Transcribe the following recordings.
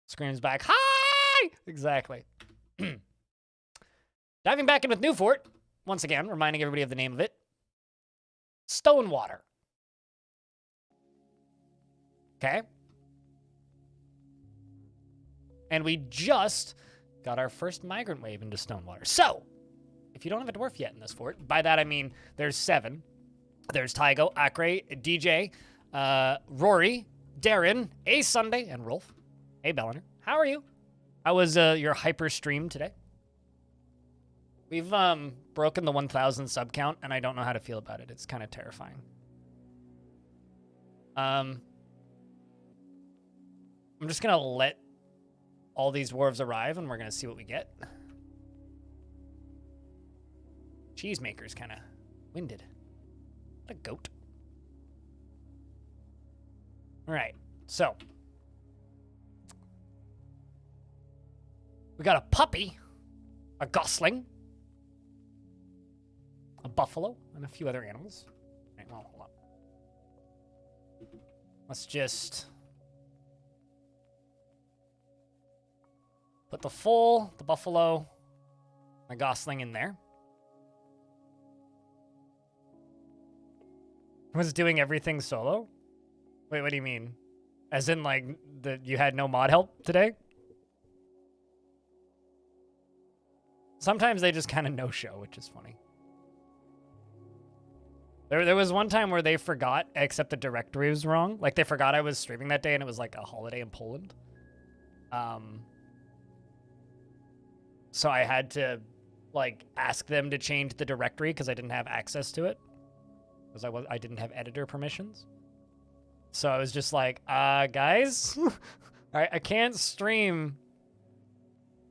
Screams back, hi! Exactly. Diving back in with new fort. Once again, reminding everybody of the name of it. Stonewater. Okay. And we just got our first migrant wave into Stonewater. So, if you don't have a dwarf yet in this fort, by that I mean there's 7. There's Tygo, Akre, DJ, Rory, Darren, A Sunday, and Rolf. Hey, Belliner. How are you? How was your hyper stream today? We've broken the 1,000 sub count, and I don't know how to feel about it. It's kind of terrifying. I'm just going to let all these dwarves arrive, and we're going to see what we get. Cheesemaker's kind of winded. What a goat. All right, so. We got a puppy, a gosling, a buffalo, and a few other animals. All right, well, hold on. Let's just put the foal, the buffalo, the gosling in there. Was doing everything solo? Wait, what do you mean? As in, like, you had no mod help today? Sometimes they just kind of no-show, which is funny. There was one time where they forgot, except the directory was wrong. Like, they forgot I was streaming that day, and it was, like, a holiday in Poland. So I had to, like, ask them to change the directory because I didn't have access to it. Because I didn't have editor permissions. So I was just like, guys, I can't stream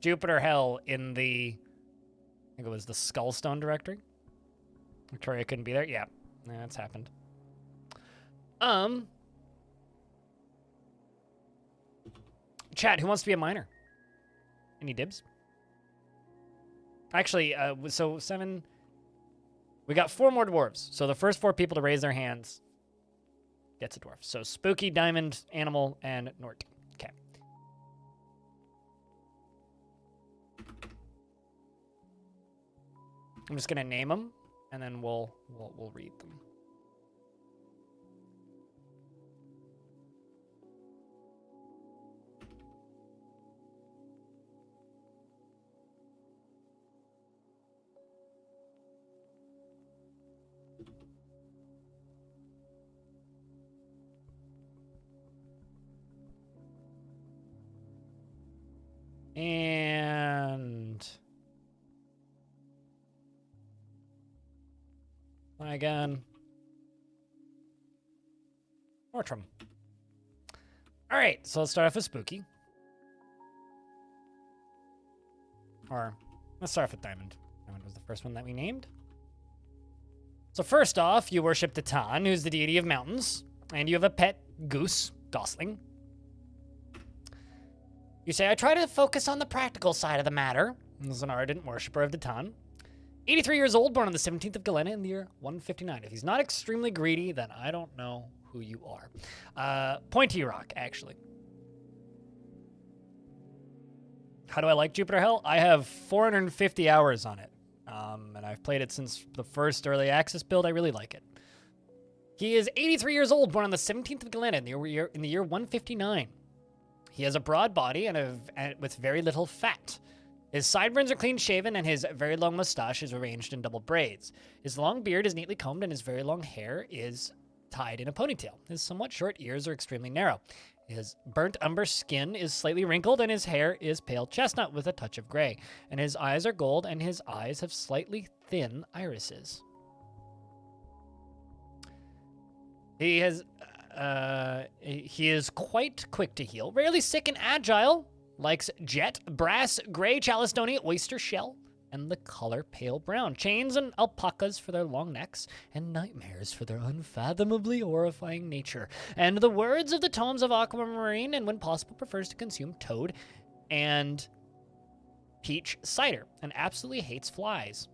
Jupiter Hell in the, I think it was the Skullstone directory. Victoria couldn't be there. Yeah, that's happened. Chat, who wants to be a miner? Any dibs? Actually, so 7... We got 4 more dwarves. So the first 4 people to raise their hands gets a dwarf. So Spooky, Diamond, Animal, and Nort. Okay. I'm just gonna name them, and then we'll read them. And again, Mortram. All right, so let's start off with Spooky. Or let's start off with Diamond. Diamond was the first one that we named. So first off, you worship Titan, who's the deity of mountains, and you have a pet goose, Gosling. You say, I try to focus on the practical side of the matter. As an ardent worshiper of Titan. 83 years old, born on the 17th of Galena in the year 159. If he's not extremely greedy, then I don't know who you are. Pointy rock, actually. How do I like Jupiter Hell? I have 450 hours on it. And I've played it since the first early access build. I really like it. He is 83 years old, born on the 17th of Galena in the year 159. He has a broad body and with very little fat. His sideburns are clean shaven and his very long mustache is arranged in double braids. His long beard is neatly combed and his very long hair is tied in a ponytail. His somewhat short ears are extremely narrow. His burnt umber skin is slightly wrinkled and his hair is pale chestnut with a touch of gray. And his eyes are gold and his eyes have slightly thin irises. He is quite quick to heal, rarely sick and agile, likes jet, brass, gray, chalcedony, oyster shell, and the color pale brown. Chains and alpacas for their long necks, and nightmares for their unfathomably horrifying nature. And the words of the tomes of aquamarine, and when possible prefers to consume toad and peach cider, and absolutely hates flies.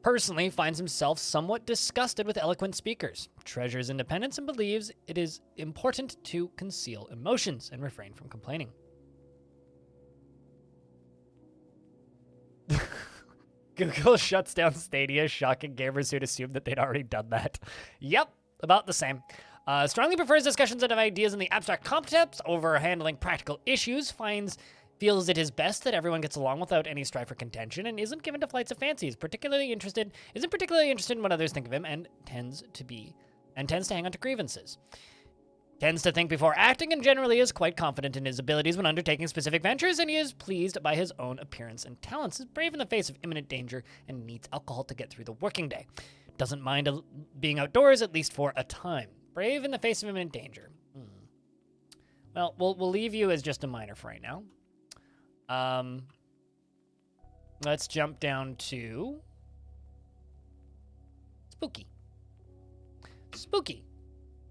personally finds himself somewhat disgusted with eloquent speakers, treasures independence, and believes it is important to conceal emotions and refrain from complaining. Google shuts down Stadia, shocking gamers who'd assumed that they'd already done that. Yep, about the same. Strongly prefers discussions of ideas in the abstract concepts over handling practical issues, feels it is best that everyone gets along without any strife or contention, and isn't given to flights of fancy. Isn't particularly interested in what others think of him, and tends to hang on to grievances. Tends to think before acting, and generally is quite confident in his abilities when undertaking specific ventures, and he is pleased by his own appearance and talents. Is brave in the face of imminent danger, and needs alcohol to get through the working day. Doesn't mind being outdoors, at least for a time. Brave in the face of imminent danger. Well, we'll leave you as just a minor for right now. Let's jump down to Spooky. Spooky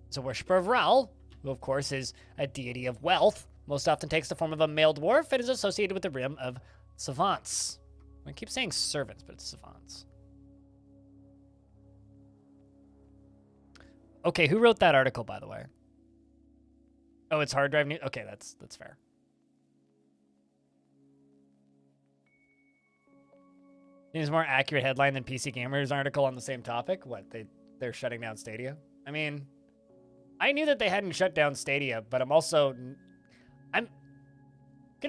is a worshiper of Raoul, who of course is a deity of wealth, most often takes the form of a male dwarf, and is associated with the rim of Savants. I keep saying servants, but it's Savants. Okay, who wrote that article, by the way? Oh, it's hard drive news? Okay, that's fair. Seems a more accurate headline than PC Gamer's article on the same topic. What, they're shutting down Stadia? I mean, I knew that they hadn't shut down Stadia, but I'm gonna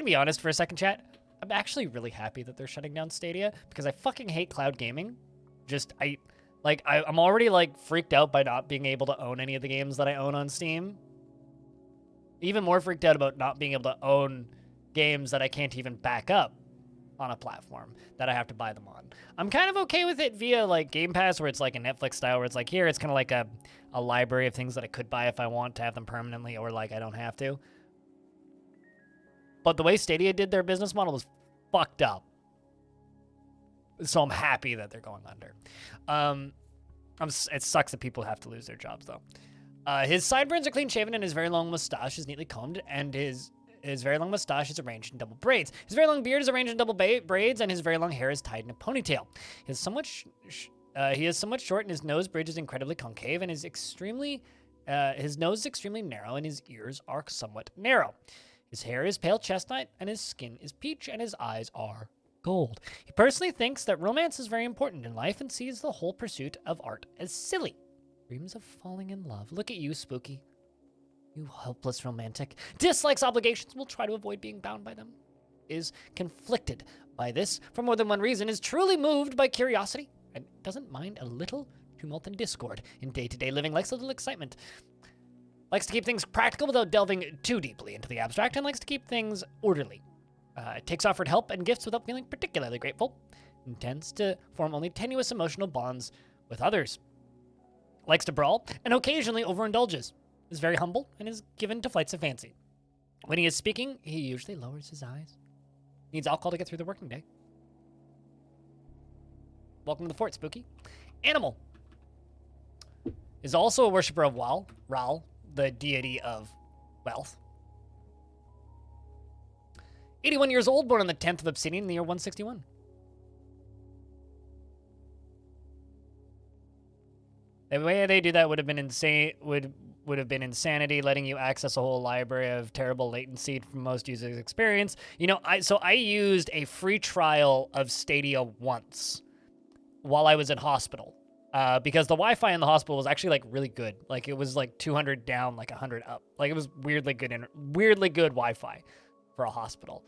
be honest for a second, chat. I'm actually really happy that they're shutting down Stadia because I fucking hate cloud gaming. I'm already like freaked out by not being able to own any of the games that I own on Steam. Even more freaked out about not being able to own games that I can't even back up on a platform that I have to buy them on. I'm kind of okay with it via like Game Pass, where it's like a Netflix style, where it's like, here, it's kind of like a library of things that I could buy if I want to have them permanently, or like I don't have to. But the way Stadia did their business model was fucked up. So I'm happy that they're going under. It sucks that people have to lose their jobs though. His sideburns are clean shaven, and his very long mustache is neatly combed, and his very long mustache is arranged in double braids. His very long beard is arranged in double braids, and his very long hair is tied in a ponytail. He is somewhat short, and his nose bridge is incredibly concave, and his nose is extremely narrow, and his ears are somewhat narrow. His hair is pale chestnut, and his skin is peach, and his eyes are gold. He personally thinks that romance is very important in life, and sees the whole pursuit of art as silly. Dreams of falling in love. Look at you, Spooky. You helpless romantic. Dislikes obligations, will try to avoid being bound by them. Is conflicted by this for more than one reason. Is truly moved by curiosity, and doesn't mind a little tumult and discord in day-to-day living. Likes a little excitement. Likes to keep things practical without delving too deeply into the abstract, and likes to keep things orderly. Takes offered help and gifts without feeling particularly grateful. And tends to form only tenuous emotional bonds with others. Likes to brawl, and occasionally overindulges. Is very humble, and is given to flights of fancy. When he is speaking, he usually lowers his eyes. Needs alcohol to get through the working day. Welcome to the fort, Spooky. Animal is also a worshiper of Raoul, the deity of wealth. 81 years old, born on the 10th of Obsidian in the year 161. The way they do that would have been insane. Would have been insanity, letting you access a whole library of terrible latency from most users' experience. You know, I used a free trial of Stadia once while I was in hospital, because the Wi-Fi in the hospital was actually like really good. Like it was like 200 down, like 100 up. Like it was weirdly good Wi-Fi for a hospital.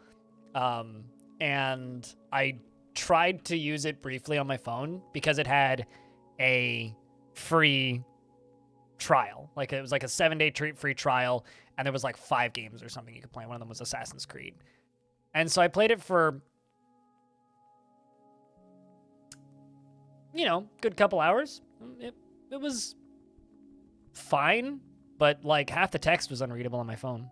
And I tried to use it briefly on my phone because it had a free trial. Like it was like a 7-day free trial, and there was like 5 games or something you could play. One of them was Assassin's Creed. And so I played it for, good couple hours. It was fine, but like half the text was unreadable on my phone.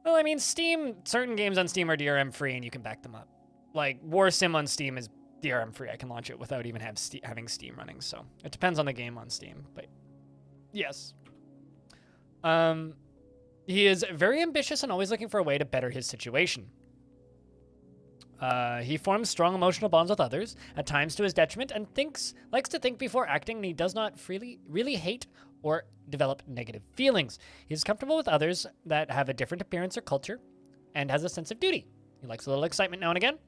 Well, I mean, certain games on Steam are DRM free and you can back them up. Like War Sim on Steam is DRM free. I can launch it without even having Steam running, so it depends on the game on Steam, but yes. He is very ambitious and always looking for a way to better his situation. He forms strong emotional bonds with others, at times to his detriment, and likes to think before acting, and he does not really hate or develop negative feelings. He is comfortable with others that have a different appearance or culture, and has a sense of duty. He likes a little excitement now and again,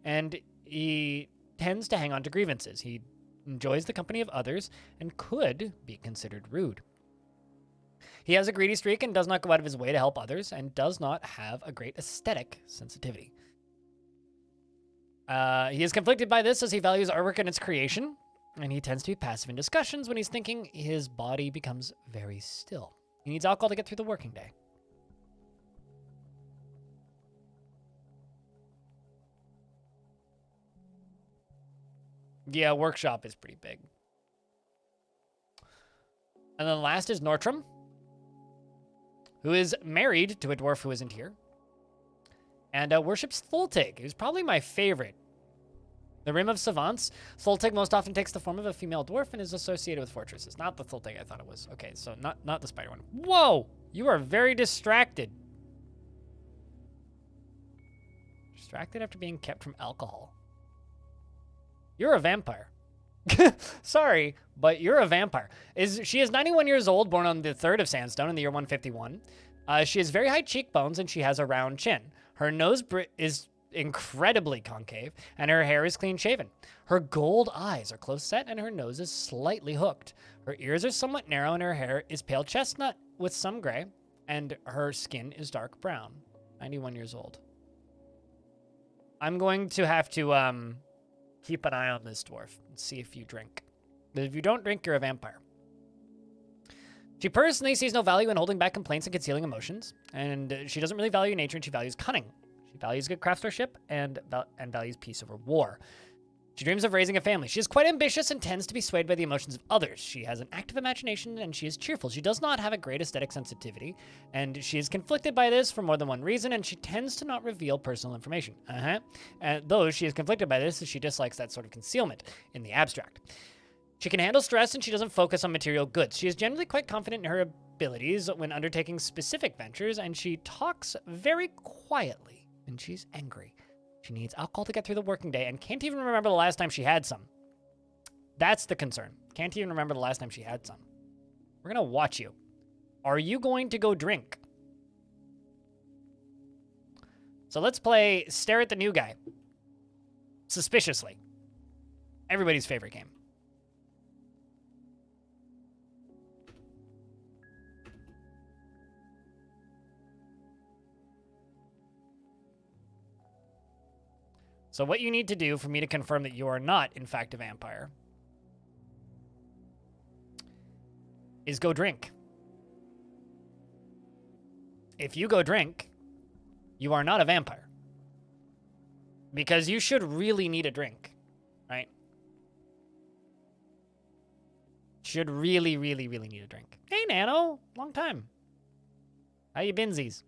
and he tends to hang on to grievances. He enjoys the company of others, and could be considered rude. He has a greedy streak and does not go out of his way to help others, and does not have a great aesthetic sensitivity. He is conflicted by this as he values artwork and its creation, and he tends to be passive in discussions. When he's thinking, his body becomes very still. He needs alcohol to get through the working day. Yeah, workshop is pretty big. And then last is Nortram, who is married to a dwarf who isn't here, and worships Thultig, who's probably my favorite. The Rim of Savants. Thultig most often takes the form of a female dwarf and is associated with fortresses. Not the Thultig I thought it was. Okay, so not the spider one. Whoa! You are very distracted. Distracted after being kept from alcohol. You're a vampire. Sorry, but you're a vampire. She is 91 years old, born on the 3rd of Sandstone in the year 151. She has very high cheekbones and she has a round chin. Her nose is incredibly concave, and her hair is clean shaven. Her gold eyes are close set, and her nose is slightly hooked. Her ears are somewhat narrow, and her hair is pale chestnut with some gray, and her skin is dark brown. 91 years old. I'm going to have to keep an eye on this dwarf and see if you drink. But if you don't drink, you're a vampire. She personally sees no value in holding back complaints and concealing emotions, and she doesn't really value nature, and she values cunning. She values good craftsmanship and values peace over war. She dreams of raising a family. She is quite ambitious and tends to be swayed by the emotions of others. She has an active imagination and she is cheerful. She does not have a great aesthetic sensitivity, and she is conflicted by this for more than one reason, and she tends to not reveal personal information. Though she is conflicted by this, she dislikes that sort of concealment in the abstract. She can handle stress and she doesn't focus on material goods. She is generally quite confident in her abilities when undertaking specific ventures, and she talks very quietly. And she's angry. She needs alcohol to get through the working day and can't even remember the last time she had some. That's the concern. Can't even remember the last time she had some. We're going to watch you. Are you going to go drink? So let's play Stare at the New Guy. Suspiciously. Everybody's favorite game. So what you need to do for me to confirm that you are not, in fact, a vampire is go drink. If you go drink, you are not a vampire. Because you should really need a drink, right? Should really, really, really need a drink. Hey, Nano. Long time. How you binsies?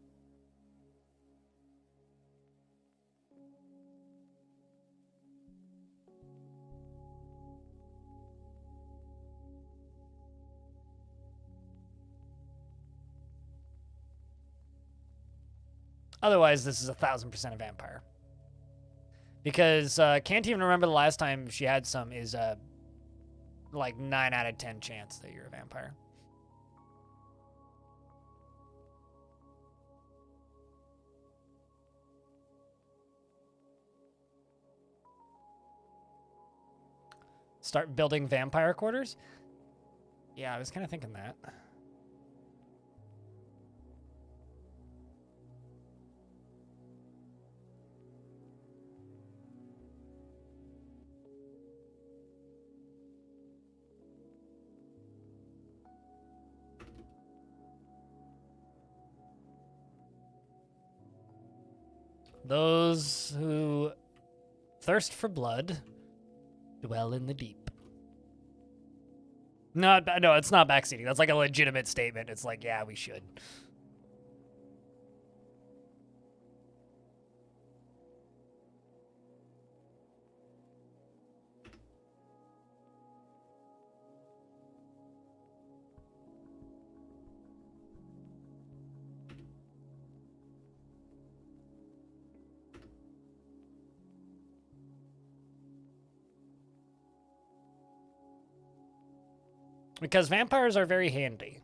Otherwise, this is 1,000% a vampire. Because can't even remember the last time she had some is like 9 out of 10 chance that you're a vampire. Start building vampire quarters? Yeah, I was kind of thinking that. Those who thirst for blood dwell in the deep. No, it's not backseating. That's like a legitimate statement. It's like, yeah, we should. Because vampires are very handy.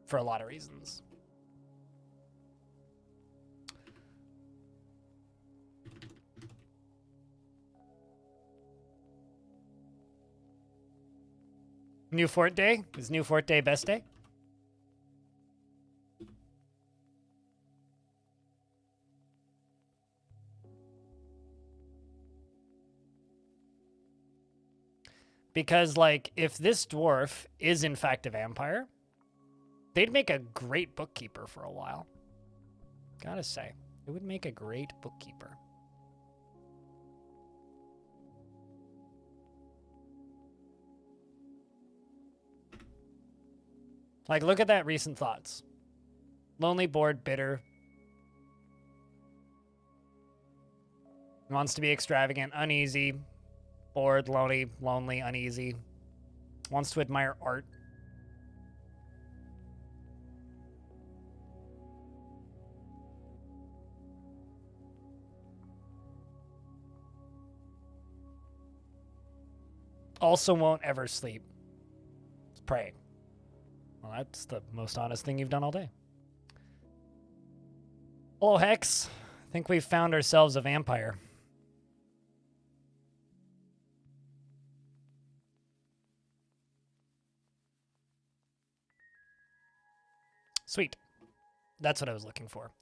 For a lot of reasons. New Fort Day? Is New Fort Day best day? Because, like, if this dwarf is in fact a vampire, they'd make a great bookkeeper for a while. Gotta say, it would make a great bookkeeper. Like, look at that recent thoughts. Lonely, bored, bitter. Wants to be extravagant, uneasy, bored, lonely, uneasy. Wants to admire art. Also won't ever sleep. It's praying. Well, that's the most honest thing you've done all day. Hello, Hex. I think we've found ourselves a vampire. Sweet. That's what I was looking for.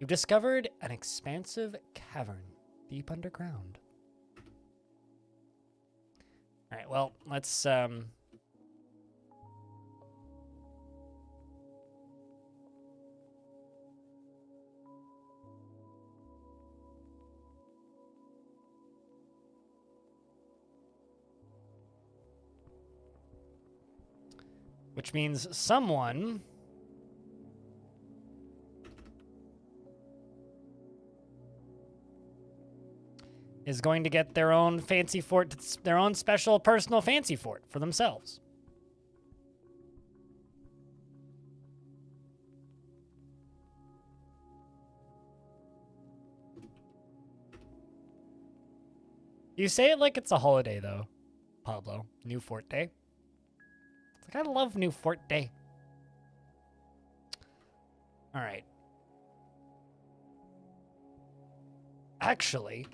You've discovered an expansive cavern deep underground. All right, well, let's which means someone is going to get their own fancy fort, their own special personal fancy fort for themselves. You say it like it's a holiday, though, Pablo. New Fort Day. It's like, I love New Fort Day. All right. Actually,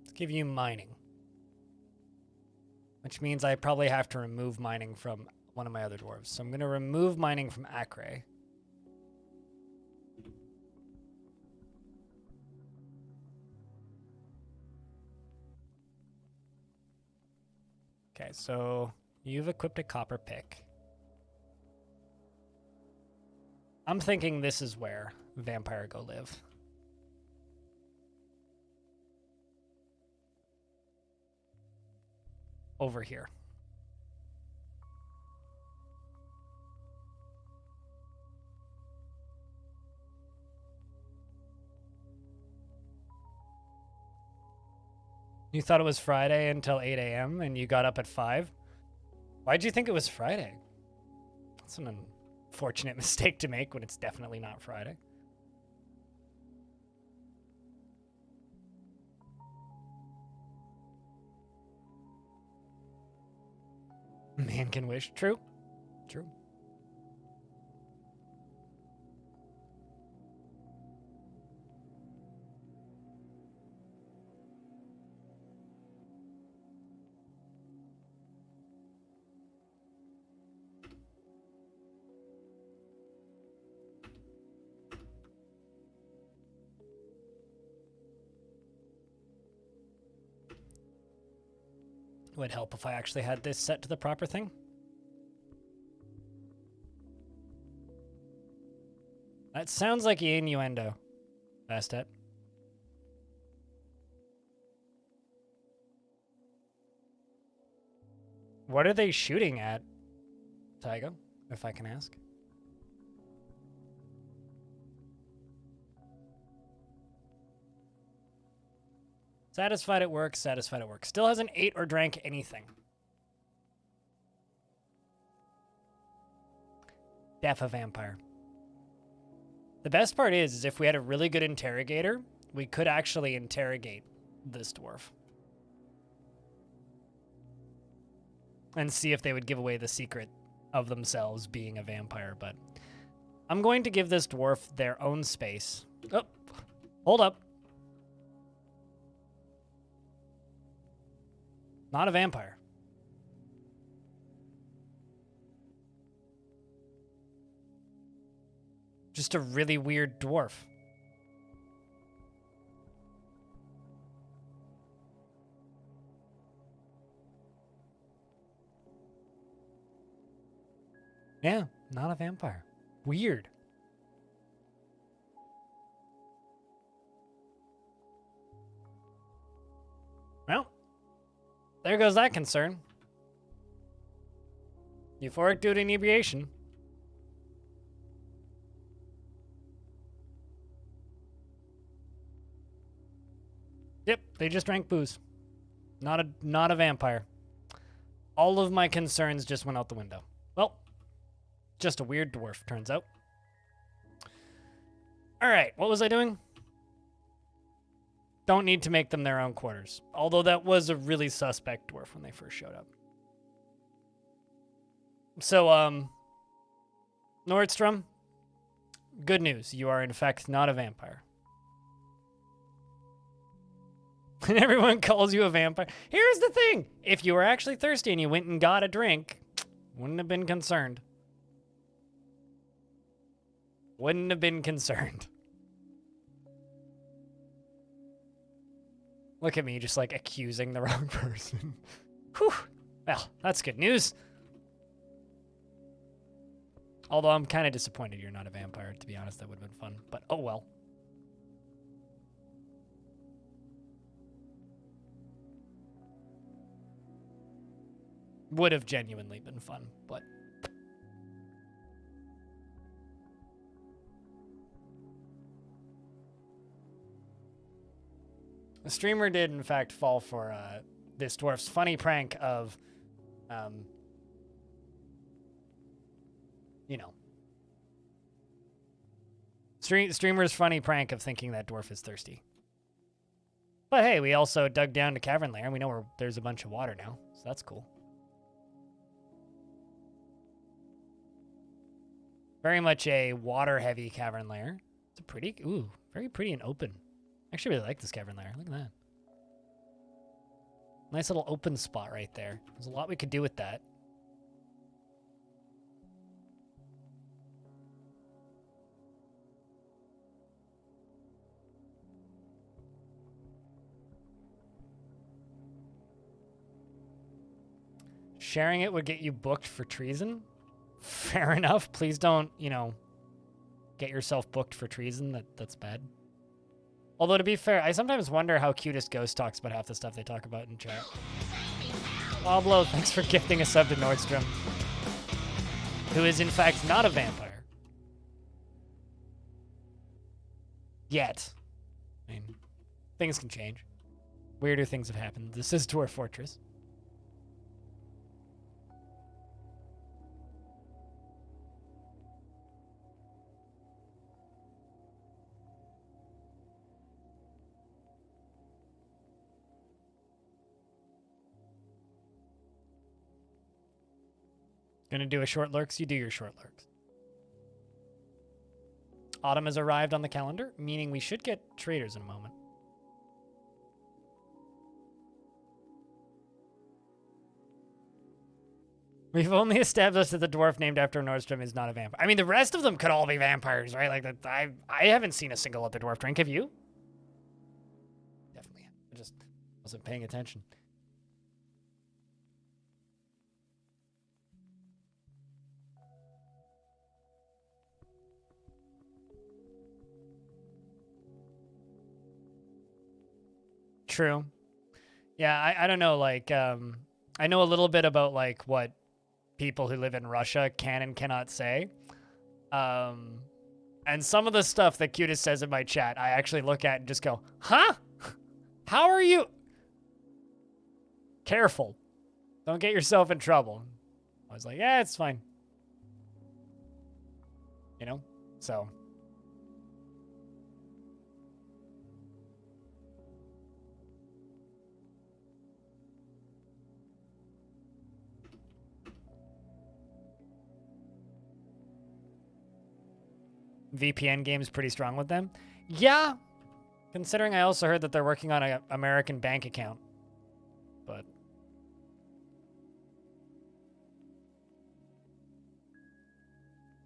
let's give you mining. Which means I probably have to remove mining from one of my other dwarves. So I'm going to remove mining from Acre. Okay, so you've equipped a copper pick. I'm thinking this is where Vampire go live. Over here. You thought it was Friday until 8 a.m. and you got up at 5? Why'd you think it was Friday? That's an unfortunate mistake to make when it's definitely not Friday. Man can wish. True. True. It would help if I actually had this set to the proper thing. That sounds like an innuendo, Bastet. What are they shooting at, Tygo, if I can ask? Satisfied at work, satisfied at work. Still hasn't ate or drank anything. Def a vampire. The best part is if we had a really good interrogator, we could actually interrogate this dwarf. And see if they would give away the secret of themselves being a vampire, but I'm going to give this dwarf their own space. Oh, hold up. Not a vampire. Just a really weird dwarf. Yeah, not a vampire. Weird. Well, there goes that concern. Euphoric due to inebriation. Yep, they just drank booze. Not a vampire. All of my concerns just went out the window. Well, just a weird dwarf, turns out. All right, what was I doing? Don't need to make them their own quarters. Although that was a really suspect dwarf when they first showed up. So, Nordstrom, good news. You are, in fact, not a vampire. And everyone calls you a vampire. Here's the thing. If you were actually thirsty and you went and got a drink, wouldn't have been concerned. Wouldn't have been concerned. Look at me, just like accusing the wrong person. Whew. Well, that's good news. Although I'm kind of disappointed you're not a vampire, to be honest. That would have been fun. But oh well. Would have genuinely been fun, but... The streamer did, in fact, fall for this dwarf's funny prank of, you know, streamer's funny prank of thinking that dwarf is thirsty. But hey, we also dug down to cavern lair, and we know there's a bunch of water now, so that's cool. Very much a water-heavy cavern lair. It's a pretty, ooh, very pretty and open. I actually really like this cavern lair. Look at that. Nice little open spot right there. There's a lot we could do with that. Sharing it would get you booked for treason? Fair enough. Please don't, you know, get yourself booked for treason. That's bad. Although, to be fair, I sometimes wonder how Cutest Ghost talks about half the stuff they talk about in chat. Pablo, thanks for gifting a sub to Nordstrom, who is, in fact, not a vampire. Yet. I mean, things can change. Weirder things have happened. This is Dwarf Fortress. Gonna do a short lurks? You do your short lurks. Autumn has arrived on the calendar, meaning we should get traders in a moment. We've only established that the dwarf named after Nordstrom is not a vampire. I mean, the rest of them could all be vampires, right? Like, I haven't seen a single other dwarf drink. Have you? Definitely. I just wasn't paying attention. True. Yeah, I don't know, like, I know a little bit about, like, what people who live in Russia can and cannot say. And some of the stuff that Cutest says in my chat, I actually look at and just go, huh? How are you? Careful. Don't get yourself in trouble. I was like, yeah, it's fine. you know? So. VPN game's pretty strong with them. Yeah, considering I also heard that they're working on an American bank account. But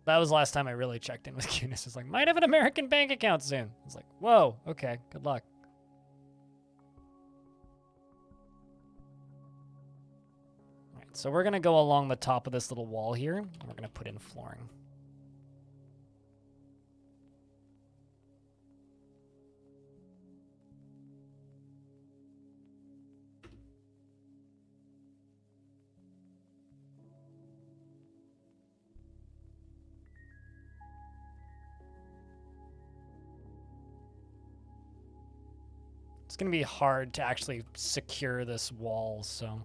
that was the last time I really checked in with Cunis. It's like, might have an American bank account soon. It's like, whoa, okay, good luck. All right, so we're gonna go along the top of this little wall here, and we're gonna put in flooring. It's going to be hard to actually secure this wall, so.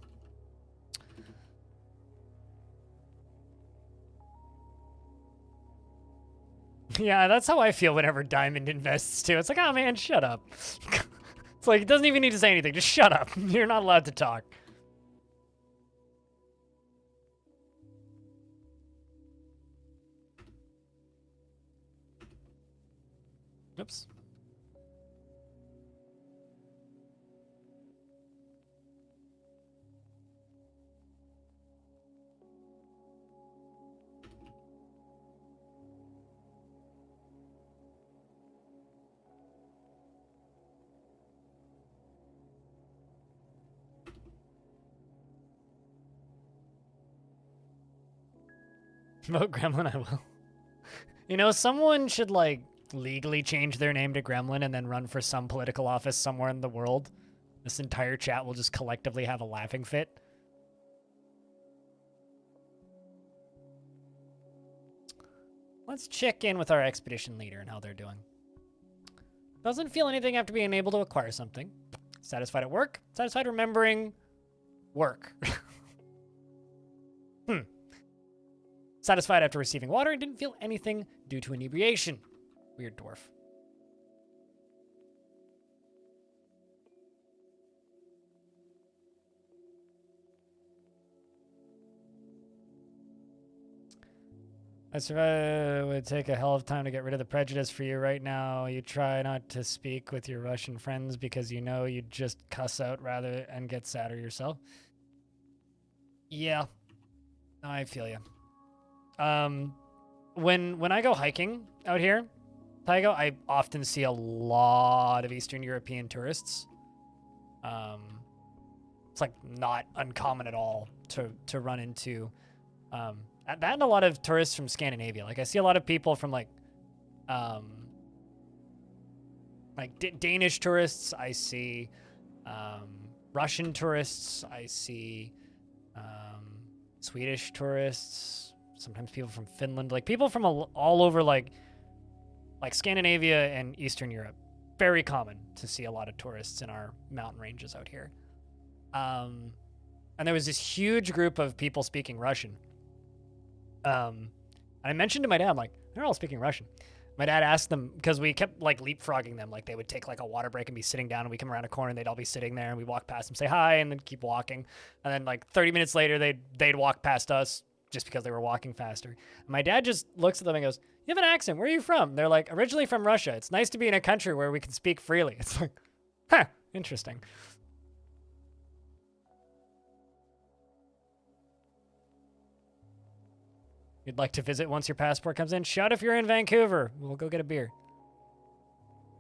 Yeah, that's how I feel whenever Diamond invests, too. It's like, oh, man, shut up. It's like, it doesn't even need to say anything. Just shut up. You're not allowed to talk. Oops. Vote Gremlin, I will. You know, someone should, like, legally change their name to Gremlin and then run for some political office somewhere in the world. This entire chat will just collectively have a laughing fit. Let's check in with our expedition leader and how they're doing. Doesn't feel anything after being able to acquire something. Satisfied at work. Satisfied remembering work. Satisfied after receiving water and didn't feel anything due to inebriation. Weird dwarf. I survived. It would take a hell of time to get rid of the prejudice for you right now. You try not to speak with your Russian friends because you know you'd just cuss out rather and get sadder yourself. Yeah, I feel you. When I go hiking out here, Tygo, I often see a lot of Eastern European tourists. It's like not uncommon at all to run into that, and a lot of tourists from Scandinavia. Like I see a lot of people from like Danish tourists. I see Russian tourists. I see Swedish tourists. Sometimes people from Finland. Like people from all over like Scandinavia and Eastern Europe. Very common to see a lot of tourists in our mountain ranges out here. And there was this huge group of people speaking Russian. And I mentioned to my dad, like, they're all speaking Russian. My dad asked them, because we kept, like, leapfrogging them. Like, they would take, like, a water break and be sitting down, and we come around a corner, and they'd all be sitting there, and we'd walk past them, say hi, and then keep walking. And then, like, 30 minutes later, they'd walk past us just because they were walking faster. And my dad just looks at them and goes, you have an accent. Where are you from? They're like, originally from Russia. It's nice to be in a country where we can speak freely. It's like, huh, interesting. You'd like to visit once your passport comes in? Shout if you're in Vancouver. We'll go get a beer.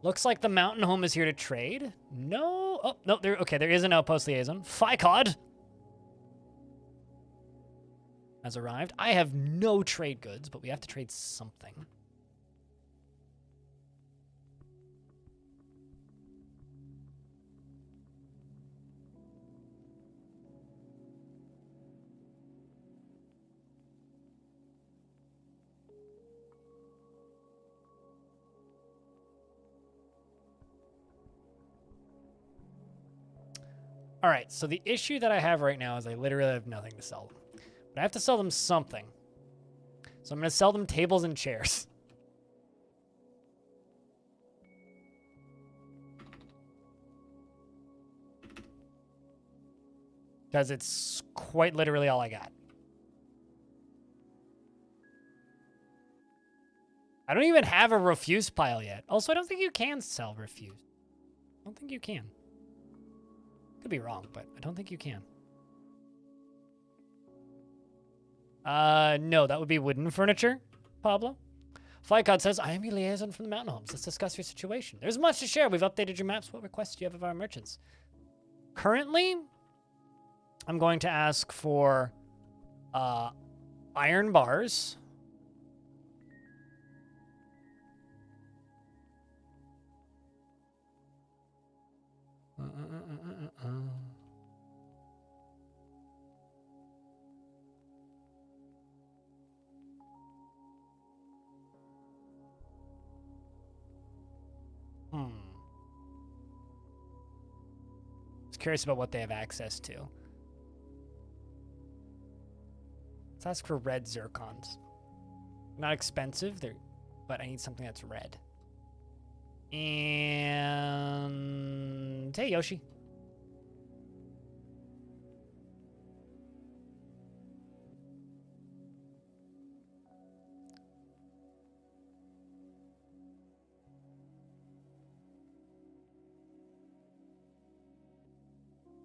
Looks like the mountain home is here to trade. No. Oh, no. There is an outpost liaison. Ficod has arrived. I have no trade goods, but we have to trade something. All right, so the issue that I have right now is I literally have nothing to sell them. But I have to sell them something. So I'm going to sell them tables and chairs. because it's quite literally all I got. I don't even have a refuse pile yet. Also, I don't think you can sell refuse. I don't think you can. Could be wrong, but I don't think you can. No, that would be wooden furniture, Pablo. Flycod says, I am your liaison from the mountain homes. Let's discuss your situation. There's much to share. We've updated your maps. What requests do you have of our merchants? Currently, I'm going to ask for iron bars. I was curious about what they have access to. Let's ask for red zircons. Not expensive, but I need something that's red. And hey, Yoshi.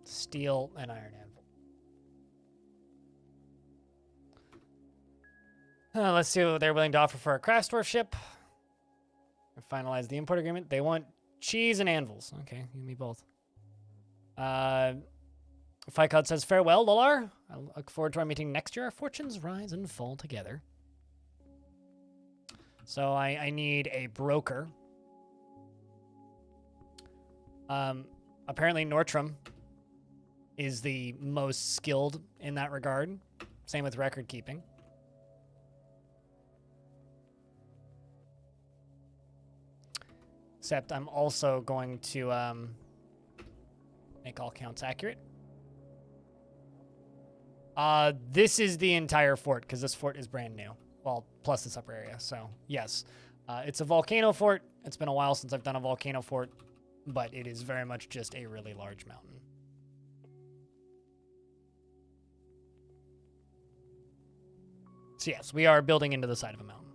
Steel and iron anvil. Let's see what they're willing to offer for a craft dwarf ship. Finalize the import agreement. They want cheese and anvils. Okay, you and me both. Ficod says, farewell, Lolar. I look forward to our meeting next year. Our fortunes rise and fall together. So I need a broker. Apparently Nortram is the most skilled in that regard. Same with record keeping. Except I'm also going to make all counts accurate. This is the entire fort, because this fort is brand new. Well, plus this upper area, so yes. It's a volcano fort. It's been a while since I've done a volcano fort, but it is very much just a really large mountain. So yes, we are building into the side of a mountain.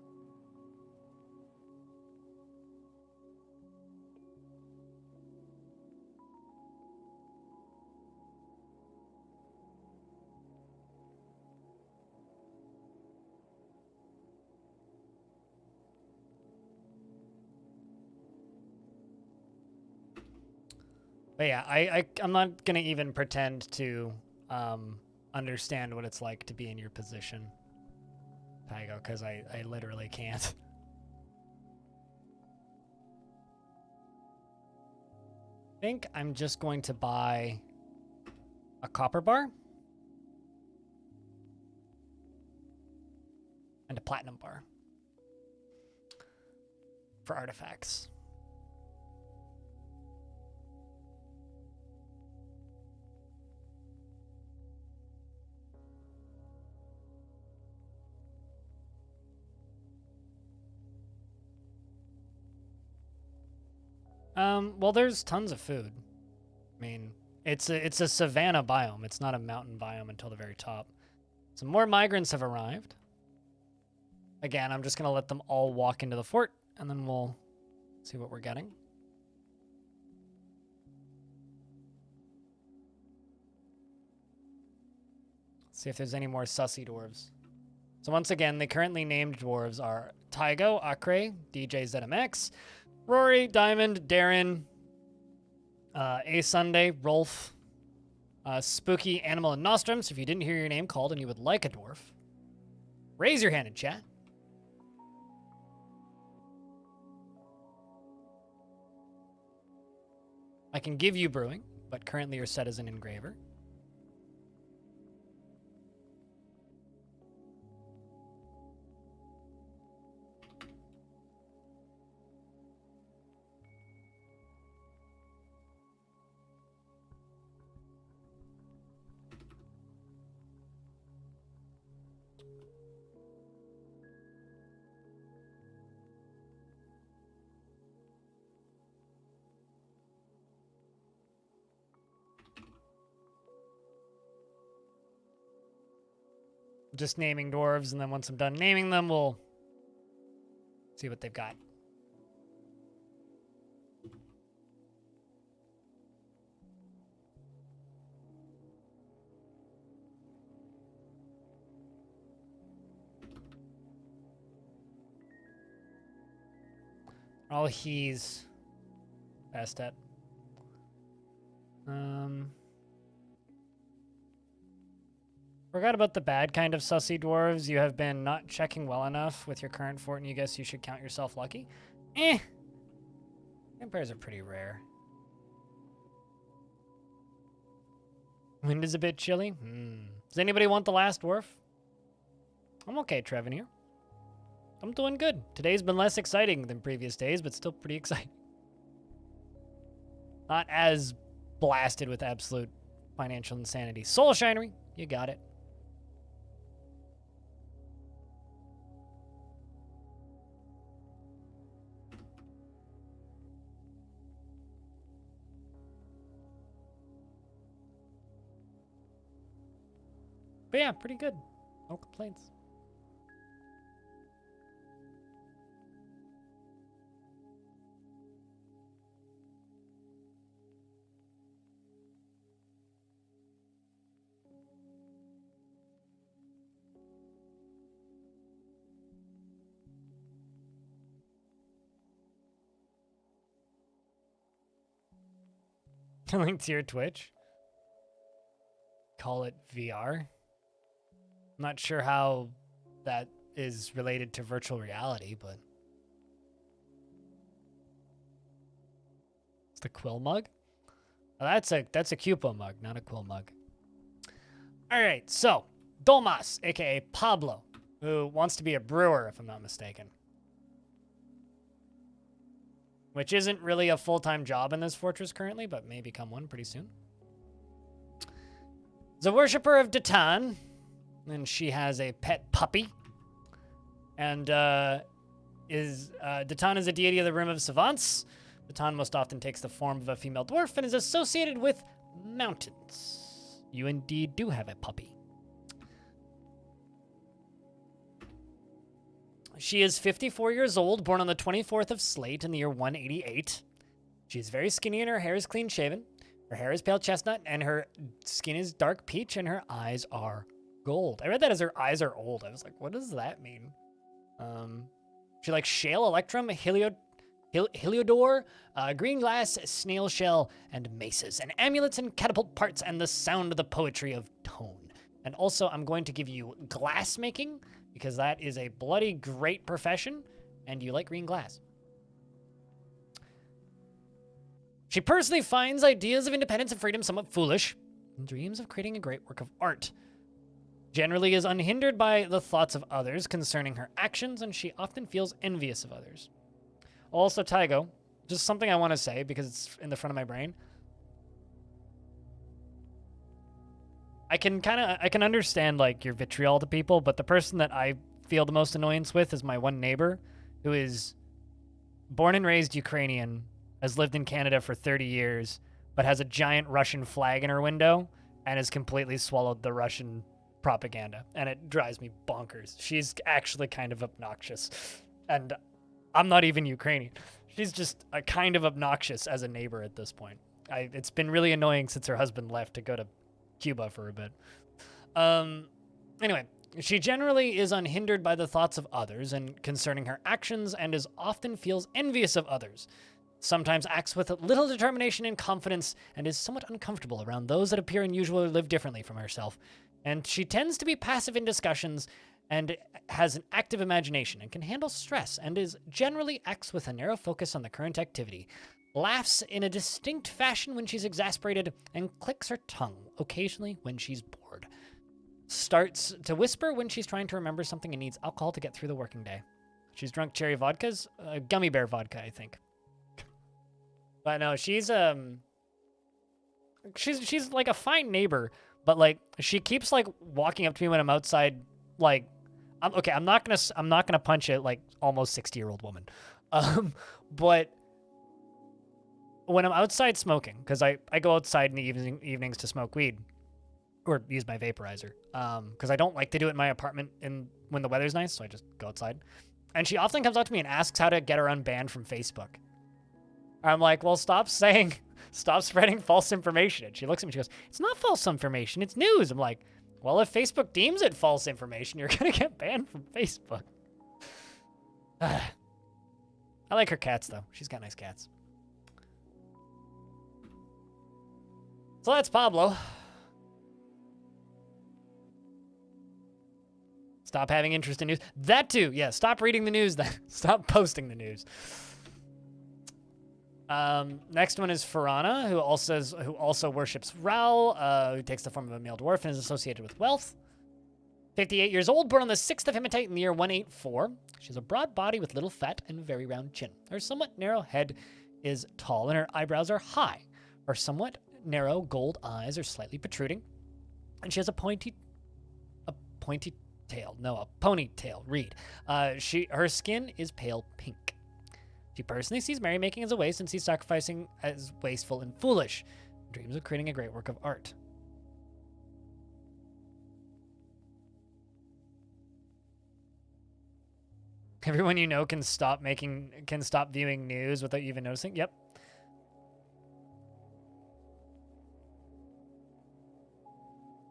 But yeah, I'm not going to even pretend to understand what it's like to be in your position, Tygo, because I literally can't. I think I'm just going to buy a copper bar and a platinum bar for artifacts. Well, there's tons of food. I mean, it's a savanna biome. It's not a mountain biome until the very top. Some more migrants have arrived. Again, I'm just going to let them all walk into the fort, and then we'll see what we're getting. See if there's any more sussy dwarves. So once again, the currently named dwarves are Tygo, Akre, DJ ZMX, Rory, Diamond, Darren, A Sunday, Rolf, Spooky, Animal, and Nostrum. So if you didn't hear your name called and you would like a dwarf, raise your hand in chat. I can give you brewing, but currently you're set as an engraver. just naming dwarves, and then once I'm done naming them, we'll see what they've got. All he's best at. Forgot about the bad kind of sussy dwarves. You have been not checking well enough with your current fort, and you guess you should count yourself lucky. Vampires are pretty rare. Wind is a bit chilly. Does anybody want the last dwarf? I'm okay, Trevin here. I'm doing good. Today's been less exciting than previous days, but still pretty exciting. Not as blasted with absolute financial insanity. Soul Shinery, you got it. But yeah, pretty good. No complaints. Link to your Twitch. Call it VR. I'm not sure how that is related to virtual reality, but it's the quill mug. Oh, that's a Cupo mug, not a quill mug. All right, so Domas, aka Pablo, who wants to be a brewer, if I'm not mistaken. Which isn't really a full-time job in this fortress currently, but may become one pretty soon. Is a worshiper of Datan, and she has a pet puppy. And Datan is a deity of the Rim of Savants. Datan most often takes the form of a female dwarf and is associated with mountains. You indeed do have a puppy. She is 54 years old, born on the 24th of Slate in the year 188. She is very skinny and her hair is clean shaven. Her hair is pale chestnut and her skin is dark peach and her eyes are gold. I read that as her eyes are old. I was like, what does that mean? She likes shale, electrum, heliodor, green glass, snail shell, and maces, and amulets and catapult parts and the sound of the poetry of tone. And also, I'm going to give you glass making, because that is a bloody great profession, and you like green glass. She personally finds ideas of independence and freedom somewhat foolish, and dreams of creating a great work of art. Generally is unhindered by the thoughts of others concerning her actions, and she often feels envious of others. Also, Tygo, just something I want to say, because it's in the front of my brain. I can understand, like, your vitriol to people, but the person that I feel the most annoyance with is my one neighbor, who is born and raised Ukrainian, has lived in Canada for 30 years, but has a giant Russian flag in her window, and has completely swallowed the Russian propaganda, and it drives me bonkers. She's actually kind of obnoxious, and I'm not even Ukrainian. She's just a kind of obnoxious as a neighbor at this point. It's been really annoying since her husband left to go to Cuba for a bit. Anyway, she generally is unhindered by the thoughts of others and concerning her actions and is often feels envious of others. Sometimes acts with little determination and confidence and is somewhat uncomfortable around those that appear unusual or live differently from herself. And she tends to be passive in discussions and has an active imagination and can handle stress and is generally acts with a narrow focus on the current activity. Laughs in a distinct fashion when she's exasperated, and clicks her tongue occasionally when she's bored. Starts to whisper when she's trying to remember something and needs alcohol to get through the working day. She's drunk cherry vodkas, gummy bear vodka, I think. But no, she's like a fine neighbor, but like she keeps like walking up to me when I'm outside. Like, I'm not gonna punch it like almost 60-year-old woman, but. When I'm outside smoking, because I go outside in the evenings to smoke weed, or use my vaporizer, because I don't like to do it in my apartment when the weather's nice, so I just go outside. And she often comes up to me and asks how to get her unbanned from Facebook. I'm like, well, stop spreading false information. And she looks at me, she goes, it's not false information, it's news. I'm like, well, if Facebook deems it false information, you're gonna get banned from Facebook. I like her cats, though. She's got nice cats. So that's Pablo. Stop having interest in news. That too, yeah. Stop reading the news then. Stop posting the news. Next one is Farana, who also worships Ral, who takes the form of a male dwarf and is associated with wealth. 58 years old, born on the 6th of Hematite in the year 184. She has a broad body with little fat and very round chin. Her somewhat narrow head is tall, and her eyebrows are high. Her somewhat narrow gold eyes are slightly protruding, and she has a ponytail. Read. Her skin is pale pink. She personally sees merrymaking as a waste and sees sacrificing as wasteful and foolish. Dreams of creating a great work of art. Everyone you know can stop viewing news without you even noticing. Yep.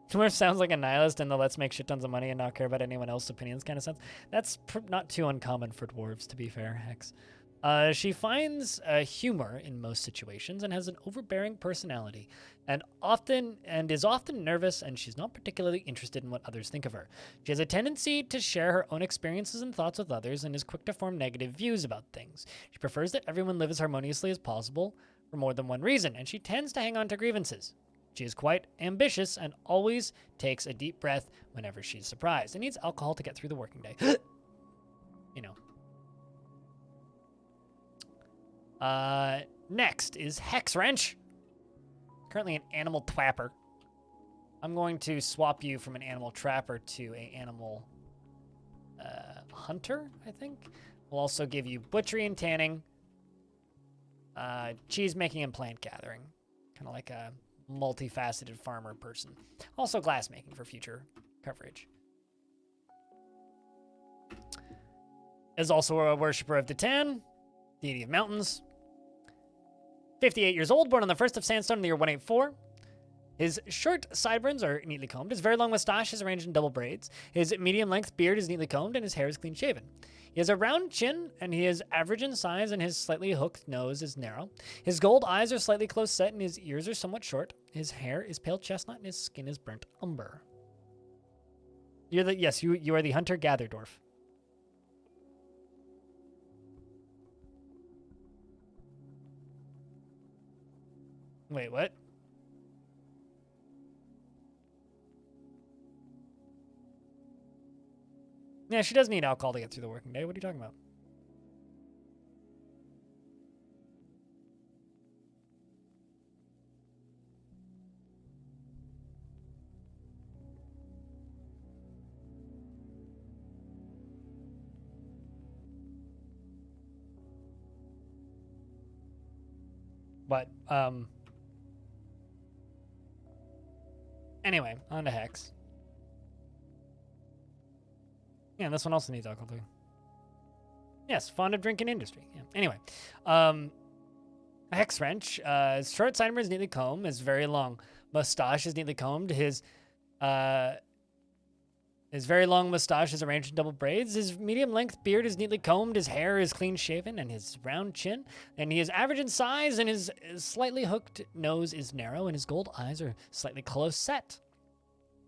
Dwarf sounds like a nihilist in the let's make shit tons of money and not care about anyone else's opinions kind of sense. That's not too uncommon for dwarves, to be fair, Hex. She finds humor in most situations and has an overbearing personality and is often nervous, and she's not particularly interested in what others think of her. She has a tendency to share her own experiences and thoughts with others and is quick to form negative views about things. She prefers that everyone live as harmoniously as possible for more than one reason, and she tends to hang on to grievances. She is quite ambitious and always takes a deep breath whenever she's surprised and needs alcohol to get through the working day. You know. Next is Hex Wrench. Currently an animal twapper. I'm going to swap you from an animal trapper to an animal hunter, I think. We'll also give you butchery and tanning, cheese making and plant gathering. Kind of like a multifaceted farmer person. Also glass making for future coverage. Is also a worshiper of Detan, deity of mountains. 58 years old, born on the 1st of Sandstone in the year 184. His short sideburns are neatly combed. His very long mustache is arranged in double braids. His medium-length beard is neatly combed, and his hair is clean-shaven. He has a round chin, and he is average in size, and his slightly hooked nose is narrow. His gold eyes are slightly close set, and his ears are somewhat short. His hair is pale chestnut, and his skin is burnt umber. You are the hunter-gatherer dwarf. Wait, what? Yeah, she does need alcohol to get through the working day. What are you talking about? But, anyway, on to Hex. Yeah, and this one also needs alcohol too. Yes, fond of drinking industry. Yeah. Anyway, Hex Wrench. His short sideburns is neatly combed. His very long mustache is neatly combed. His very long mustache is arranged in double braids. His medium-length beard is neatly combed. His hair is clean-shaven, and his round chin. And he is average in size, and his slightly hooked nose is narrow, and his gold eyes are slightly close set.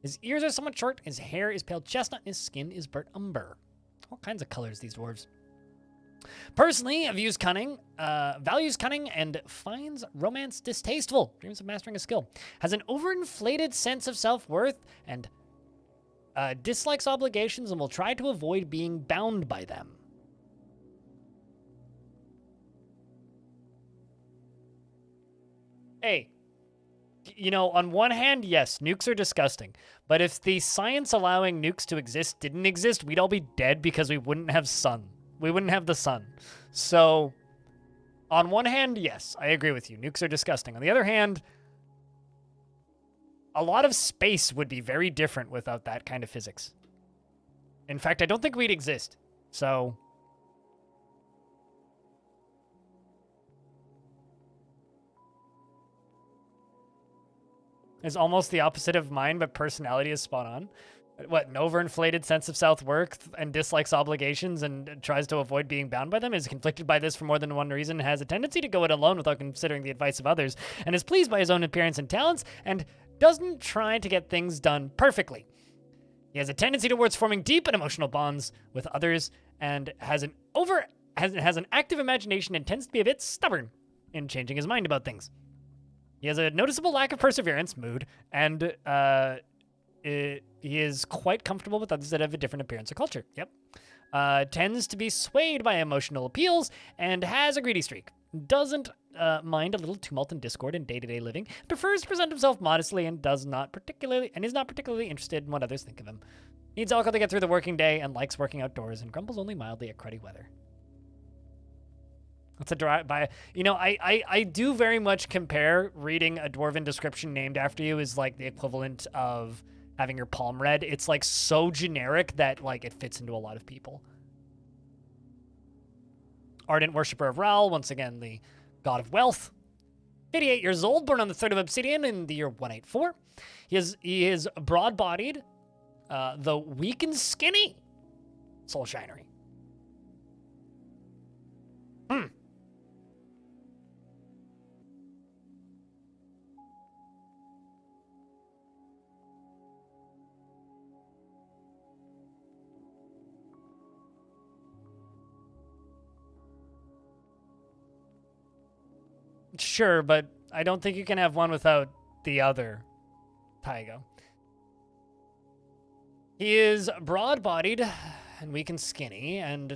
His ears are somewhat short, his hair is pale chestnut, and his skin is burnt umber. All kinds of colors, these dwarves. Personally, values cunning, and finds romance distasteful. Dreams of mastering a skill. Has an overinflated sense of self-worth, and dislikes obligations and will try to avoid being bound by them. Hey. You know, on one hand, yes, nukes are disgusting. But if the science allowing nukes to exist didn't exist, we'd all be dead because we wouldn't have sun. We wouldn't have the sun. So, on one hand, yes, I agree with you. Nukes are disgusting. On the other hand, a lot of space would be very different without that kind of physics. In fact, I don't think we'd exist. So it's almost the opposite of mine, but personality is spot on. What, an overinflated sense of self-worth and dislikes obligations and tries to avoid being bound by them, is conflicted by this for more than one reason, has a tendency to go it alone without considering the advice of others, and is pleased by his own appearance and talents, and doesn't try to get things done perfectly. He has a tendency towards forming deep and emotional bonds with others, and has an active imagination and tends to be a bit stubborn in changing his mind about things. He has a noticeable lack of perseverance, mood, and he is quite comfortable with others that have a different appearance or culture. Yep. Tends to be swayed by emotional appeals and has a greedy streak. Doesn't mind a little tumult and discord in day-to-day living. Prefers to present himself modestly and is not particularly interested in what others think of him. Needs alcohol to get through the working day and likes working outdoors and grumbles only mildly at cruddy weather. That's a drive by. You know, I do very much compare reading a dwarven description named after you is like the equivalent of having your palm read. It's like so generic that like it fits into a lot of people. Ardent worshiper of Ral, once again the god of wealth. 58 years old, born on the 3rd of Obsidian in the year 184. He is broad-bodied, though weak and skinny. Soul shinery. Sure, but I don't think you can have one without the other, Taigo. He is broad-bodied and weak and skinny, and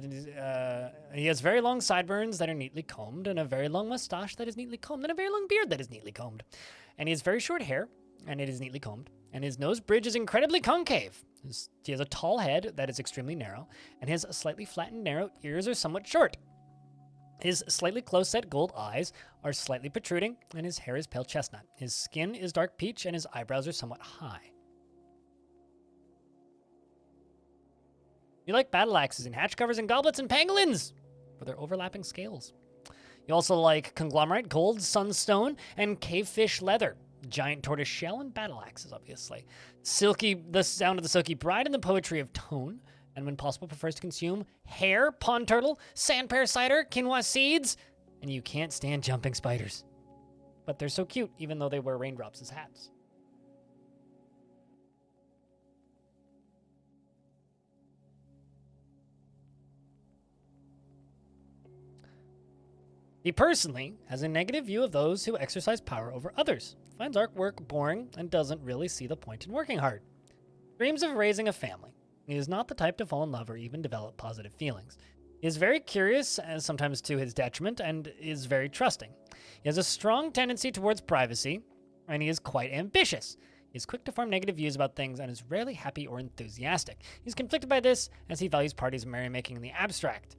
he has very long sideburns that are neatly combed, and a very long mustache that is neatly combed, and a very long beard that is neatly combed. And he has very short hair, and it is neatly combed, and his nose bridge is incredibly concave. He has a tall head that is extremely narrow, and his slightly flattened, narrow ears are somewhat short. His slightly close-set gold eyes are slightly protruding, and his hair is pale chestnut. His skin is dark peach, and his eyebrows are somewhat high. You like battle axes and hatch covers and goblets and pangolins for their overlapping scales. You also like conglomerate, gold, sunstone, and cavefish leather. Giant tortoise shell and battle axes, obviously. The sound of the silky bride and the poetry of tone. And when possible, prefers to consume hare, pond turtle, sand pear cider, quinoa seeds, and you can't stand jumping spiders. But they're so cute, even though they wear raindrops as hats. He personally has a negative view of those who exercise power over others, finds artwork boring, and doesn't really see the point in working hard. Dreams of raising a family. He is not the type to fall in love or even develop positive feelings. He is very curious, and sometimes to his detriment, and is very trusting. He has a strong tendency towards privacy, and he is quite ambitious. He is quick to form negative views about things and is rarely happy or enthusiastic. He is conflicted by this, as he values parties and merrymaking in the abstract.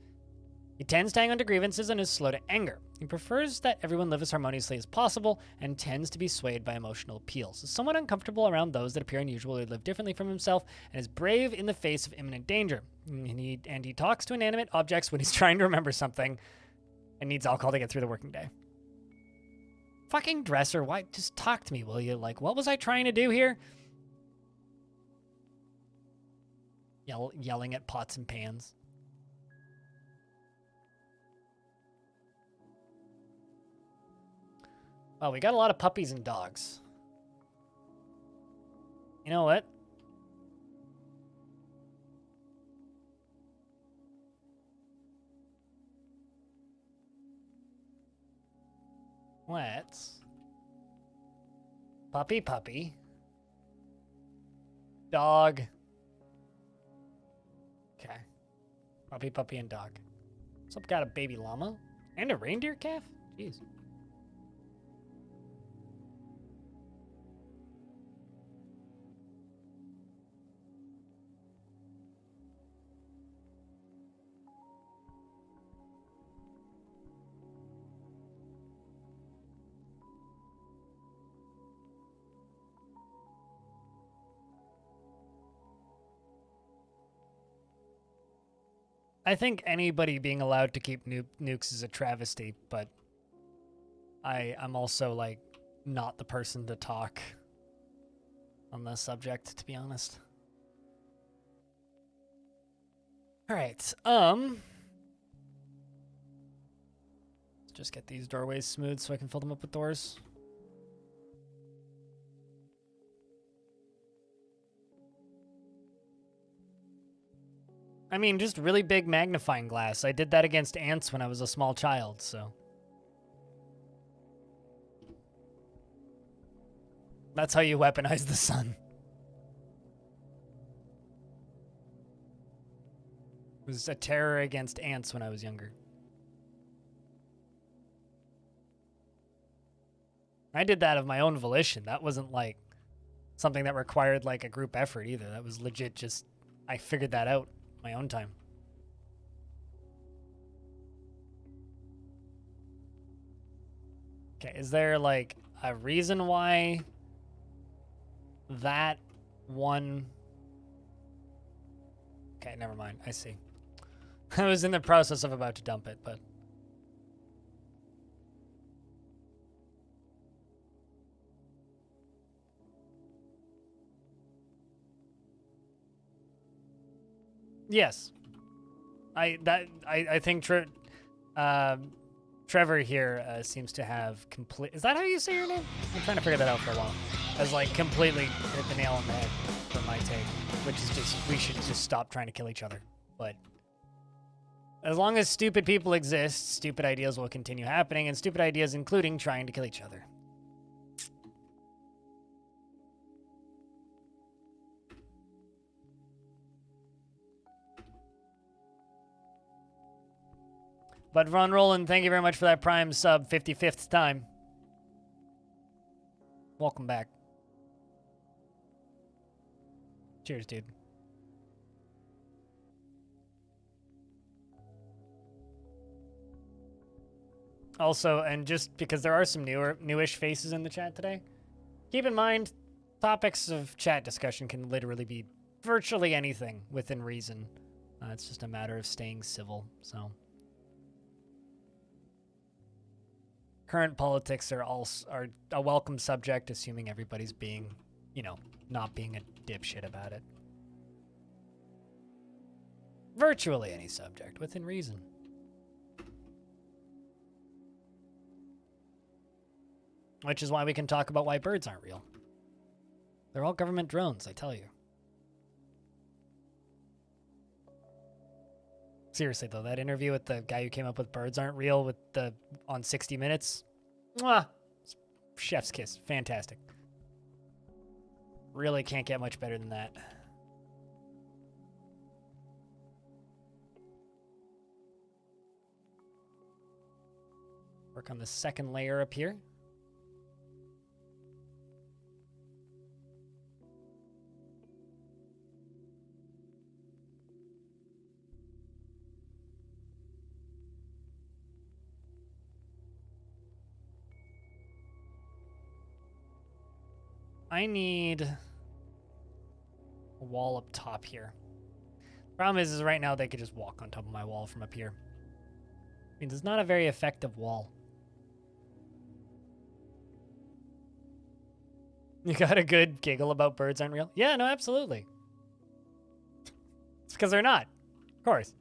He tends to hang on to grievances and is slow to anger. He prefers that everyone live as harmoniously as possible and tends to be swayed by emotional appeals. Is somewhat uncomfortable around those that appear unusual or live differently from himself, and is brave in the face of imminent danger. And he talks to inanimate objects when he's trying to remember something and needs alcohol to get through the working day. Fucking dresser, why? Just talk to me, will you? Like, what was I trying to do here? Yelling at pots and pans. Well, we got a lot of puppies and dogs. You know what? Let's... Puppy. Dog. Okay. Puppy, and dog. So I've got a baby llama and a reindeer calf? Jeez. I think anybody being allowed to keep nukes is a travesty, but I'm also, like, not the person to talk on this subject, to be honest. All right, let's just get these doorways smooth so I can fill them up with doors. I mean, just really big magnifying glass. I did that against ants when I was a small child, so. That's how you weaponize the sun. It was a terror against ants when I was younger. I did that of my own volition. That wasn't like something that required like a group effort either. That was legit just, I figured that out my own time. Okay, is there like a reason why that one... Okay, never mind. I see. I was in the process of about to dump it, but... Yes. I think Trevor here seems to have complete... Is that how you say your name? I'm trying to figure that out for a while. Has like completely hit the nail on the head for my take, which is just, we should just stop trying to kill each other. But as long as stupid people exist, stupid ideas will continue happening, and stupid ideas including trying to kill each other. But Ron Roland, thank you very much for that Prime sub, 55th time. Welcome back. Cheers, dude. Also, and just because there are some newish faces in the chat today, keep in mind, topics of chat discussion can literally be virtually anything within reason. It's just a matter of staying civil, so... Current politics are a welcome subject, assuming everybody's being, you know, not being a dipshit about it. Virtually any subject, within reason. Which is why we can talk about why birds aren't real. They're all government drones, I tell you. Seriously though, that interview with the guy who came up with birds aren't real with the on 60 Minutes, mwah, chef's kiss, fantastic. Really can't get much better than that. Work on the second layer up here. I need a wall up top here. Problem is right now they could just walk on top of my wall from up here. Means it's not a very effective wall. You got a good giggle about birds aren't real? Yeah, no, absolutely. It's because they're not. Of course.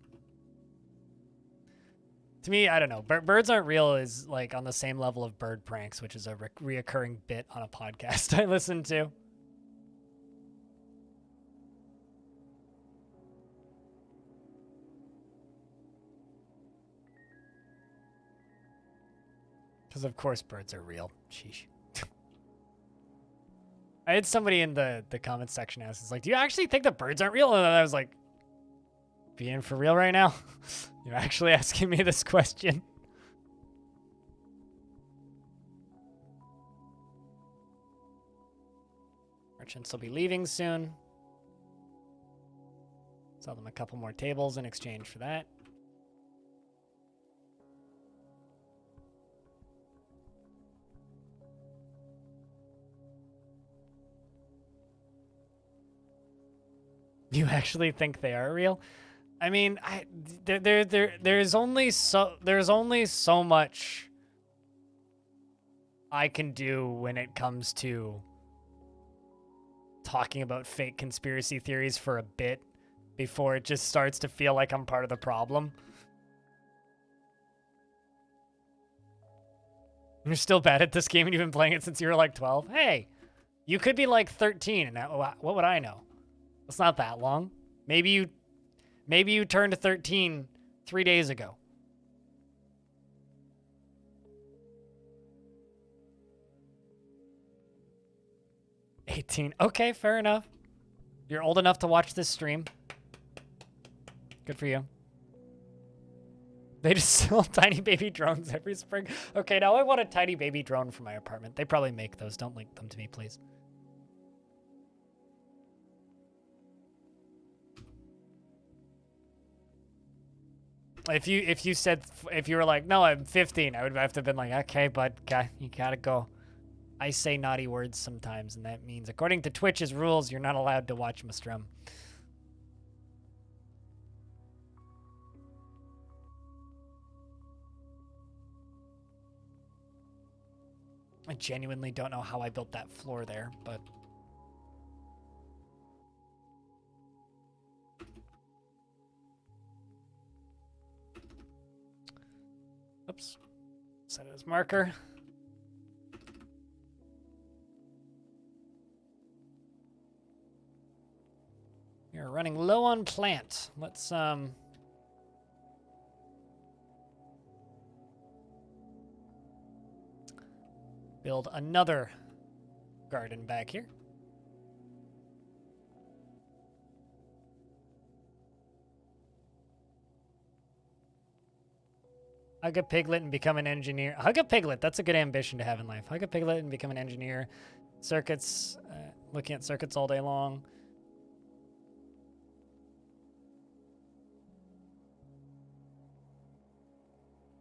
To me, I don't know. Birds aren't real is like on the same level of bird pranks, which is a reoccurring bit on a podcast I listen to. Because of course birds are real. Sheesh. I had somebody in the comments section ask, it's like, do you actually think that birds aren't real? And I was like, being for real right now? You're actually asking me this question? Merchants will be leaving soon. Sell them a couple more tables in exchange for that. You actually think they are real? I mean, there's only so much I can do when it comes to talking about fake conspiracy theories for a bit before it just starts to feel like I'm part of the problem. You're still bad at this game and you've been playing it since you were like 12? Hey, you could be like 13 and what would I know? It's not that long. Maybe you turned 13 3 days ago. $18. Okay, fair enough. You're old enough to watch this stream. Good for you. They just sell tiny baby drones every spring. Okay, now I want a tiny baby drone for my apartment. They probably make those. Don't link them to me, please. If you were like, no, I'm 15, I would have to have been like, okay, bud, you gotta go. I say naughty words sometimes, and that means, according to Twitch's rules, you're not allowed to watch my stream. I genuinely don't know how I built that floor there, but... Oops. Set it as marker. You're running low on plant. Let's, build another garden back here. Hug a piglet and become an engineer. Hug a piglet. That's a good ambition to have in life. Hug a piglet and become an engineer. Circuits, looking at circuits all day long.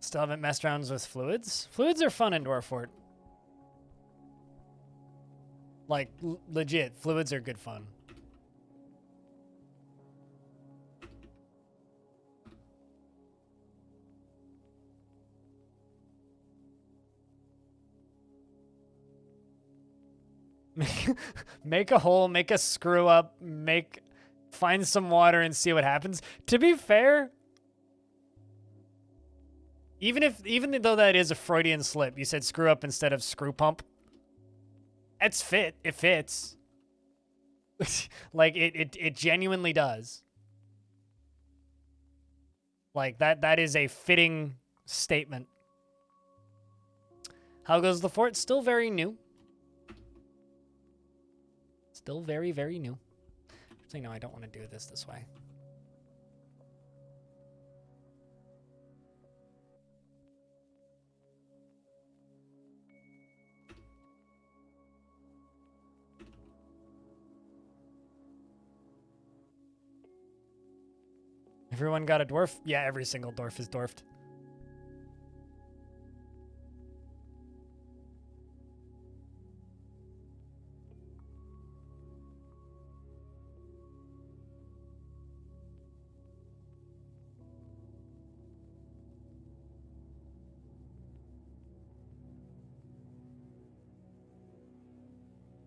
Still haven't messed around with fluids. Fluids are fun in Dwarf Fort. Like, legit, fluids are good fun. Make a hole, make a screw up, find some water and see what happens. To be fair, even though that is a Freudian slip, you said screw up instead of screw pump. It fits. Like it genuinely does. Like that is a fitting statement. How goes the fort? Still very new. Still very, very new. Actually, no, I don't want to do this way. Everyone got a dwarf? Yeah, every single dwarf is dwarfed.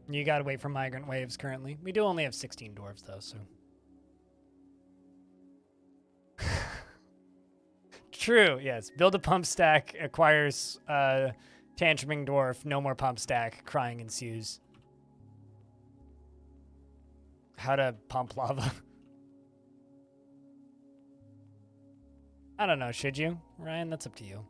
You gotta wait for migrant waves currently. We do only have 16 dwarves though, so. True, yes. Build a pump stack, acquires tantruming dwarf, no more pump stack, crying ensues. How to pump lava. I don't know, should you? Ryan, that's up to you.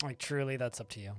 Like, truly, that's up to you.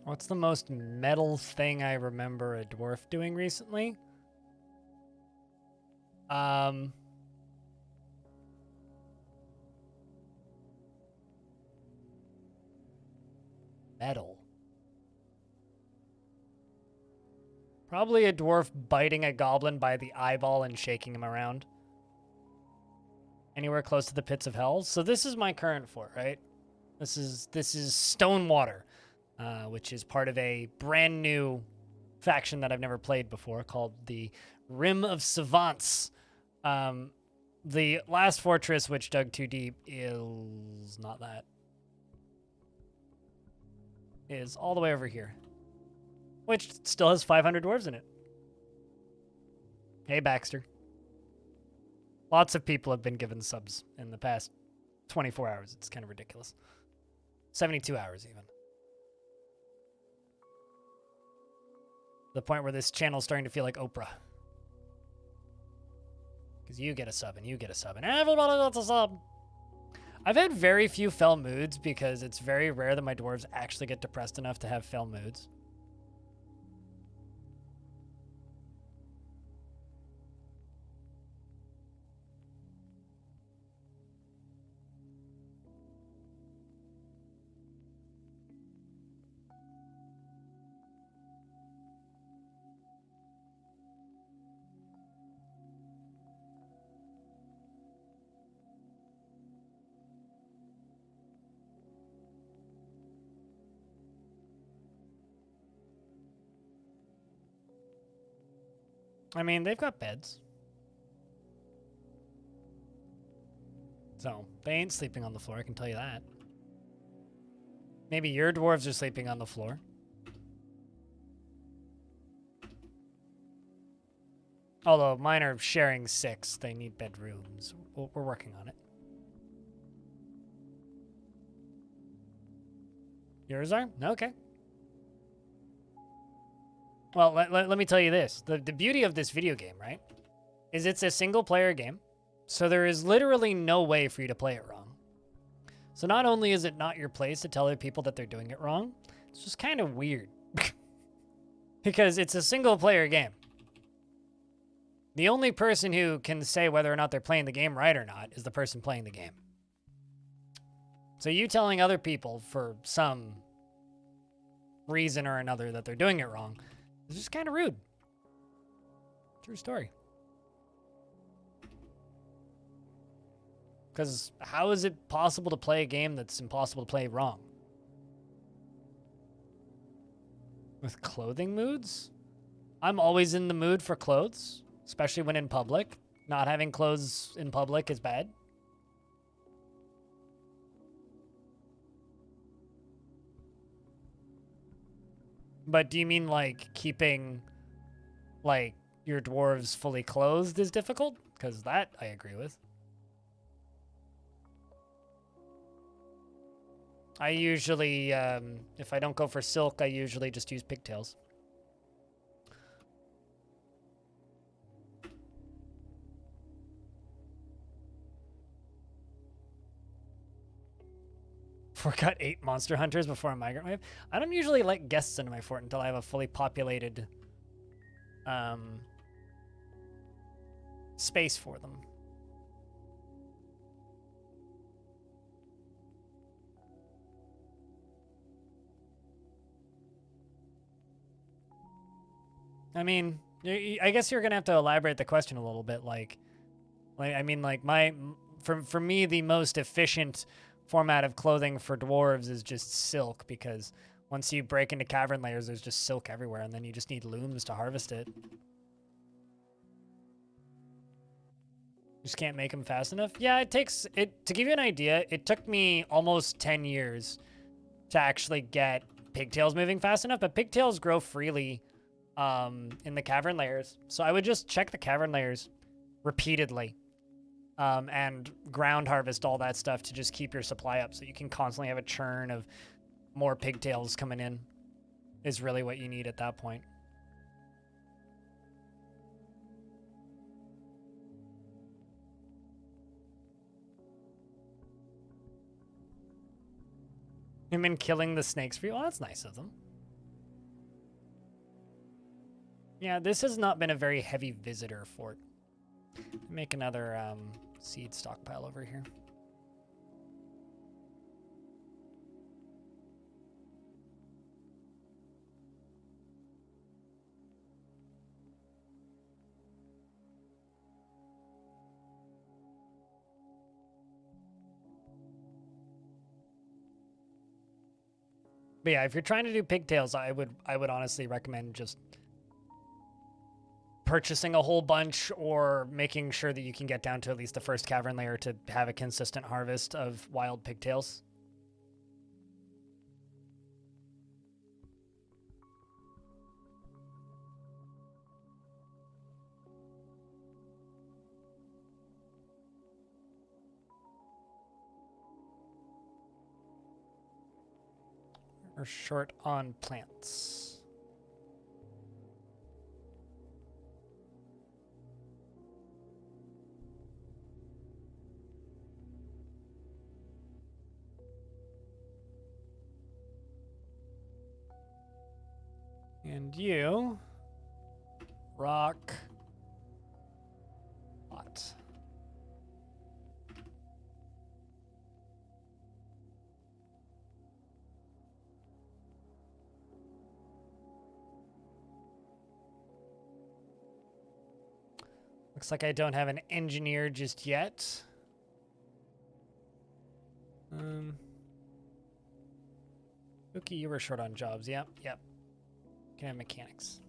What's the most metal thing I remember a dwarf doing recently? Metal. Probably a dwarf biting a goblin by the eyeball and shaking him around. Anywhere close to the pits of hell. So this is my current fort, right? This is Stonewater, which is part of a brand new faction that I've never played before called the Rim of Savants. The last fortress, which dug too deep, is not that. Is all the way over here, which still has 500 dwarves in it. Hey, Baxter. Lots of people have been given subs in the past 24 hours. It's kind of ridiculous. 72 hours, even. The point where this channel's starting to feel like Oprah. Because you get a sub, and you get a sub, and everybody gets a sub. I've had very few fell moods because it's very rare that my dwarves actually get depressed enough to have fell moods. I mean, they've got beds. So, they ain't sleeping on the floor, I can tell you that. Maybe your dwarves are sleeping on the floor. Although, mine are sharing 6. They need bedrooms. We're working on it. Yours are? Okay. Well, let me tell you this. The beauty of this video game, right, is it's a single-player game, so there is literally no way for you to play it wrong. So not only is it not your place to tell other people that they're doing it wrong, it's just kind of weird. Because it's a single-player game. The only person who can say whether or not they're playing the game right or not is the person playing the game. So you telling other people for some reason or another that they're doing it wrong is just kind of rude. True story. Because how is it possible to play a game that's impossible to play wrong? With clothing moods? I'm always in the mood for clothes, especially when in public. Not having clothes in public is bad. But do you mean like keeping like your dwarves fully clothed is difficult? Because that I agree with. I usually, if I don't go for silk, I usually just use pigtails. Forgot 8 monster hunters before a migrant wave. I don't usually let guests into my fort until I have a fully populated space for them. I mean, I guess you're gonna have to elaborate the question a little bit. Like I mean, like for me, the most efficient format of clothing for dwarves is just silk, because once you break into cavern layers, there's just silk everywhere, and then you just need looms to harvest it. Just can't make them fast enough. Yeah, it takes to give you an idea. It took me almost 10 years to actually get pigtails moving fast enough, but pigtails grow freely in the cavern layers. So I would just check the cavern layers repeatedly and ground harvest all that stuff to just keep your supply up, so you can constantly have a churn of more pigtails coming in is really what you need at that point. Him and killing the snakes for you? Oh, that's nice of them. Yeah, this has not been a very heavy visitor fort. Make another seed stockpile over here. But yeah, if you're trying to do pigtails, I would honestly recommend just purchasing a whole bunch or making sure that you can get down to at least the first cavern layer to have a consistent harvest of wild pigtails. We're short on plants. And you, rock, pot. Looks like I don't have an engineer just yet. Cookie, you were short on jobs. Yep. Can have mechanics.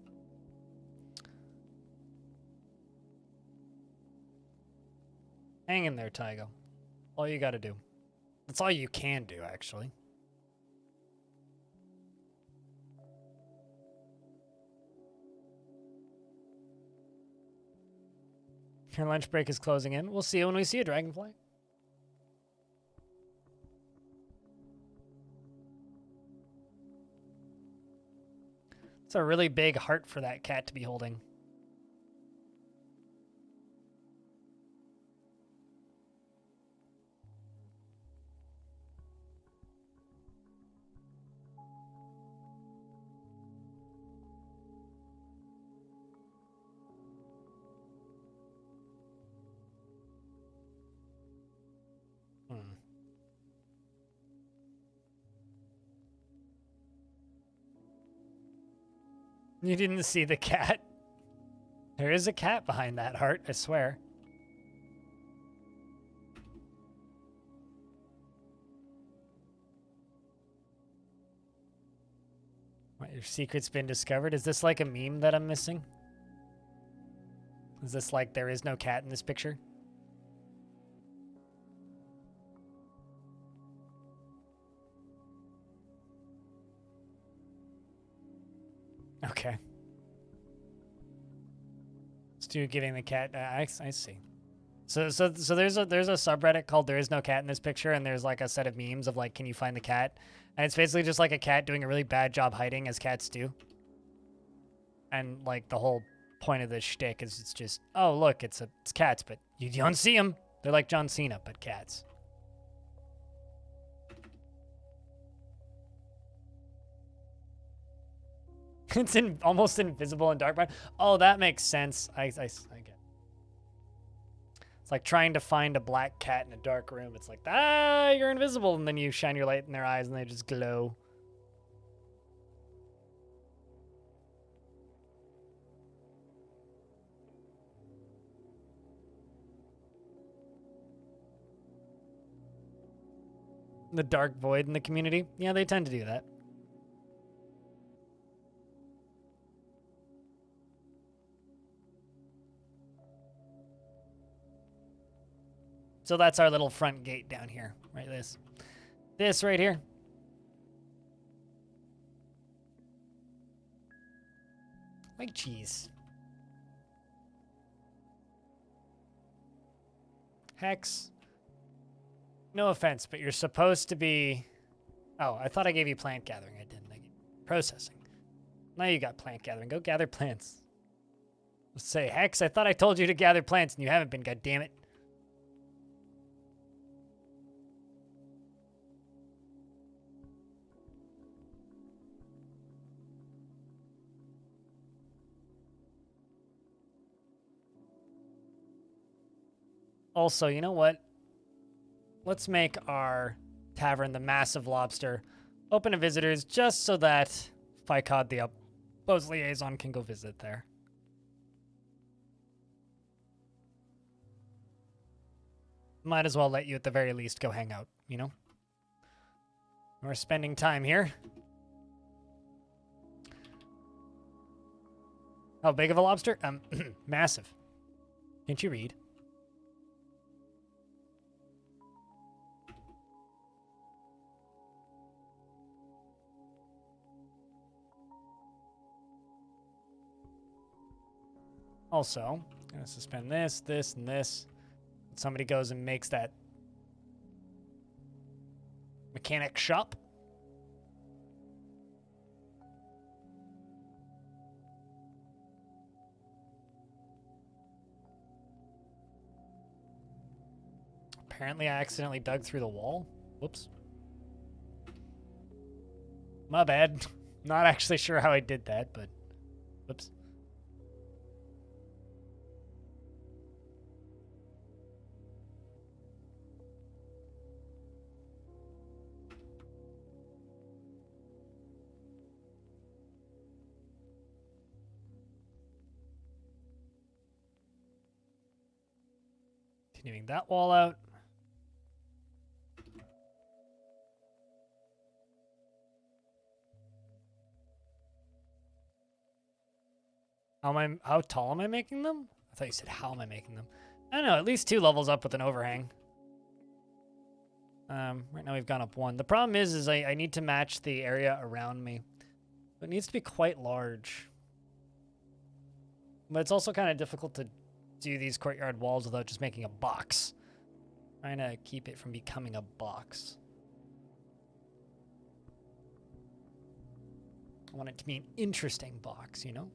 Hang in there, Tygo. All you gotta do. That's all you can do, actually. Your lunch break is closing in. We'll see you when we see you, Dragonfly. It's a really big heart for that cat to be holding. You didn't see the cat? There is a cat behind that heart, I swear. What, your secret's been discovered? Is this like a meme that I'm missing? Is this like there is no cat in this picture? Okay. Stu giving the cat. I see. So there's a subreddit called "There Is No Cat in This Picture," and there's like a set of memes of like, can you find the cat? And it's basically just like a cat doing a really bad job hiding, as cats do. And like the whole point of this shtick is it's just, oh look, it's cats, but you don't see them. They're like John Cena, but cats. It's almost invisible in dark mode. Oh, that makes sense. I get it. It's like trying to find a black cat in a dark room. It's like, you're invisible, and then you shine your light in their eyes, and they just glow. The dark void in the community. Yeah, they tend to do that. So that's our little front gate down here, right? This right here. Like cheese. Hex. No offense, but you're supposed to be... Oh, I thought I gave you plant gathering. I didn't. I gave you processing. Now you got plant gathering. Go gather plants. Let's say, Hex, I thought I told you to gather plants and you haven't been, goddammit. Also, you know what? Let's make our tavern the Massive Lobster open to visitors just so that Fycod, the Bo's liaison, can go visit there. Might as well let you at the very least go hang out, you know? We're spending time here. How big of a lobster? Massive. Can't you read? Also, I'm gonna suspend this, this, and this. Somebody goes and makes that mechanic shop. Apparently, I accidentally dug through the wall. Whoops. My bad. Not actually sure how I did that, but whoops. Continuing that wall out. How tall am I making them? I thought you said how am I making them? I don't know, at least 2 levels up with an overhang. Right now we've gone up 1. The problem is I need to match the area around me. It needs to be quite large. But it's also kind of difficult to do these courtyard walls without just making a box. Trying to keep it from becoming a box. I want it to be an interesting box, you know?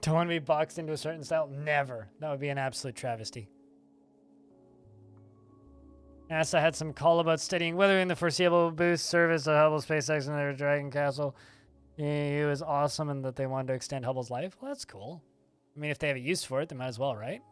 Don't want to be boxed into a certain style? Never. That would be an absolute travesty. NASA had some call about studying whether in the foreseeable boost service of Hubble SpaceX and their Dragon Castle. It was awesome and that they wanted to extend Hubble's life. Well, that's cool. I mean, if they have a use for it, they might as well, right?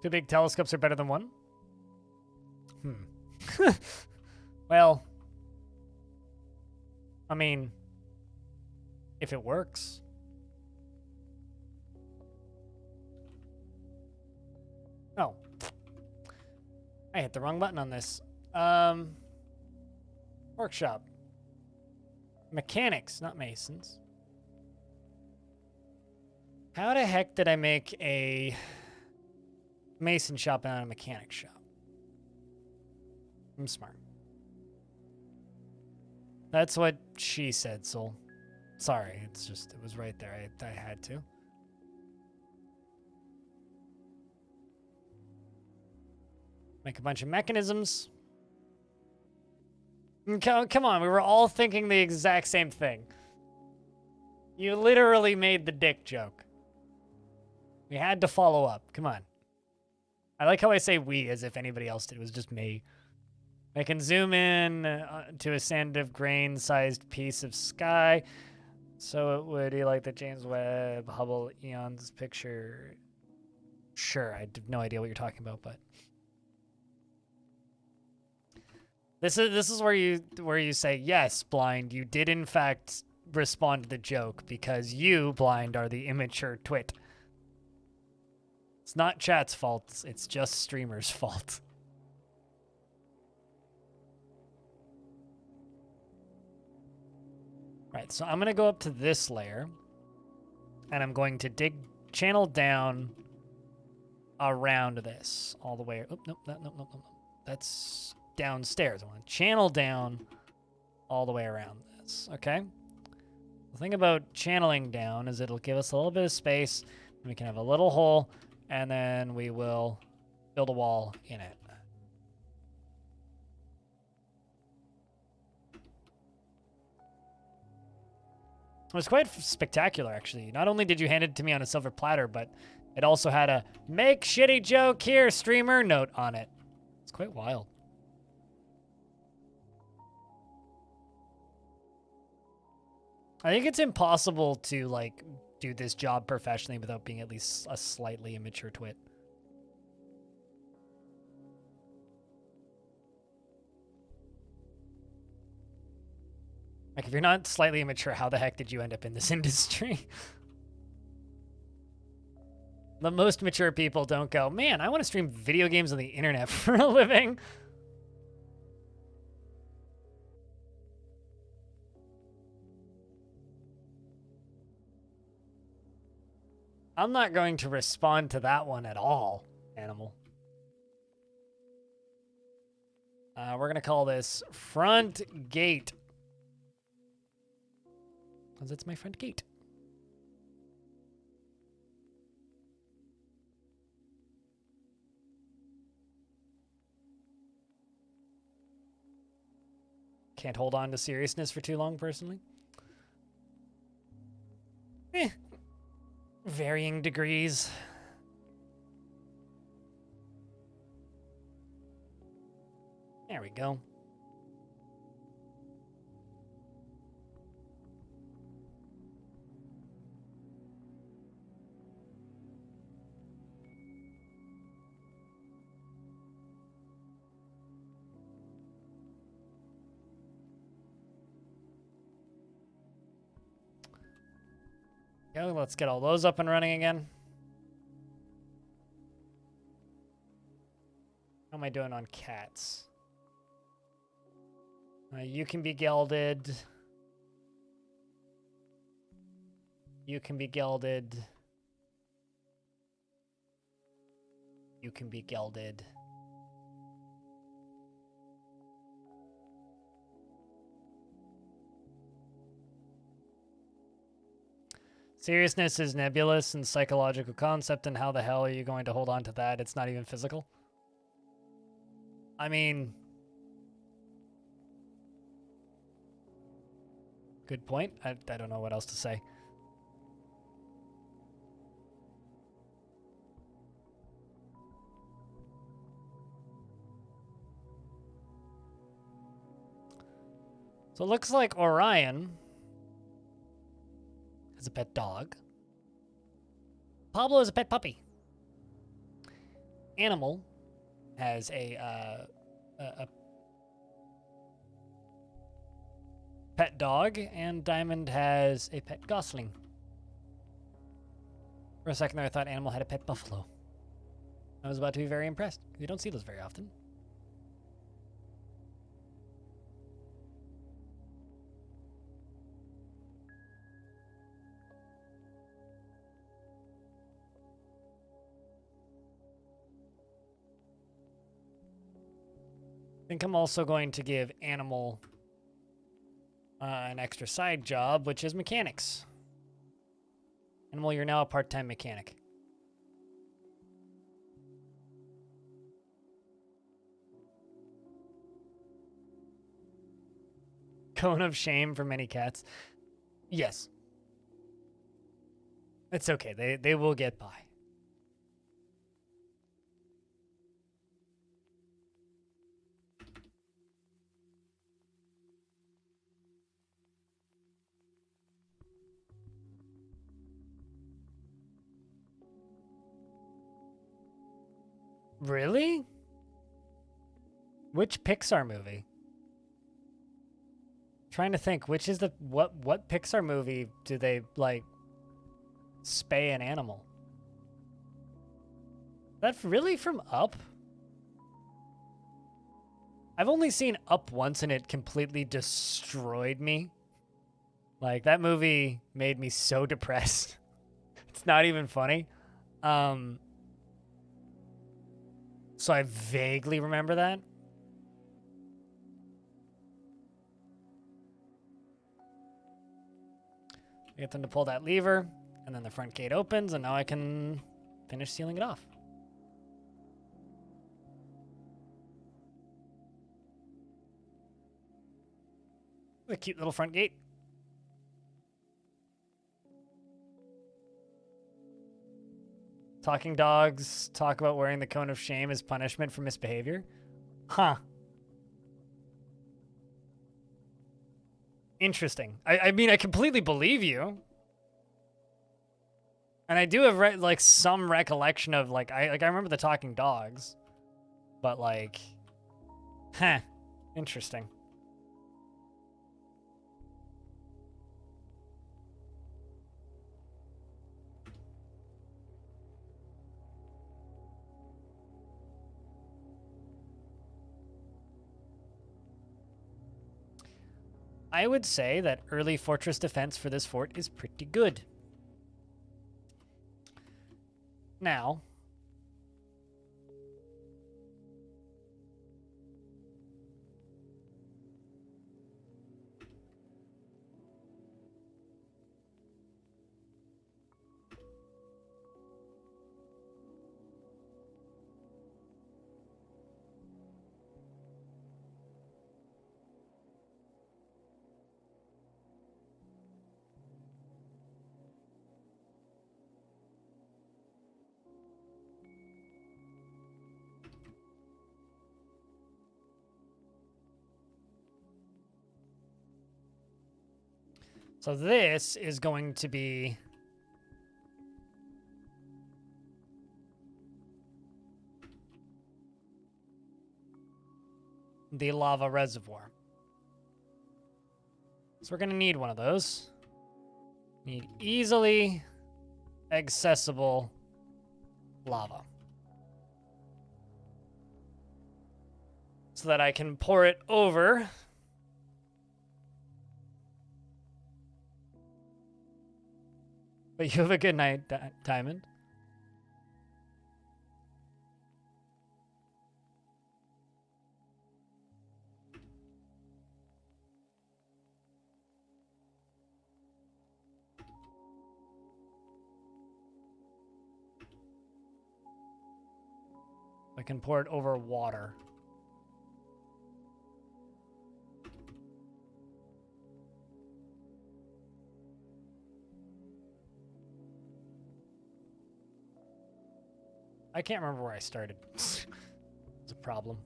Two big telescopes are better than one? Well, I mean, if it works. Oh. I hit the wrong button on this. Workshop. Mechanics, not masons. How the heck did I make a mason shop and not a mechanic shop? I'm smart. That's what she said, Soul. Sorry, it's just, it was right there. I had to. Make a bunch of mechanisms. Come on, we were all thinking the exact same thing. You literally made the dick joke. We had to follow up. Come on. I like how I say we as if anybody else did. It was just me. I can zoom in to a sand of grain-sized piece of sky. So it would be like the James Webb Hubble Eons picture. Sure, I have no idea what you're talking about, but this is where you say, yes, Blind, you did in fact respond to the joke because you, Blind, are the immature twit. It's not chat's fault. It's just streamers' fault. Right, so I'm going to go up to this layer, and I'm going to dig channel down around this all the way. Oh, nope, nope. That's downstairs. I want to channel down all the way around this, okay? The thing about channeling down is it'll give us a little bit of space, and we can have a little hole, and then we will build a wall in it. It was quite spectacular, actually. Not only did you hand it to me on a silver platter, but it also had a "make shitty joke here, streamer" note on it. It's quite wild. I think it's impossible to, like, do this job professionally without being at least a slightly immature twit. Like, if you're not slightly immature, how the heck did you end up in this industry? The most mature people don't go, man, I want to stream video games on the internet for a living. I'm not going to respond to that one at all, animal. We're going to call this front gate. Because it's my front gate. Can't hold on to seriousness for too long, personally. Varying degrees. There we go. Go, let's get all those up and running again. How am I doing on cats? You can be gelded. You can be gelded. You can be gelded. Seriousness is nebulous and psychological concept, and how the hell are you going to hold on to that? It's not even physical. I mean, good point. I don't know what else to say. So it looks like Orion has a pet dog. Pablo is a pet puppy. Animal has a pet dog, and Diamond has a pet gosling. For a second there, I thought Animal had a pet buffalo. I was about to be very impressed. You don't see those very often. I think I'm also going to give Animal an extra side job, which is mechanics. Animal, you're now a part-time mechanic. Cone of shame for many cats. Yes. It's okay. They will get by. Really? Which Pixar movie? I'm trying to think, which is the what Pixar movie do they like spay an animal? That really from Up? I've only seen Up once and it completely destroyed me. Like, that movie made me so depressed. It's not even funny. So I vaguely remember that. I get them to pull that lever, and then the front gate opens, and now I can finish sealing it off. A cute little front gate. Talking dogs talk about wearing the cone of shame as punishment for misbehavior. Huh. Interesting. I mean, I completely believe you. And I do have like some recollection of like I remember the talking dogs. But like, huh. Interesting. I would say that early fortress defense for this fort is pretty good. Now, so this is going to be the lava reservoir. So we're going to need one of those. Need easily accessible lava. So that I can pour it over but you have a good night, Diamond. I can pour it over water. I can't remember where I started. It's a problem.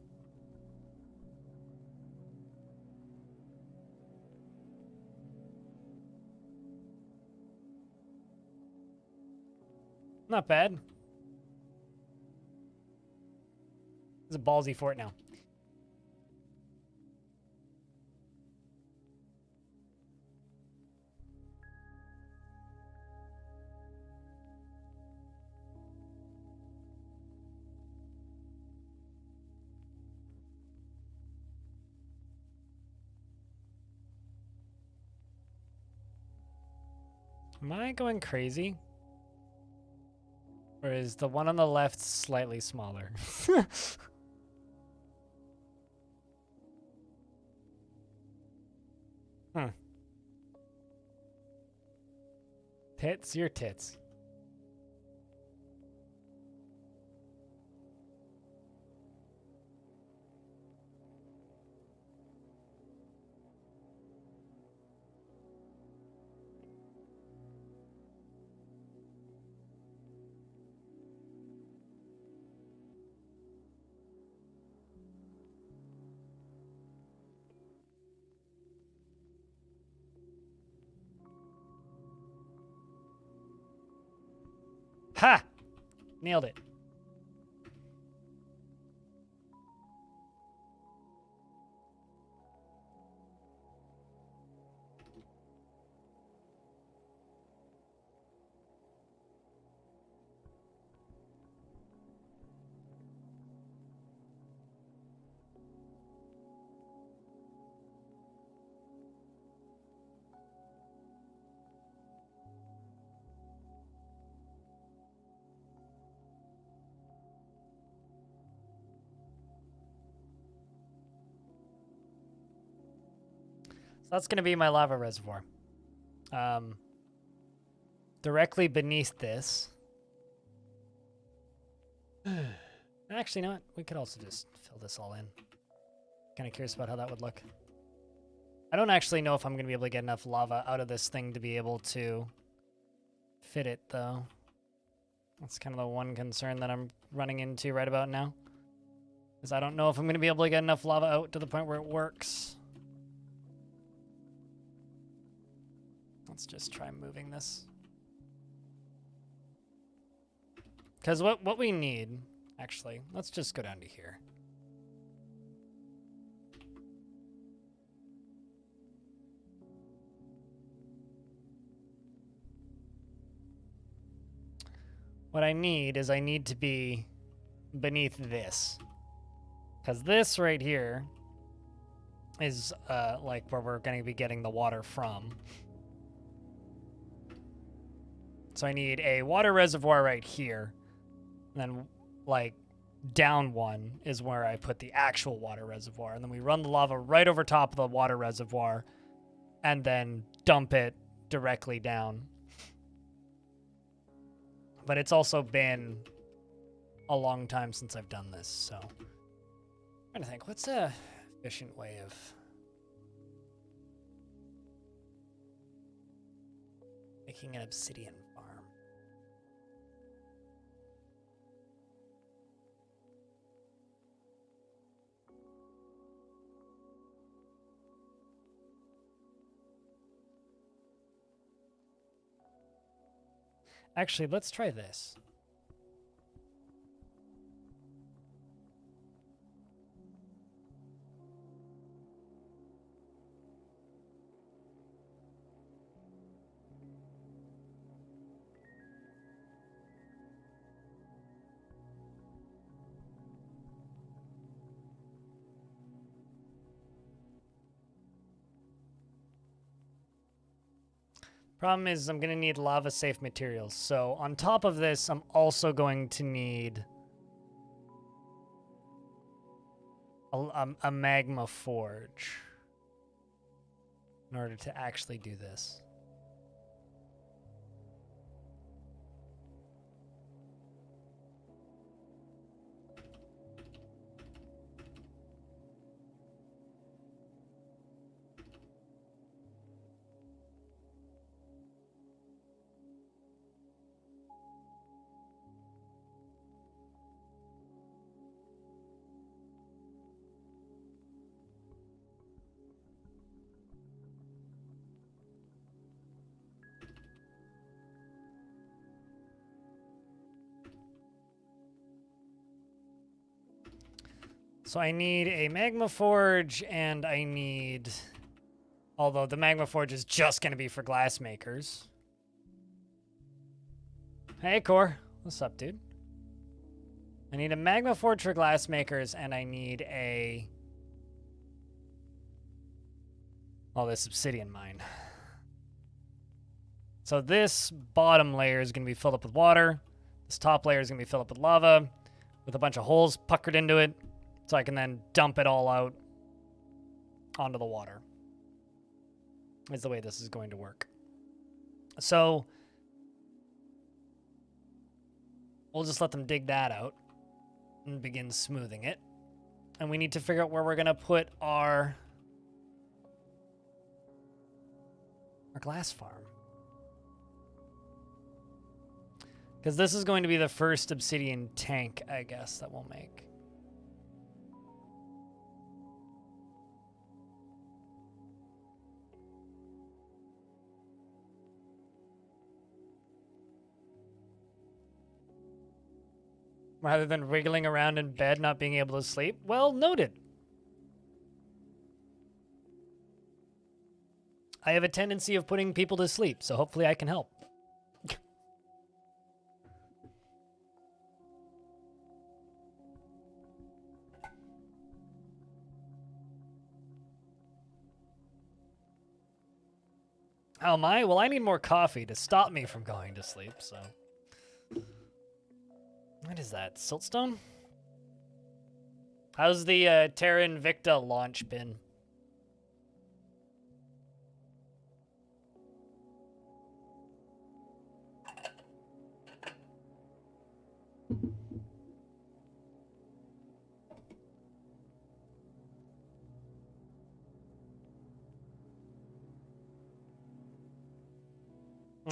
Not bad. It's a ballsy fort now. Am I going crazy? Or is the one on the left slightly smaller? Tits, your tits. Ha! Nailed it. that's going to be my lava reservoir. Directly beneath this. Actually, you know what? We could also just fill this all in. Kind of curious about how that would look. I don't actually know if I'm going to be able to get enough lava out of this thing to be able to fit it, though. That's kind of the one concern that I'm running into right about now. Is I don't know if I'm going to be able to get enough lava out to the point where it works. Let's just try moving this. Because what we need, actually, let's just go down to here. What I need is I need to be beneath this. Because this right here is like where we're going to be getting the water from. So I need a water reservoir right here. And then like down one is where I put the actual water reservoir. And then we run the lava right over top of the water reservoir and then dump it directly down. But it's also been a long time since I've done this, so I'm trying to think, what's a efficient way of making an obsidian farm? Actually, let's try this. Problem is I'm going to need lava-safe materials. So on top of this, I'm also going to need a magma forge in order to actually do this. So I need a magma forge, and I need... Although the magma forge is just going to be for glass makers. Hey, Core. What's up, dude? I need a magma forge for glass makers, and I need a... Oh, this obsidian mine. So this bottom layer is going to be filled up with water. This top layer is going to be filled up with lava with a bunch of holes puckered into it. So I can then dump it all out onto the water. Is the way this is going to work. So we'll just let them dig that out and begin smoothing it. And we need to figure out where we're going to put our glass farm. Because this is going to be the first obsidian tank, I guess, that we'll make. Rather than wriggling around in bed, not being able to sleep? Well, noted. I have a tendency of putting people to sleep, so hopefully I can help. How am I? Well, I need more coffee to stop me from going to sleep, so... What is that? Siltstone? How's the Terra Invicta launch been?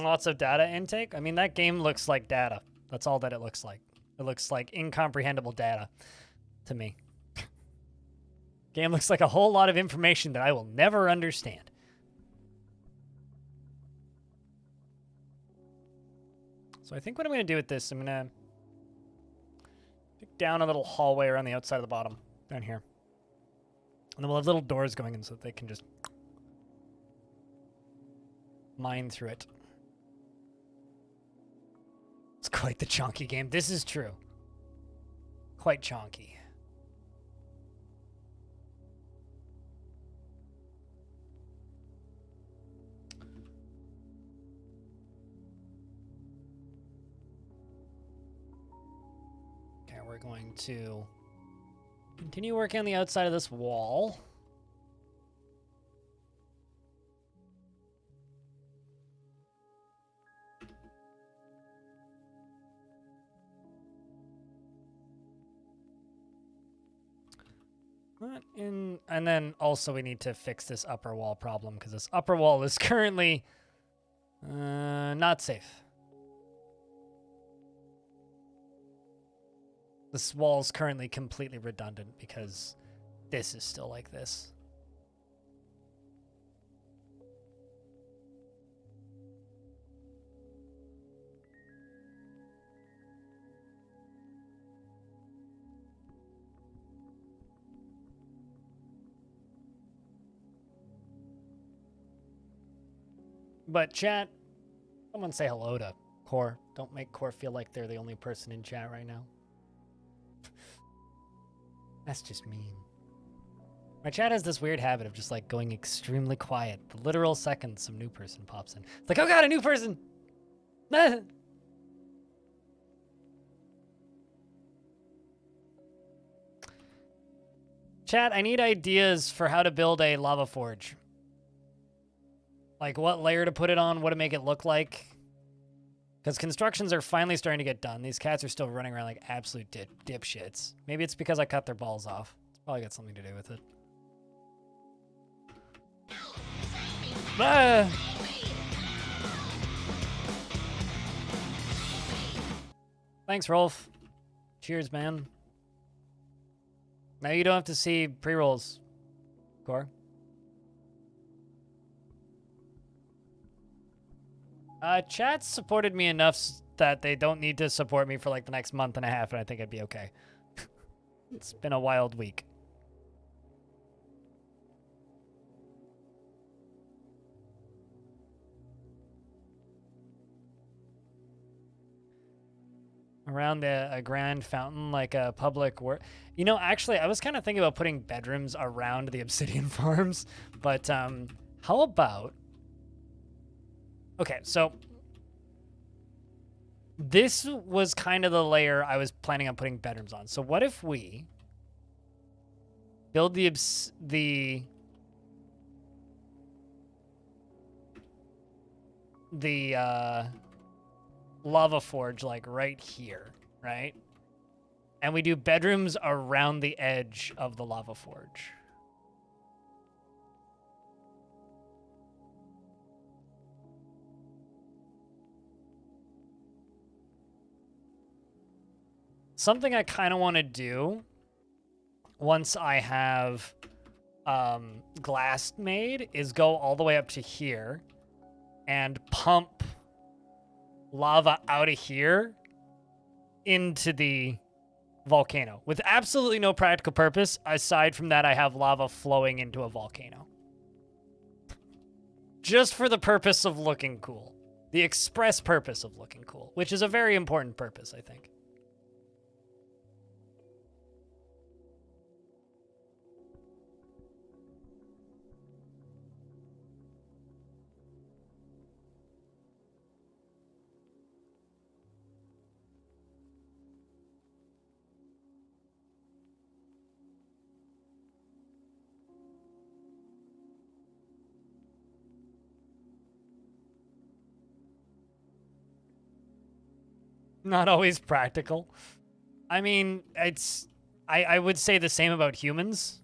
Lots of data intake. I mean, that game looks like data. That's all that it looks like. It looks like incomprehensible data to me. Game looks like a whole lot of information that I will never understand. So I think what I'm going to do with this, I'm going to dig down a little hallway around the outside of the bottom, down here. And then we'll have little doors going in so that they can just mine through it. It's quite the chonky game. This is true. Quite chonky. Okay, we're going to continue working on the outside of this wall. And then also we need to fix this upper wall problem because this upper wall is currently not safe. This wall is currently completely redundant because this is still like this. But chat, someone say hello to Core. Don't make Core feel like they're the only person in chat right now. That's just mean. My chat has this weird habit of just like going extremely quiet. The literal second some new person pops in. It's like, oh god, a new person! Chat, I need ideas for how to build a lava forge. Like what layer to put it on, what to make it look like. Because constructions are finally starting to get done. These cats are still running around like absolute dipshits. Maybe it's because I cut their balls off. It's probably got something to do with it. Ah! Thanks, Rolf. Cheers, man. Now you don't have to see pre-rolls, Core. Chat supported me enough that they don't need to support me for like the next month and a half, and I think I'd be okay. It's been a wild week. Around a grand fountain, like a public work. You know, actually, I was kind of thinking about putting bedrooms around the Obsidian farms, but how about... Okay, so this was kind of the layer I was planning on putting bedrooms on. So what if we build the lava forge like right here, right? And we do bedrooms around the edge of the lava forge. Something I kind of want to do once I have glass made is go all the way up to here and pump lava out of here into the volcano with absolutely no practical purpose aside from that I have lava flowing into a volcano. Just for the purpose of looking cool. The express purpose of looking cool, which is a very important purpose, I think. Not always practical. I mean, I would say the same about humans.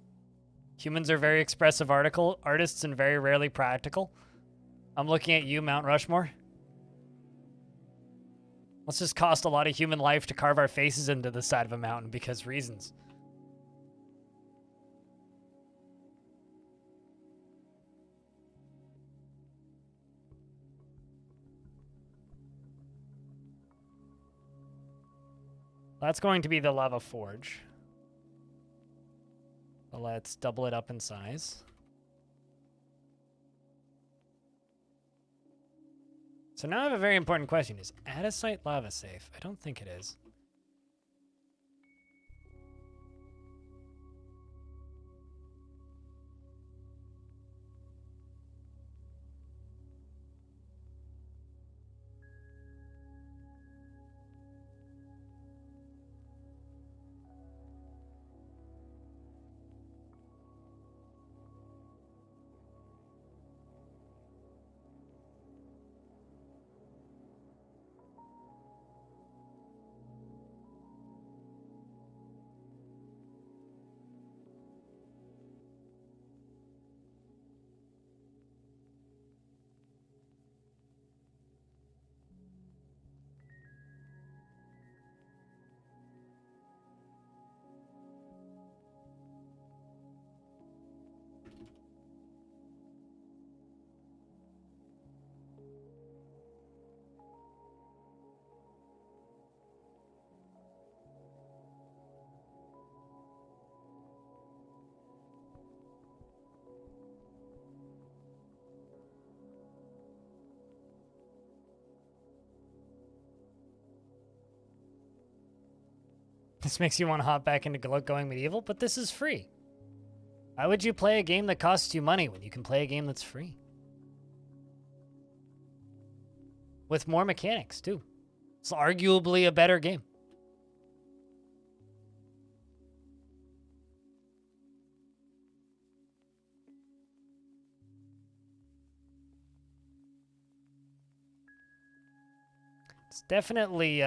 Humans are very expressive artists and very rarely practical. I'm looking at you, Mount Rushmore. Let's just cost a lot of human life to carve our faces into the side of a mountain because reasons. That's going to be the lava forge. So let's double it up in size. So now I have a very important question. Is Adasite lava safe? I don't think it is. This makes you want to hop back into going medieval, but this is free. Why would you play a game that costs you money when you can play a game that's free? With more mechanics, too. It's arguably a better game. It's definitely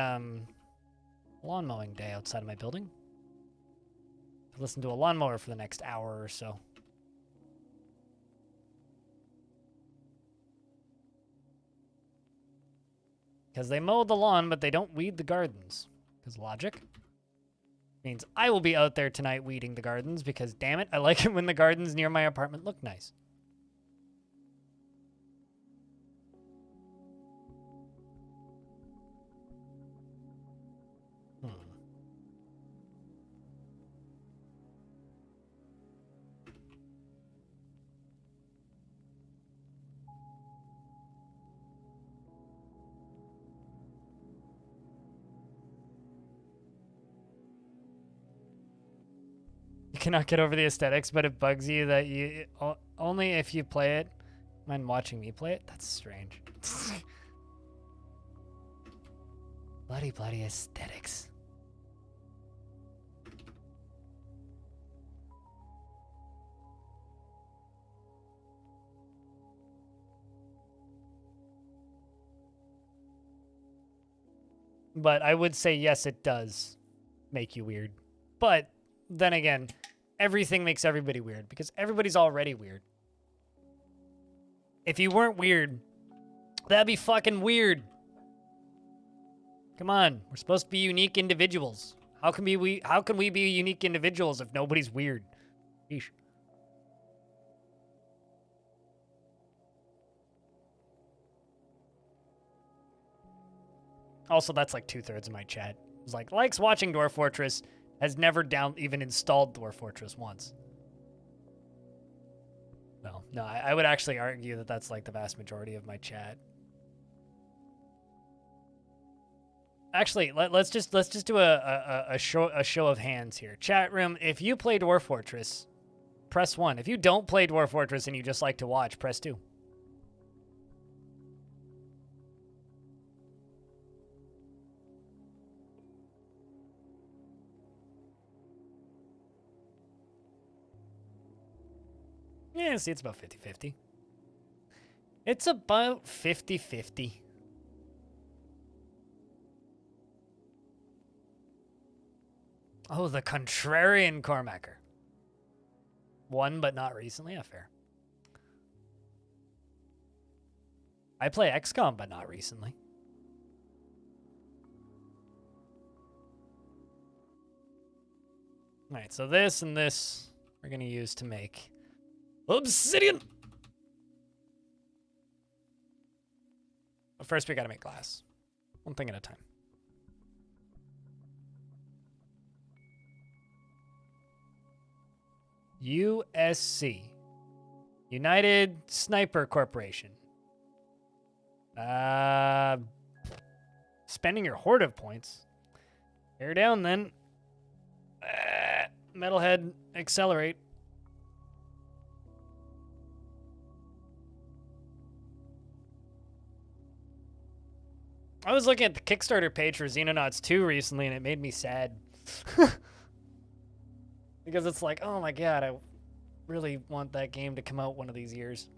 lawn mowing day outside of my building. I've listened to a lawnmower for the next hour or so. Because they mow the lawn, but they don't weed the gardens. Because logic means I will be out there tonight weeding the gardens because, damn it, I like it when the gardens near my apartment look nice. You cannot get over the aesthetics, but it bugs you that you only if you play it. Mind watching me play it? That's strange. bloody aesthetics. But I would say yes, it does make you weird. But then again, everything makes everybody weird because everybody's already weird. If you weren't weird, that'd be fucking weird. Come on, we're supposed to be unique individuals. How can we be unique individuals if nobody's weird? Yeesh. Also, that's like 2/3 of my chat. It's like, likes watching Dwarf Fortress, has never even installed Dwarf Fortress once. Well, no, I would actually argue that that's like the vast majority of my chat. Actually, let's just do a show of hands here. Chat room, if you play Dwarf Fortress, press 1. If you don't play Dwarf Fortress and you just like to watch, press 2. Yeah, see, it's about 50-50. It's about 50-50. Oh, the contrarian Cormacker. Won, but not recently. Yeah, fair. I play XCOM, but not recently. All right, so this and this we're going to use to make Obsidian. But first, we got to make glass. One thing at a time. USC. United Sniper Corporation. Spending your horde of points. Tear down, then. Metalhead, accelerate. I was looking at the Kickstarter page for Xenonauts 2 recently, and it made me sad. Because it's like, oh my god, I really want that game to come out one of these years.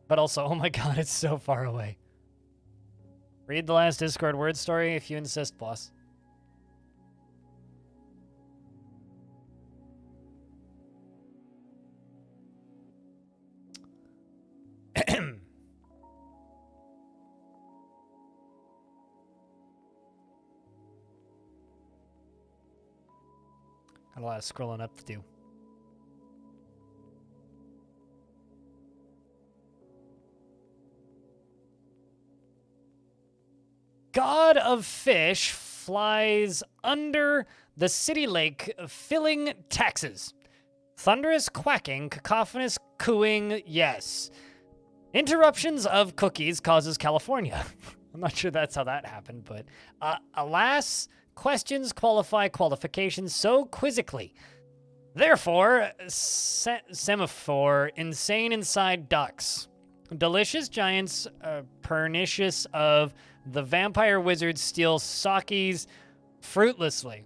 But also, oh my god, it's so far away. Read the last Discord word story if you insist, boss. Got a lot of scrolling up to do. God of Fish flies under the city lake, filling taxes. Thunderous quacking, cacophonous cooing, yes. Interruptions of cookies causes California. I'm not sure that's how that happened, but alas, questions qualify qualifications so quizzically. Therefore, semaphore, insane inside ducks. Delicious giants, pernicious of the vampire wizards steal sakis fruitlessly.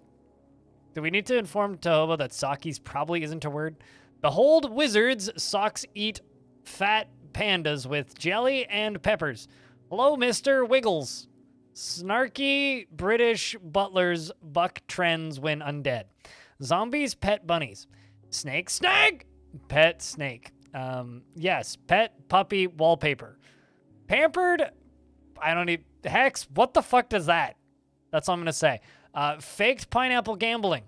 Do we need to inform Tohobo that sakis probably isn't a word? Behold wizards, socks eat fat pandas with jelly and peppers. Hello, Mr. Wiggles. Snarky British butlers buck trends when undead. Zombies pet bunnies. Snake snag! Pet snake. Yes, pet puppy wallpaper. Pampered, I don't need, Hex, what the fuck does that? That's all I'm gonna say. Faked pineapple gambling.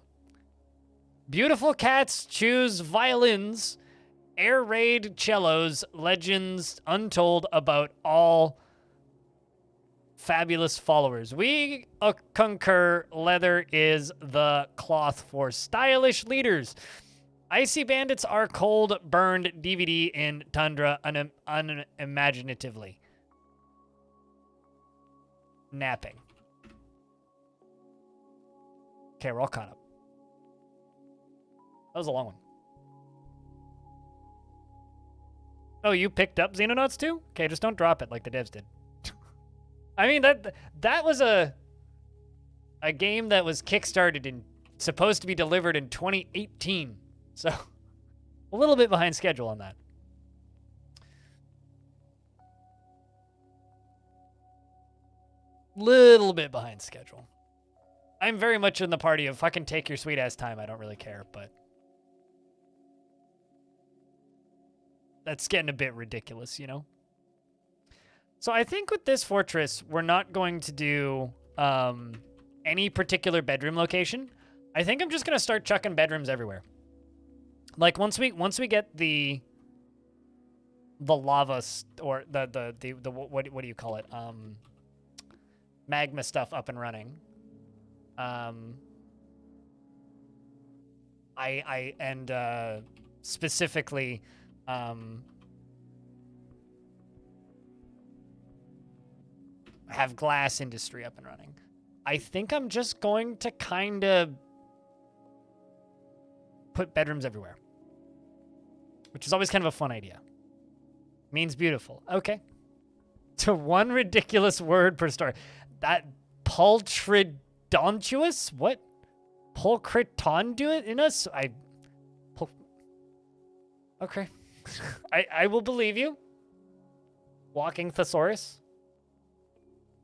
Beautiful cats choose violins. Air raid cellos. Legends untold about all fabulous followers. We concur leather is the cloth for stylish leaders. Icy bandits are cold, burned DVD in tundra unimaginatively. Napping. Okay, we're all caught up. That was a long one. Oh, you picked up Xenonauts 2? Okay, just don't drop it like the devs did. I mean, that was a game that was kickstarted and supposed to be delivered in 2018. So, a little bit behind schedule on that. Little bit behind schedule. I'm very much in the party of fucking take your sweet ass time. I don't really care, but that's getting a bit ridiculous, you know? So I think with this fortress, we're not going to do any particular bedroom location. I think I'm just going to start chucking bedrooms everywhere. Like once we get the lava or the what do you call it? Magma stuff up and running. Specifically have glass industry up and running. I think I'm just going to kind of put bedrooms everywhere, which is always kind of a fun idea. Means beautiful. Okay. To one ridiculous word per story. That pultridontuous? What? Pulchritonduous? Okay. I will believe you. Walking thesaurus.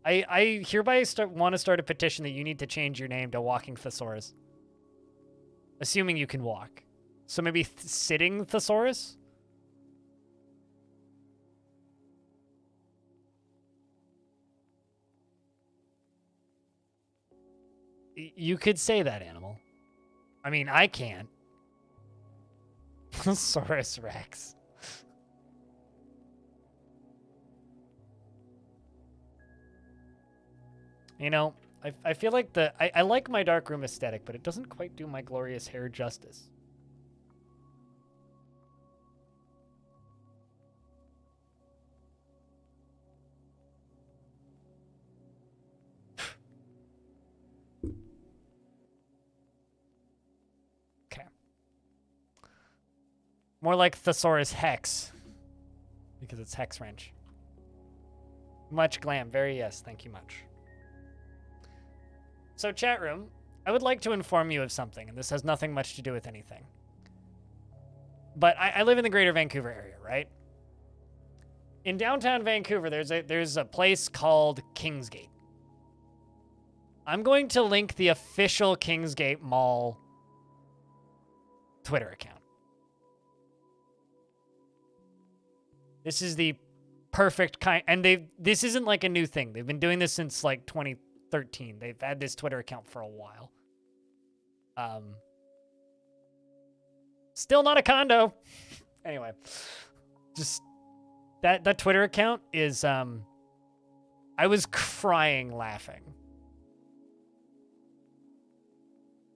I hereby want to start a petition that you need to change your name to Walking Thesaurus. Assuming you can walk. So maybe Sitting Thesaurus? You could say that, animal. I mean, I can't. Saurus Rex. You know, I feel like I like my dark room aesthetic, but it doesn't quite do my glorious hair justice. Okay. More like Thesaurus Hex, because it's Hex Wrench. Much glam, very yes, thank you much. So chat room, I would like to inform you of something, and this has nothing much to do with anything. But I live in the greater Vancouver area, right? In downtown Vancouver, there's a place called Kingsgate. I'm going to link the official Kingsgate Mall Twitter account. This is the perfect kind, and this isn't like a new thing. They've been doing this since like 2013. They've had this Twitter account for a while. Still not a condo. Anyway, just that Twitter account is I was crying laughing.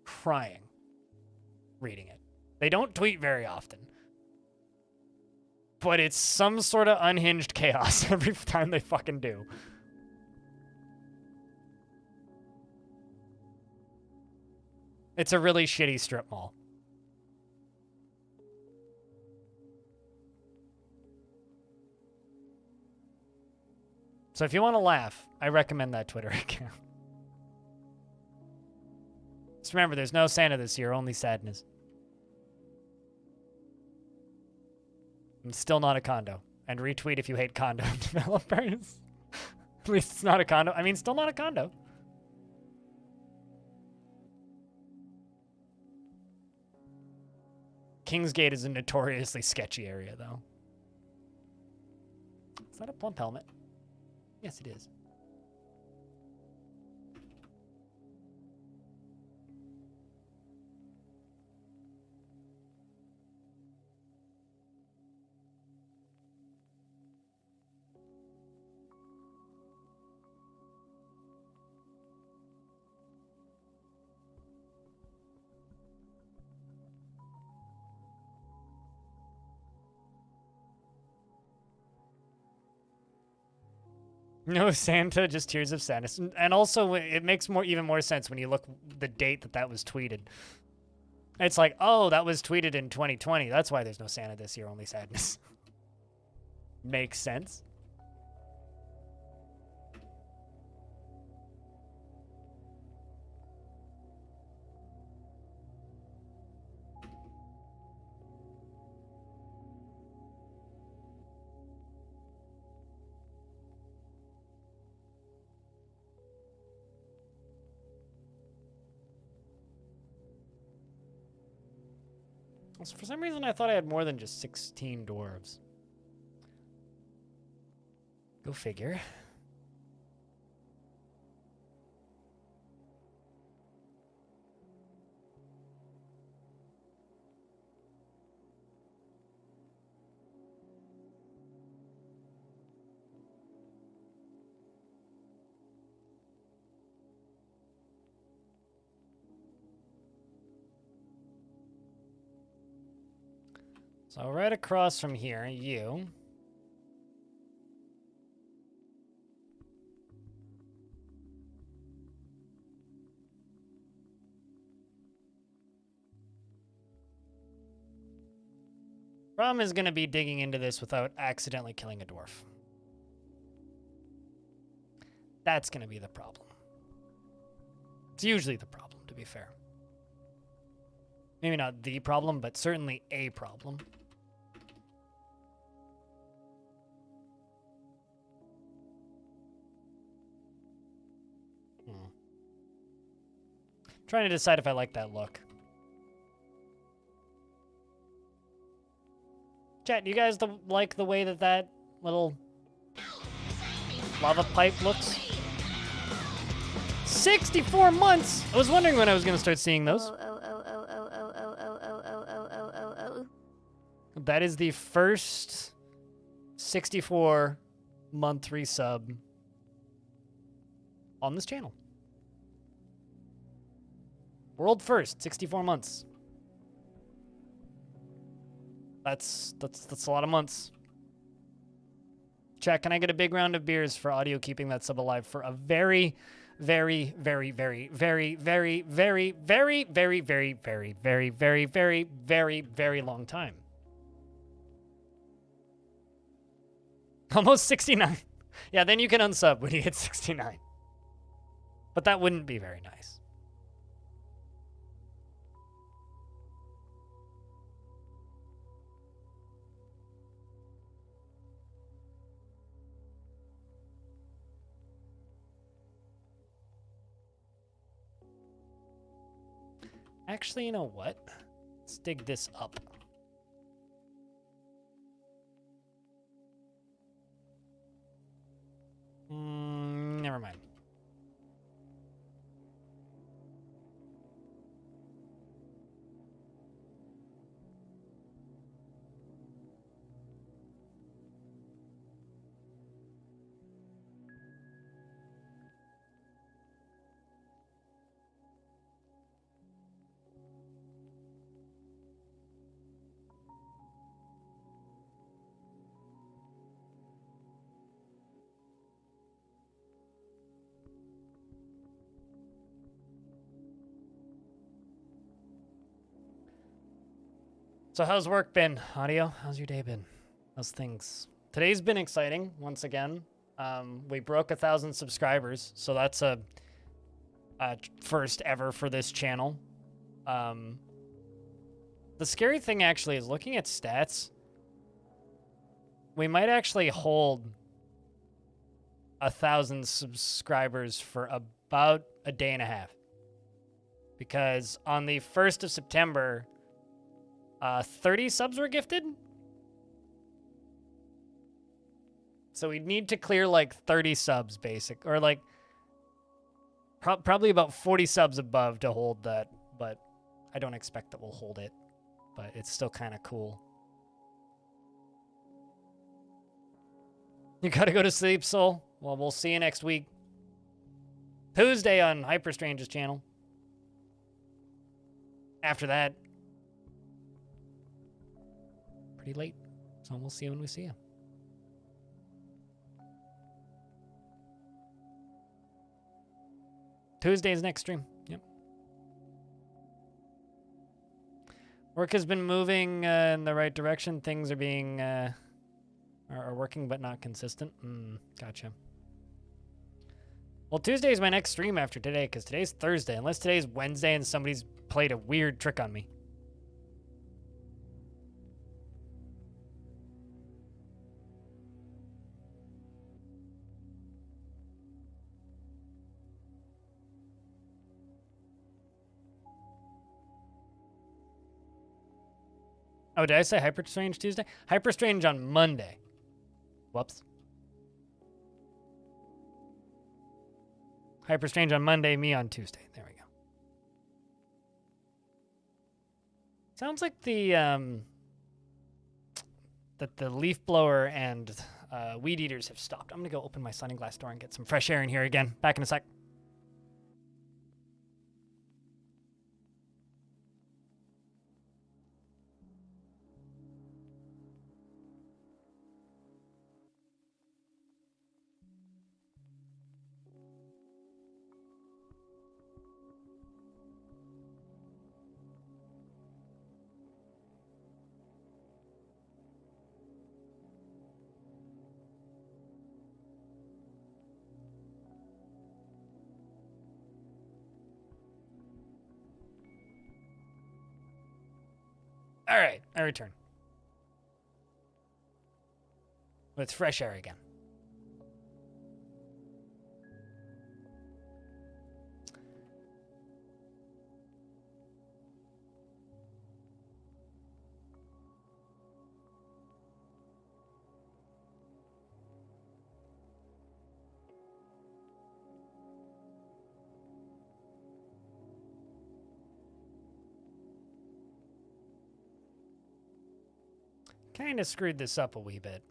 Crying reading it. They don't tweet very often. But it's some sort of unhinged chaos every time they fucking do. It's a really shitty strip mall. So if you want to laugh, I recommend that Twitter account. Just remember, there's no Santa this year, only sadness. And still not a condo. And retweet if you hate condo developers. At least it's not a condo. I mean, still not a condo. Kingsgate is a notoriously sketchy area, though. Is that a plump helmet? Yes, it is. No Santa, just Tears of Sadness. And also, it makes even more sense when you look the date that was tweeted. It's like, oh, that was tweeted in 2020. That's why there's no Santa this year, only sadness. Makes sense. For some reason, I thought I had more than just 16 dwarves. Go figure. So right across from here, you. Problem is going to be digging into this without accidentally killing a dwarf. That's going to be the problem. It's usually the problem, to be fair. Maybe not the problem, but certainly a problem. Trying to decide if I like that look. Chat, do you guys like the way that little lava pipe looks? 64 months! I was wondering when I was going to start seeing those. that is the first 64-month resub on this channel. World first, 64 months. That's a lot of months. Chat, can I get a big round of beers for audio keeping that sub alive for a very, very, very, very, very, very, very, very, very, very, very, very, very, very, very, very long time? Almost 69. Yeah, then you can unsub when you hit 69. But that wouldn't be very nice. Actually, you know what? Let's dig this up. Never mind. So how's work been, Audio? How's your day been? How's things? Today's been exciting, once again. We broke 1,000 subscribers, so that's a first ever for this channel. The scary thing, actually, is looking at stats. We might actually hold 1,000 subscribers for about a day and a half. Because on the 1st of September... 30 subs were gifted. So we'd need to clear like 30 subs basic, or like probably about 40 subs above to hold that, but I don't expect that we'll hold it, but it's still kind of cool. You gotta go to sleep, Soul. Well, we'll see you next week. Tuesday on Hyperstrange's channel. After that, pretty late, so we'll see you when we see you. Tuesday's next stream. Yep. Work has been moving in the right direction. Things are being are working, but not consistent. Gotcha. Well, Tuesday is my next stream after today, because today's Thursday. Unless today's Wednesday and somebody's played a weird trick on me. Oh, did I say Hyperstrange Tuesday? Hyperstrange on Monday. Whoops. Hyperstrange on Monday, me on Tuesday. There we go. Sounds like the that the leaf blower and weed eaters have stopped. I'm gonna go open my sliding glass door and get some fresh air in here again. Back in a sec. All right, I return. With fresh air again. kind of screwed this up a wee bit.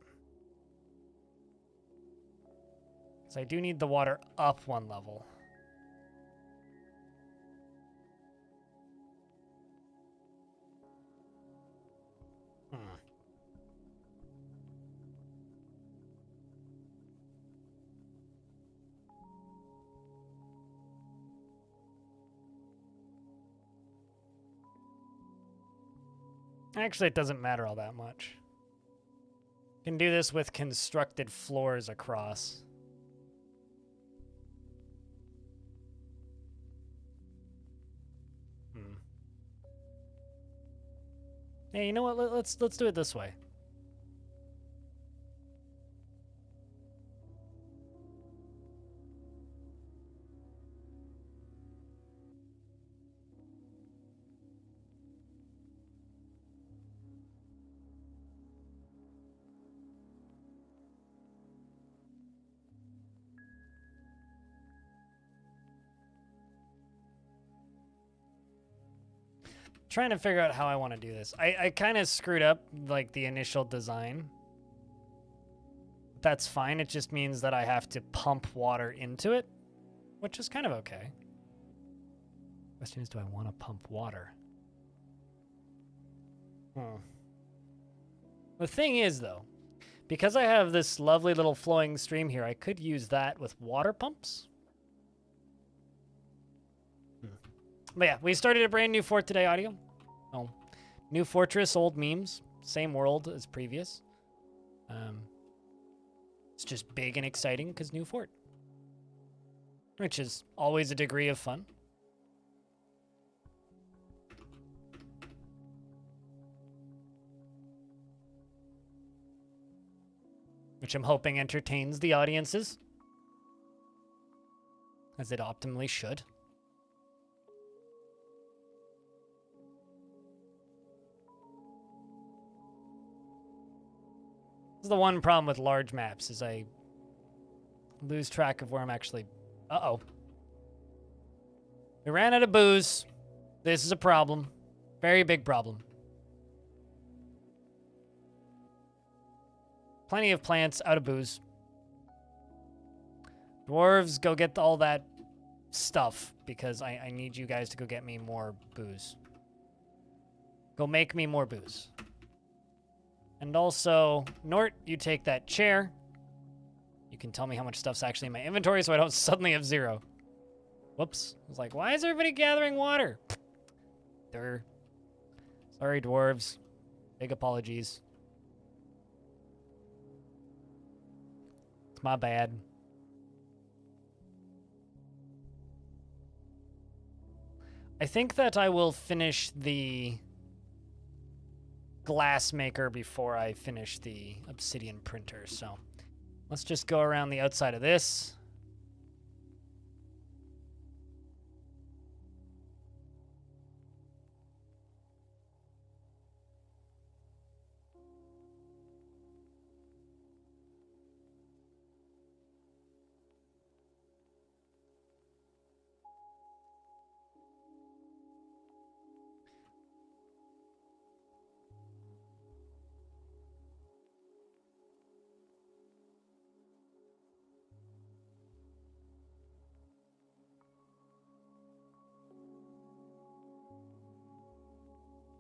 So I do need the water up one level. Actually, it doesn't matter all that much. Can do this with constructed floors across. Hey, you know what? Let's do it this way. Trying to figure out how I want to do this. I kind of screwed up like the initial design. That's fine. It just means that I have to pump water into it, which is kind of okay. Question is, do I want to pump water? The thing is, though, because I have this lovely little flowing stream here, I could use that with water pumps. But yeah, we started a brand new fort today, audio. Oh, new fortress, old memes, same world as previous. It's just big and exciting because new fort, which is always a degree of fun. Which I'm hoping entertains the audiences, as it optimally should. This is the one problem with large maps, is I lose track of where I'm actually... Uh-oh. We ran out of booze. This is a problem. Very big problem. Plenty of plants, out of booze. Dwarves, go get all that stuff, because I need you guys to go get me more booze. Go make me more booze. And also, Nort, you take that chair. You can tell me how much stuff's actually in my inventory so I don't suddenly have 0. Whoops. I was like, why is everybody gathering water? Durr. Sorry, dwarves. Big apologies. It's my bad. I think that I will finish the glass maker before I finish the obsidian printer, so let's just go around the outside of this.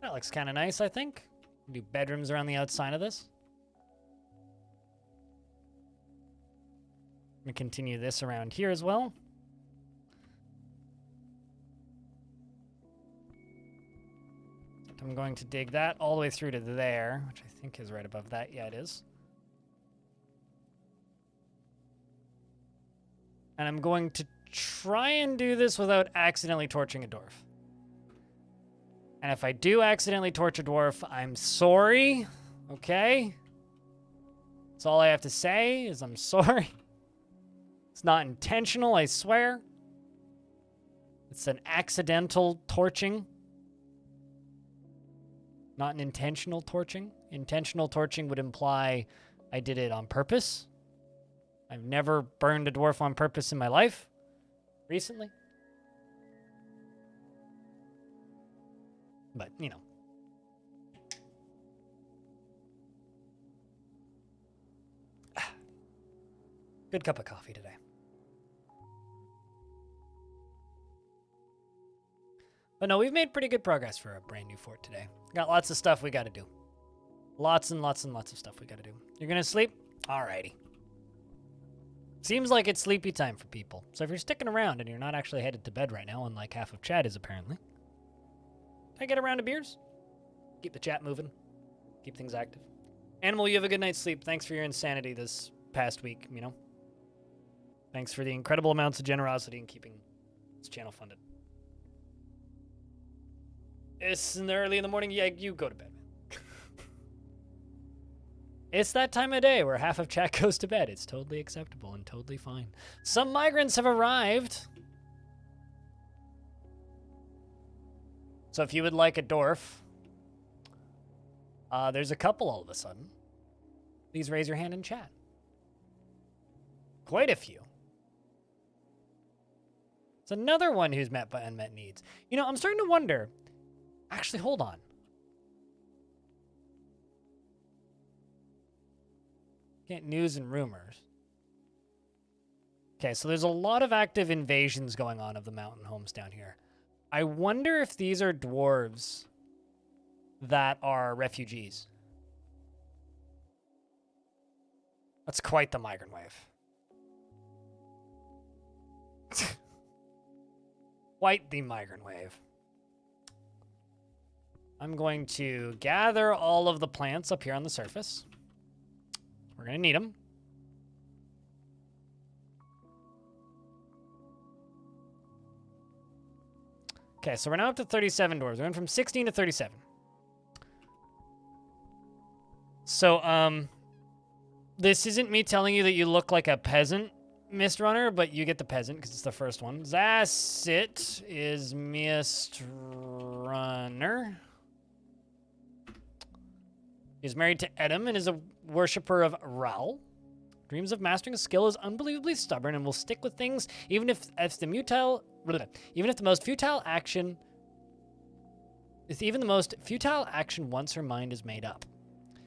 That looks kind of nice, I think. Do bedrooms around the outside of this. I'm going to continue this around here as well. I'm going to dig that all the way through to there, which I think is right above that. Yeah, it is. And I'm going to try and do this without accidentally torching a dwarf. And if I do accidentally torch a dwarf, I'm sorry, okay? That's all I have to say is I'm sorry. It's not intentional, I swear. It's an accidental torching. Not an intentional torching. Intentional torching would imply I did it on purpose. I've never burned a dwarf on purpose in my life. Recently. But, you know. Good cup of coffee today. But no, we've made pretty good progress for a brand new fort today. Got lots of stuff we got to do. Lots and lots and lots of stuff we got to do. You're going to sleep? Alrighty. Seems like it's sleepy time for people. So if you're sticking around and you're not actually headed to bed right now, unlike half of chat is apparently, can I get a round of beers? Keep the chat moving. Keep things active. Animal, you have a good night's sleep. Thanks for your insanity this past week, you know? Thanks for the incredible amounts of generosity in keeping this channel funded. It's early in the morning. Yeah, you go to bed, man. It's that time of day where half of chat goes to bed. It's totally acceptable and totally fine. Some migrants have arrived. So if you would like a dwarf, there's a couple all of a sudden. Please raise your hand in chat. Quite a few. It's another one who's met by unmet needs. You know, I'm starting to wonder. Actually, hold on. Get news and rumors. Okay, so there's a lot of active invasions going on of the mountain homes down here. I wonder if these are dwarves that are refugees. That's quite the migrant wave. Quite the migrant wave. I'm going to gather all of the plants up here on the surface. We're going to need them. Okay, so we're now up to 37 dwarves. We went from 16 to 37. So, this isn't me telling you that you look like a peasant, Mist Runner, but you get the peasant because it's the first one. Zassit is Mist Runner. He's married to Edom and is a worshipper of Raul. Dreams of mastering a skill, is unbelievably stubborn and will stick with things even if the most futile action once her mind is made up.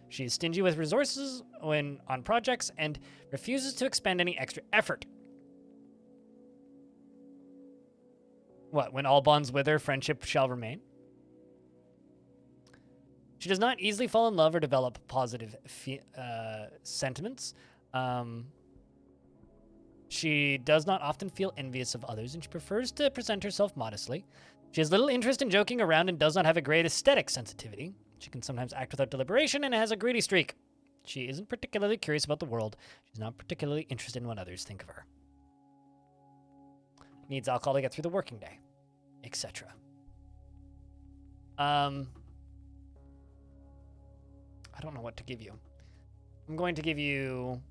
She is stingy with resources when on projects and refuses to expend any extra effort. What, when all bonds wither, friendship shall remain? She does not easily fall in love or develop positive sentiments. She does not often feel envious of others, and she prefers to present herself modestly. She has little interest in joking around and does not have a great aesthetic sensitivity. She can sometimes act without deliberation and has a greedy streak. She isn't particularly curious about the world. She's not particularly interested in what others think of her. Needs alcohol to get through the working day, etc. I don't know what to give you. I'm going to give you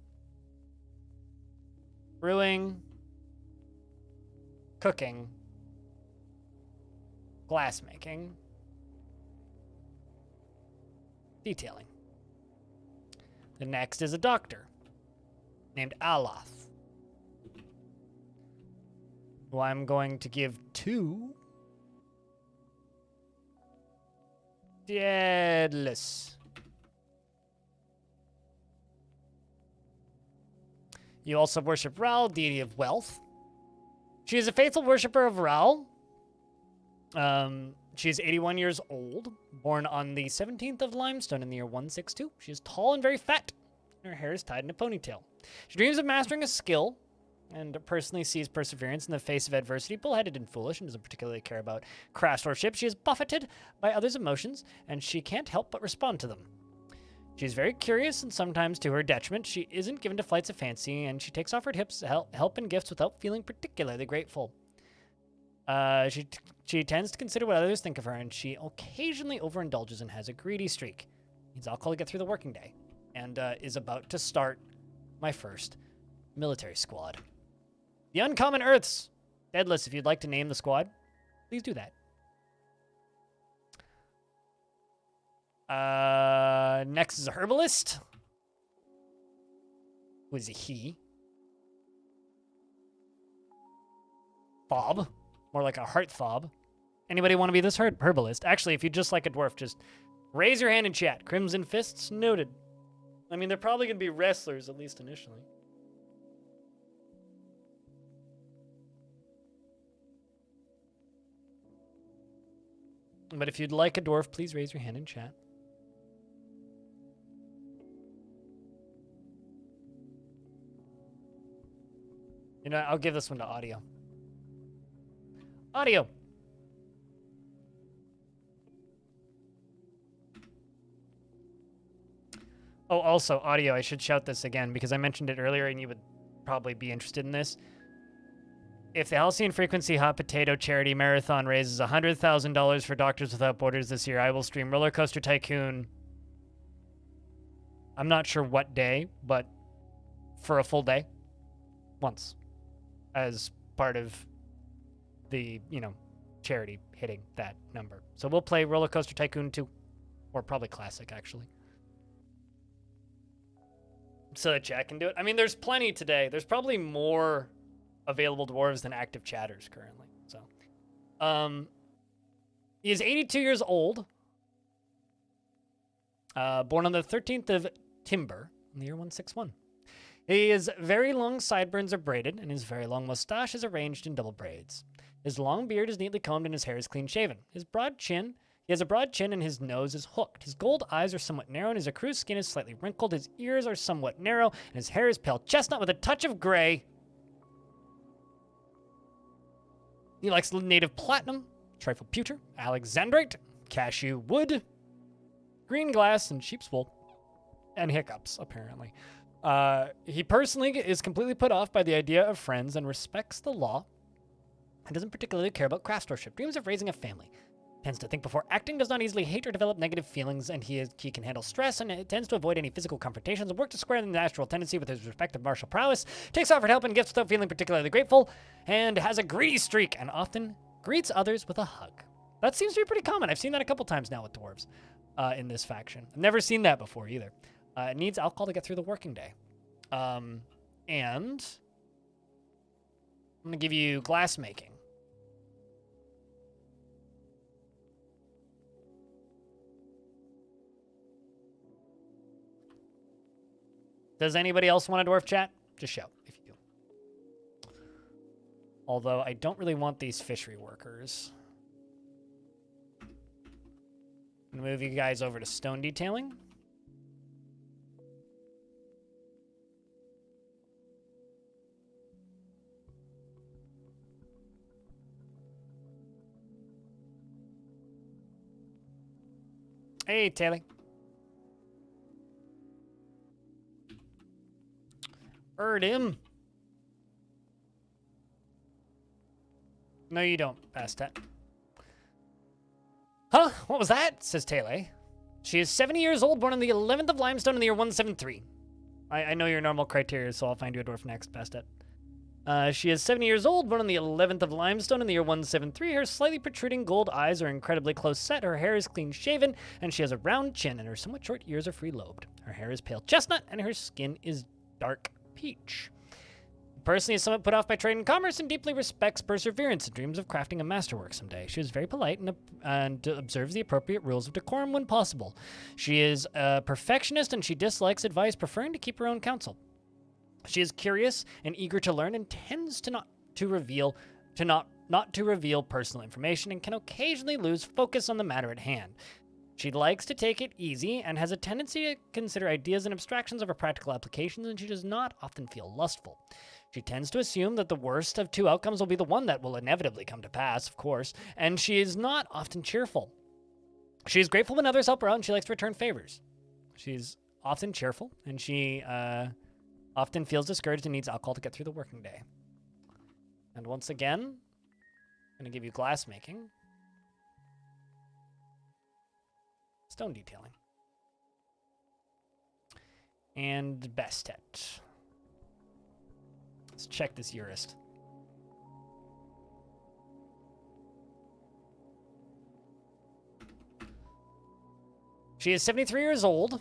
brewing, cooking, glassmaking, detailing. The next is a doctor named Aloth, who I'm going to give to Deadless. You also worship Raul, deity of wealth. She is a faithful worshiper of Raul. She is 81 years old, born on the 17th of Limestone in the year 162. She is tall and very fat, and her hair is tied in a ponytail. She dreams of mastering a skill, and personally sees perseverance in the face of adversity, bullheaded and foolish, and doesn't particularly care about craftsmanship. She is buffeted by others' emotions, and she can't help but respond to them. She's very curious, and sometimes to her detriment. She isn't given to flights of fancy, and she takes offered help and gifts without feeling particularly grateful. She tends to consider what others think of her, and she occasionally overindulges and has a greedy streak. Needs alcohol to get through the working day, and is about to start my first military squad. The Uncommon Earths. Deadless, if you'd like to name the squad, please do that. Next is a herbalist. Who is a he? Fob. More like a heart fob. Anybody want to be this herbalist? Actually, if you just like a dwarf, just raise your hand in chat. Crimson Fists noted. I mean, they're probably going to be wrestlers, at least initially. But if you'd like a dwarf, please raise your hand in chat. You know, I'll give this one to audio. Audio. Oh, also, audio, I should shout this again because I mentioned it earlier and you would probably be interested in this. If the Halcyon Frequency Hot Potato Charity Marathon raises $100,000 for Doctors Without Borders this year, I will stream Roller Coaster Tycoon. I'm not sure what day, but for a full day. Once. As part of the, charity hitting that number. So we'll play Roller Coaster Tycoon 2. Or probably Classic, actually. So that Jack can do it. I mean, there's plenty today. There's probably more available dwarves than active chatters currently. So, he is 82 years old. Born on the 13th of Timber in the year 161. His very long sideburns are braided, and his very long mustache is arranged in double braids. His long beard is neatly combed, and his hair is clean shaven. He has a broad chin, and his nose is hooked. His gold eyes are somewhat narrow, and his ecru's skin is slightly wrinkled. His ears are somewhat narrow, and his hair is pale chestnut with a touch of gray. He likes native platinum, trifle pewter, alexandrite, cashew wood, green glass, and sheep's wool. And hiccups, apparently. He personally is completely put off by the idea of friends and respects the law and doesn't particularly care about craftsmanship. Dreams of raising a family. Tends to think before acting, does not easily hate or develop negative feelings, and he can handle stress, and tends to avoid any physical confrontations, and work to square the natural tendency with his respective martial prowess, takes offered help and gifts without feeling particularly grateful, and has a greedy streak, and often greets others with a hug. That seems to be pretty common. I've seen that a couple times now with dwarves in this faction. I've never seen that before either. It needs alcohol to get through the working day. And I'm going to give you glass making. Does anybody else want a dwarf chat? Just shout if you do. Although I don't really want these fishery workers. I'm going to move you guys over to stone detailing. Hey, Taylor. Heard him. No, you don't, Bastet. Huh? What was that? Says Taylor. She is 70 years old, born on the 11th of Limestone in the year 173. I know your normal criteria, so I'll find you a dwarf next, Bastet. She is 70 years old, born on the 11th of Limestone in the year 173. Her slightly protruding gold eyes are incredibly close set. Her hair is clean shaven, and she has a round chin, and her somewhat short ears are free lobed. Her hair is pale chestnut, and her skin is dark peach. Personally is somewhat put off by trade and commerce and deeply respects perseverance and dreams of crafting a masterwork someday. She is very polite and observes the appropriate rules of decorum when possible. She is a perfectionist and she dislikes advice, preferring to keep her own counsel. She is curious and eager to learn and tends to not to reveal personal information and can occasionally lose focus on the matter at hand. She likes to take it easy and has a tendency to consider ideas and abstractions over practical applications, and she does not often feel lustful. She tends to assume that the worst of two outcomes will be the one that will inevitably come to pass, of course, and she is not often cheerful. She is grateful when others help her out, and she likes to return favors. She's often cheerful, and she often feels discouraged and needs alcohol to get through the working day. And once again, I'm going to give you glass making. Stone detailing. And Bastet. Let's check this jurist. She is 73 years old,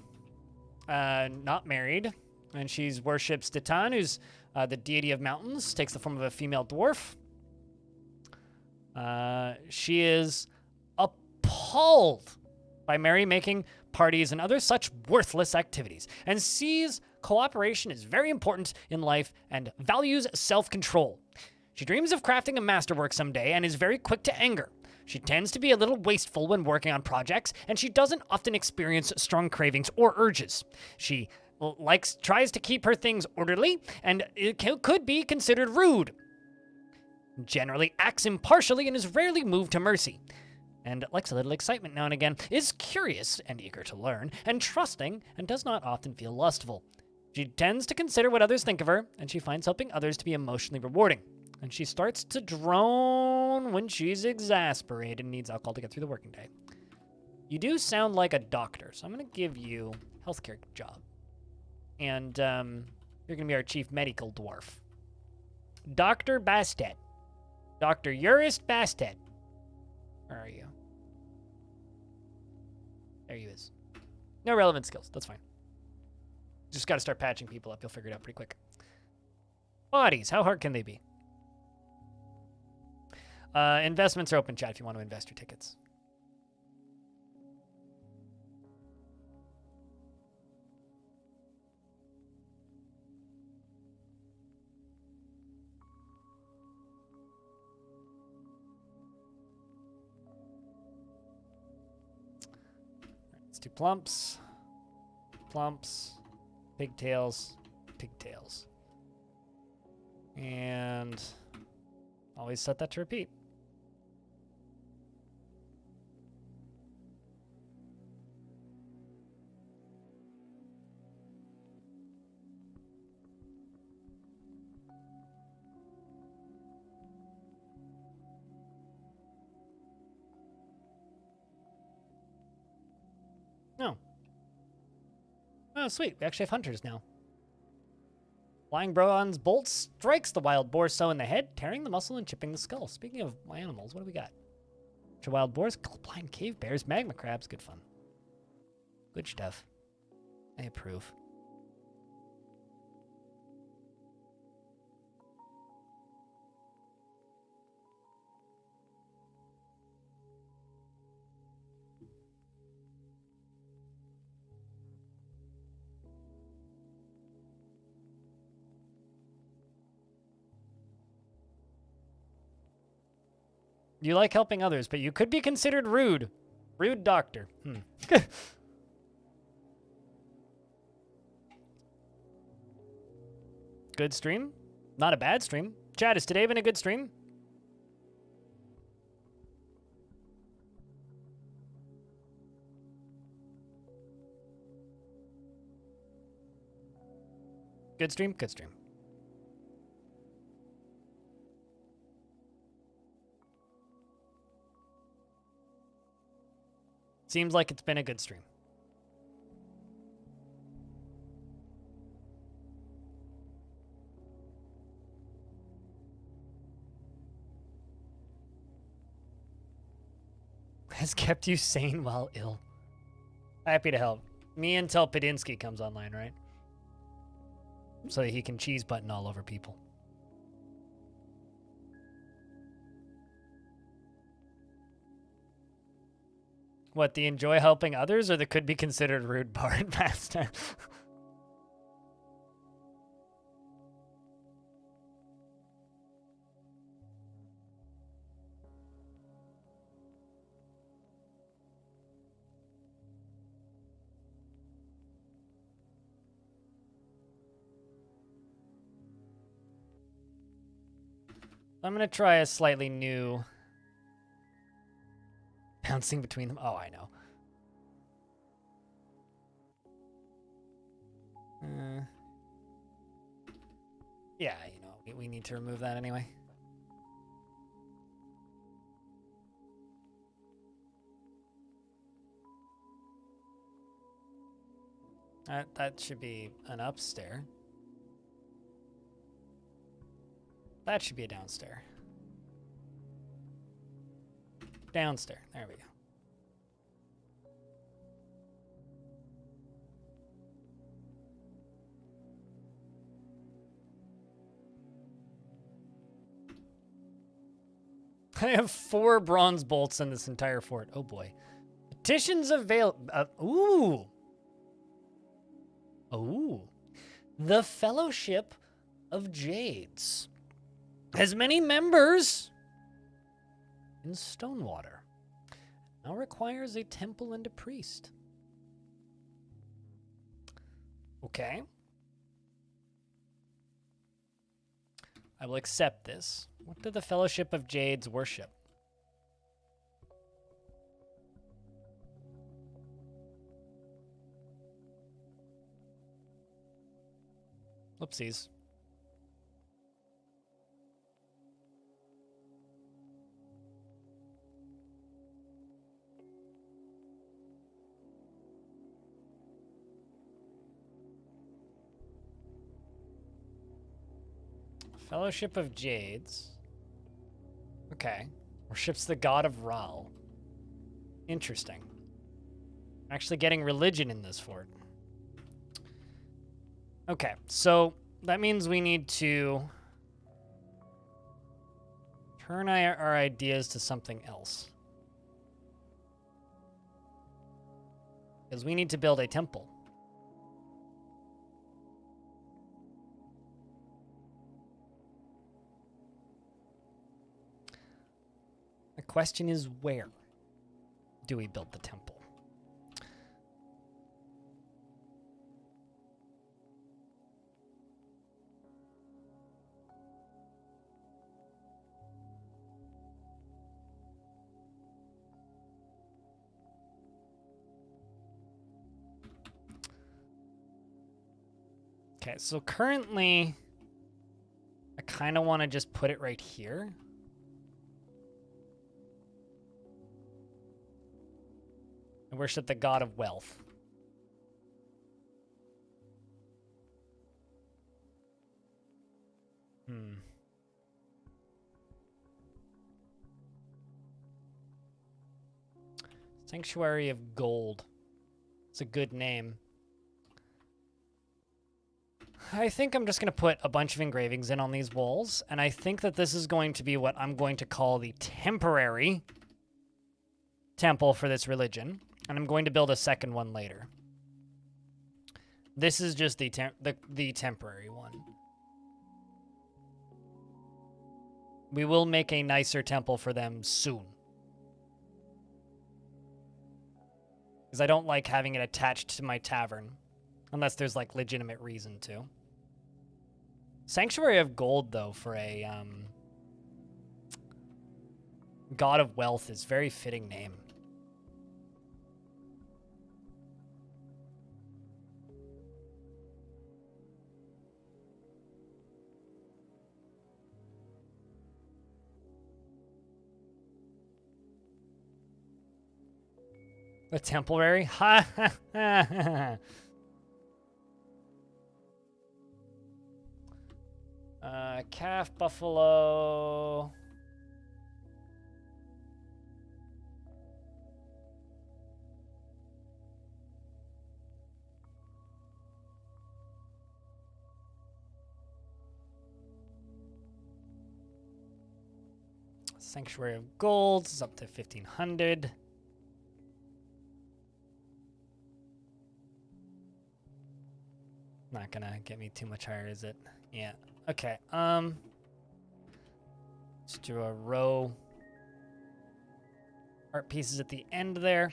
not married, and she worships Titan, who's the deity of mountains, takes the form of a female dwarf. She is appalled by merrymaking, parties, and other such worthless activities, and sees cooperation is very important in life and values self-control. She dreams of crafting a masterwork someday and is very quick to anger. She tends to be a little wasteful when working on projects, and she doesn't often experience strong cravings or urges. She tries to keep her things orderly, and it could be considered rude. Generally acts impartially and is rarely moved to mercy. And likes a little excitement now and again, is curious and eager to learn, and trusting, and does not often feel lustful. She tends to consider what others think of her, and she finds helping others to be emotionally rewarding. And she starts to drone when she's exasperated and needs alcohol to get through the working day. You do sound like a doctor, so I'm going to give you a healthcare job. And you're going to be our chief medical dwarf. Dr. Bastet. Dr. Urist Bastet. Where are you? There he is. No relevant skills. That's fine. Just got to start patching people up. You'll figure it out pretty quick. Bodies. How hard can they be? Investments are open, chat, if you want to invest your tickets. Let's do plumps, pigtails, pigtails. And always set that to repeat. No. Oh, sweet. We actually have hunters now. Flying bronze bolt strikes the wild boar so in the head, tearing the muscle and chipping the skull. Speaking of animals, what do we got? Wild boars, blind cave bears, magma crabs. Good fun. Good stuff. I approve. You like helping others, but you could be considered rude. Rude doctor. Good stream. Not a bad stream. Chat, has today been a good stream? Good stream? Good stream. Seems like it's been a good stream. Has kept you sane while ill. Happy to help. Me until Padinsky comes online, right? So that he can cheese button all over people. What, the enjoy helping others or the could be considered rude part pastime? I'm going to try a slightly new... bouncing between them. Oh, I know. Yeah, you know, we need to remove that anyway. That should be an upstair. That should be a downstair. Downstair. There we go. I have 4 bronze bolts in this entire fort. Oh boy. Petitions avail. Ooh. Ooh. The Fellowship of Jades has many members. in Stonewater. Now requires a temple and a priest. Okay. I will accept this. What do the Fellowship of Jades worship? Oopsies. Fellowship of Jades. Okay. Worships the god of Ral. Interesting. Actually getting religion in this fort. Okay, so that means we need to turn our ideas to something else. Because we need to build a temple. The question is, where do we build the temple? Okay, so currently, I kind of want to just put it right here. And worship the god of wealth. Sanctuary of Gold. It's a good name. I think I'm just going to put a bunch of engravings in on these walls, and I think that this is going to be what I'm going to call the temporary temple for this religion, and I'm going to build a second one later. This is just the temporary one. We will make a nicer temple for them soon. Because I don't like having it attached to my tavern. Unless there's, like, legitimate reason to. Sanctuary of Gold, though, for a God of Wealth is a very fitting name. The temporary? Ha ha ha ha. Calf buffalo. Sanctuary of Gold is up to 1,500. Not gonna get me too much higher, is it? Yeah. Okay. Let's do a row. Art pieces at the end there.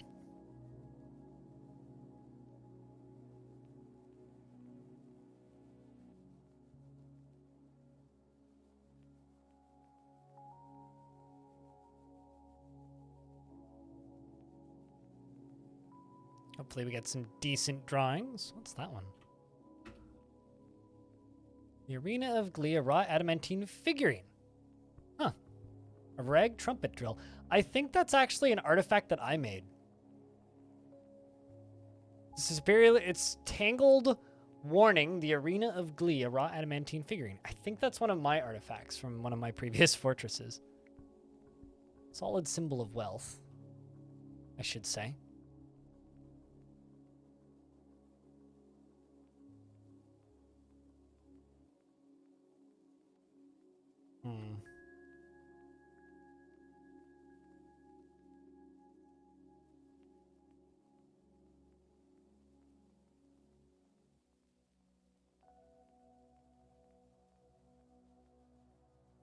Hopefully we get some decent drawings. What's that one? The Arena of Glee, a raw adamantine figurine. Huh. A rag trumpet drill. I think that's actually an artifact that I made. It's tangled warning, the Arena of Glee, a raw adamantine figurine. I think that's one of my artifacts from one of my previous fortresses. Solid symbol of wealth, I should say.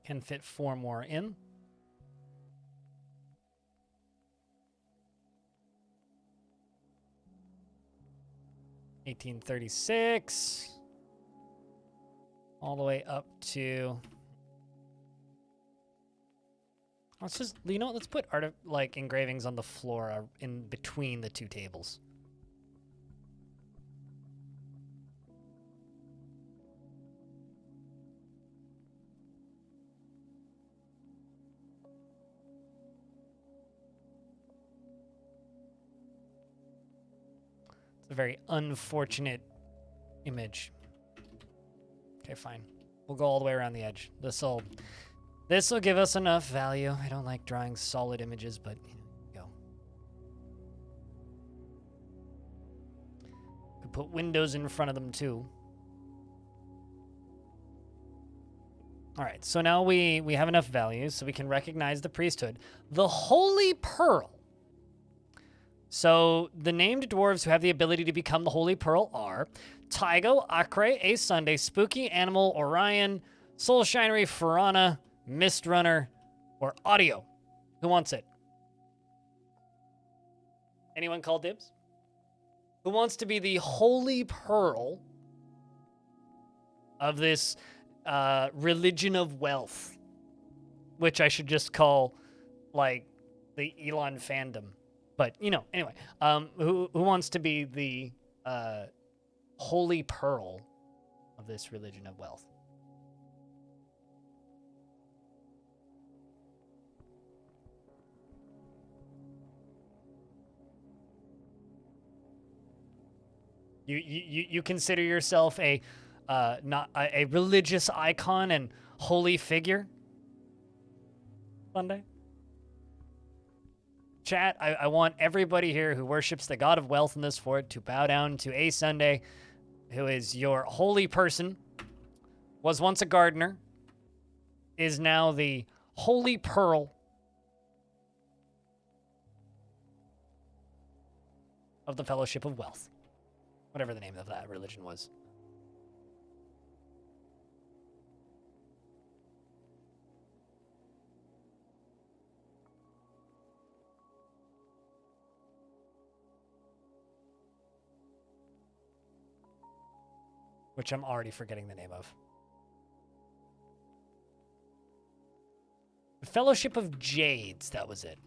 Can fit 4 more in. 1836. All the way up to... Let's just, you know what, let's put like engravings on the floor in between the two tables. It's a very unfortunate image. Okay, fine. We'll go all the way around the edge. This'll give us enough value. I don't like drawing solid images, but go. Could put windows in front of them too. All right, so now we have enough value so we can recognize the priesthood. The Holy Pearl. So the named dwarves who have the ability to become the Holy Pearl are Tygo, Acre, A Sunday, Spooky Animal, Orion, Soul Shinery, Farana, Mist Runner, or Audio. Who wants it? Anyone call dibs? Who wants to be the Holy Pearl of this religion of wealth? Which I should just call, like, the Elon fandom. But, you know, anyway. Who wants to be the Holy Pearl of this religion of wealth? You consider yourself a not a religious icon and holy figure? Sunday? Chat, I want everybody here who worships the god of wealth in this fort to bow down to A Sunday, who is your holy person, was once a gardener, is now the Holy Pearl of the Fellowship of Wealth. Whatever the name of that religion was. Which I'm already forgetting the name of. The Fellowship of Jades, that was it.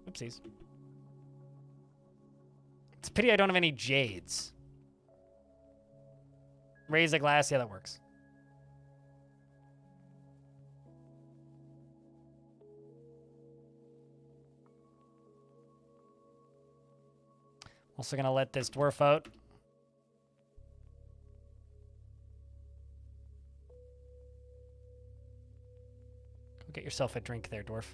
Oopsies. It's a pity I don't have any jades. Raise a glass, yeah, that works. Also gonna let this dwarf out. Go get yourself a drink there, dwarf.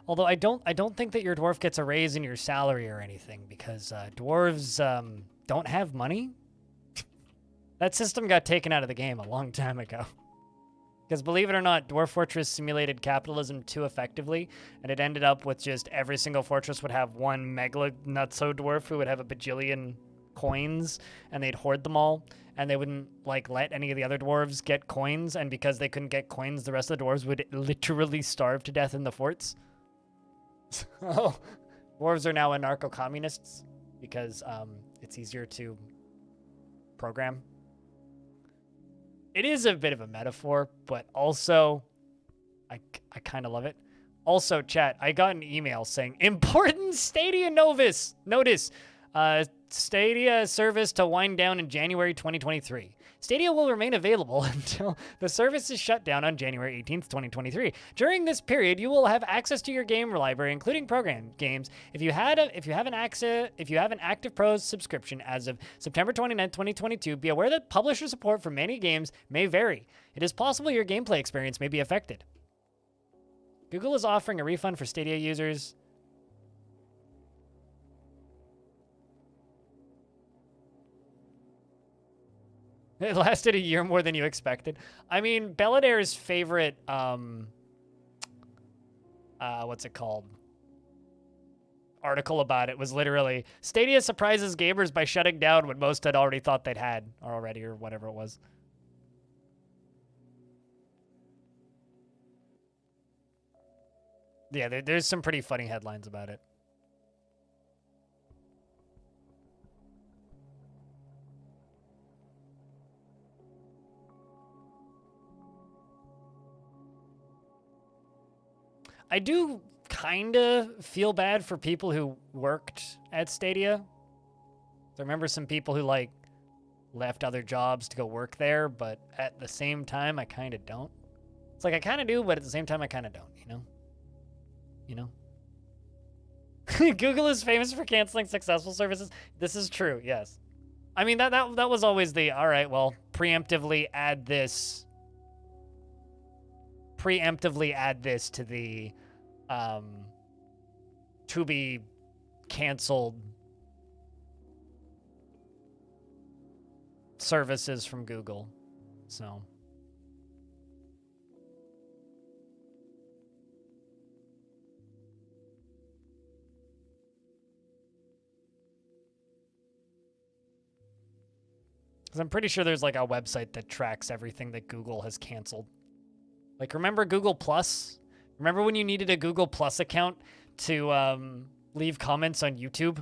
Although I don't think that your dwarf gets a raise in your salary or anything, because dwarves don't have money. That system got taken out of the game a long time ago. Because believe it or not, Dwarf Fortress simulated capitalism too effectively, and it ended up with just every single fortress would have one mega nutso dwarf who would have a bajillion coins, and they'd hoard them all, and they wouldn't like let any of the other dwarves get coins, and because they couldn't get coins, the rest of the dwarves would literally starve to death in the forts. So, dwarves are now anarcho-communists because it's easier to program. It is a bit of a metaphor, but also I kind of love it. Also, chat, I got an email saying, important Stadia notice. Stadia service to wind down in January 2023. Stadia will remain available until the service is shut down on January 18th, 2023. During this period, you will have access to your game library, including program games. If you have an active Pro subscription as of September 29th, 2022, be aware that publisher support for many games may vary. It is possible your gameplay experience may be affected. Google is offering a refund for Stadia users. It lasted a year more than you expected. I mean, Beladair's favorite, what's it called? article about it was literally Stadia surprises gamers by shutting down when most had already thought they'd had already or whatever it was. Yeah, there's some pretty funny headlines about it. I do kind of feel bad for people who worked at Stadia. I remember some people who like left other jobs to go work there, but at the same time, I kind of don't. It's like I kind of do, but at the same time, I kind of don't. You know. Google is famous for canceling successful services. This is true. Yes. I mean that was always the all right. Well, preemptively add this to the to be canceled services from Google. So because I'm pretty sure there's like a website that tracks everything that Google has canceled. Like, remember Google Plus? Remember when you needed a Google Plus account to leave comments on YouTube?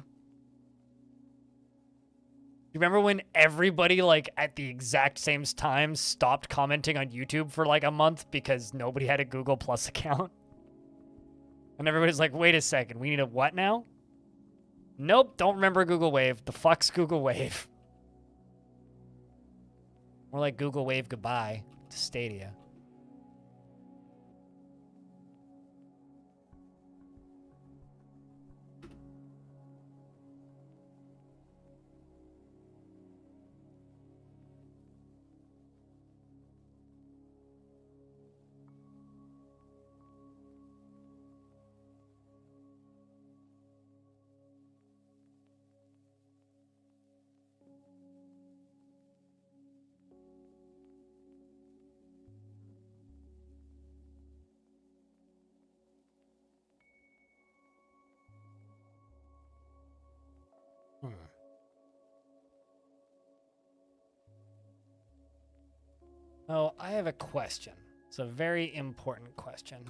You remember when everybody, like, at the exact same time stopped commenting on YouTube for, like, a month because nobody had a Google Plus account? And everybody's like, wait a second, we need a what now? Nope, don't remember Google Wave. The fuck's Google Wave? More like Google Wave goodbye to Stadia. Oh, I have a question. It's a very important question.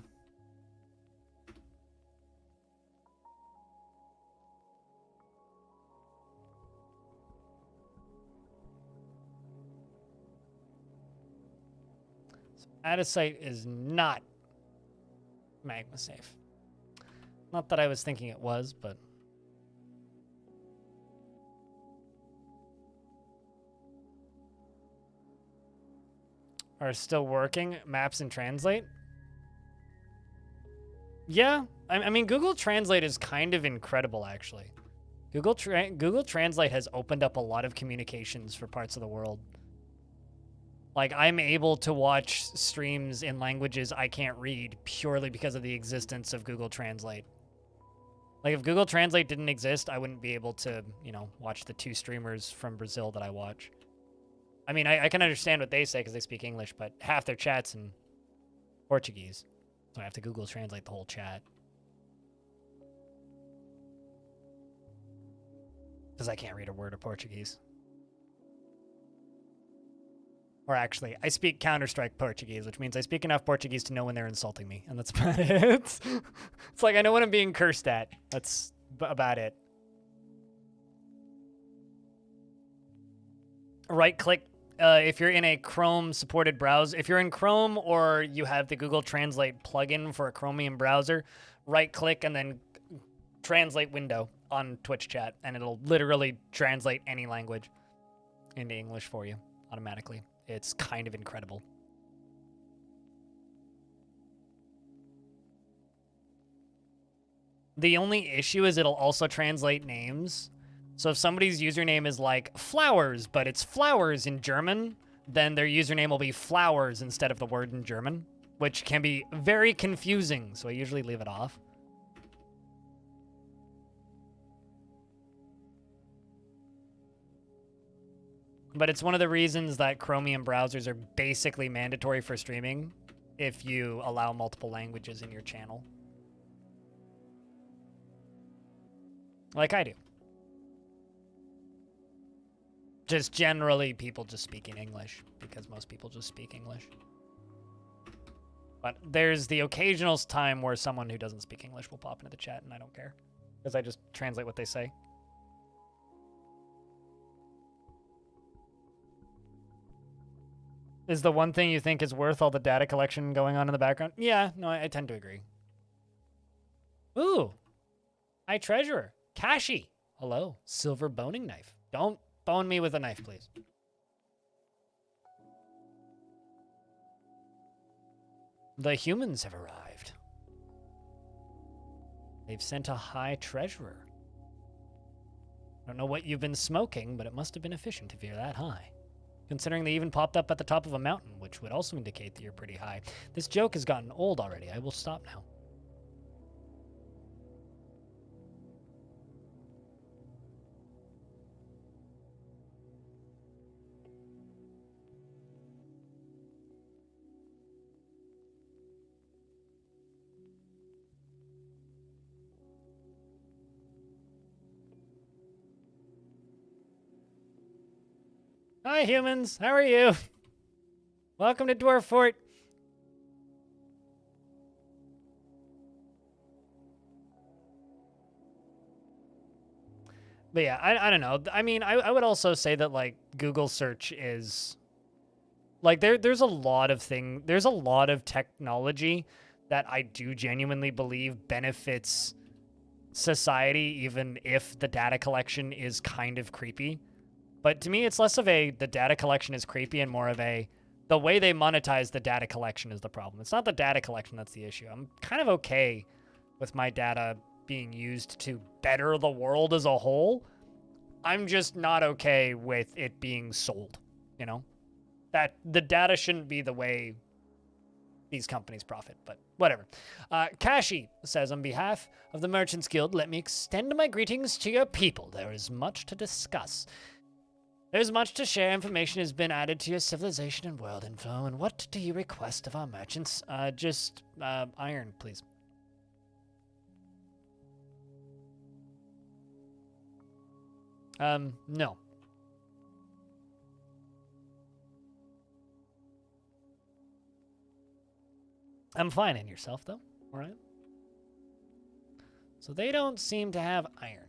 So, add a site is not Magma safe. Not that I was thinking it was, but are still working. Maps and Translate. Yeah, I mean, Google Translate is kind of incredible, actually. Google Translate has opened up a lot of communications for parts of the world. Like, I'm able to watch streams in languages I can't read purely because of the existence of Google Translate. Like, if Google Translate didn't exist, I wouldn't be able to, watch the 2 streamers from Brazil that I watch. I mean, I can understand what they say because they speak English, but half their chat's in Portuguese. So I have to Google Translate the whole chat. Because I can't read a word of Portuguese. Or actually, I speak Counter-Strike Portuguese, which means I speak enough Portuguese to know when they're insulting me. And that's about it. It's like I know when I'm being cursed at. That's about it. Right-click. If you're in a Chrome-supported browser, if you're in Chrome or you have the Google Translate plugin for a Chromium browser, right-click and then translate window on Twitch chat, and it'll literally translate any language into English for you automatically. It's kind of incredible. The only issue is it'll also translate names. So if somebody's username is like flowers, but it's flowers in German, then their username will be flowers instead of the word in German, which can be very confusing. So I usually leave it off. But it's one of the reasons that Chromium browsers are basically mandatory for streaming if you allow multiple languages in your channel. Like I do. Just generally people just speaking English, because most people just speak English. But there's the occasional time where someone who doesn't speak English will pop into the chat, and I don't care, because I just translate what they say. Is the one thing you think is worth all the data collection going on in the background? Yeah, no, I tend to agree. Ooh, High Treasurer, Kashi. Hello, silver boning knife. Don't bone me with a knife, please. The humans have arrived. They've sent a High Treasurer. I don't know what you've been smoking, but it must have been efficient if you're that high. Considering they even popped up at the top of a mountain, which would also indicate that you're pretty high. This joke has gotten old already. I will stop now. Hi, humans. How are you? Welcome to Dwarf Fort. But yeah, I don't know. I mean, I would also say that, like, Google search is... Like, there's a lot of there's a lot of technology that I do genuinely believe benefits society, even if the data collection is kind of creepy. But to me, it's less of the data collection is creepy and more of the way they monetize the data collection is the problem. It's not the data collection that's the issue. I'm kind of okay with my data being used to better the world as a whole. I'm just not okay with it being sold, you know? That the data shouldn't be the way these companies profit, but whatever. Kashi says, on behalf of the Merchants Guild, let me extend my greetings to your people. There is much to discuss. There's much to share. Information has been added to your civilization and world info. And what do you request of our merchants? Just iron, please. No. I'm fine. And yourself, though? All right. So they don't seem to have iron.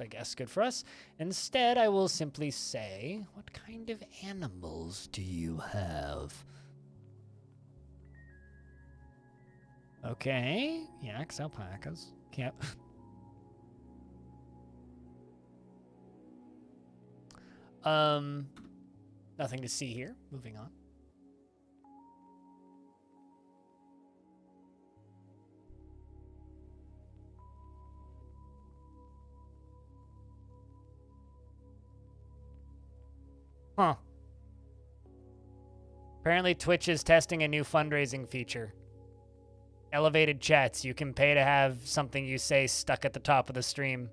I guess good for us. Instead, I will simply say, what kind of animals do you have? Okay. Yaks, alpacas. Can't. Nothing to see here. Moving on. Huh. Apparently Twitch is testing a new fundraising feature. Elevated chats. You can pay to have something you say stuck at the top of the stream.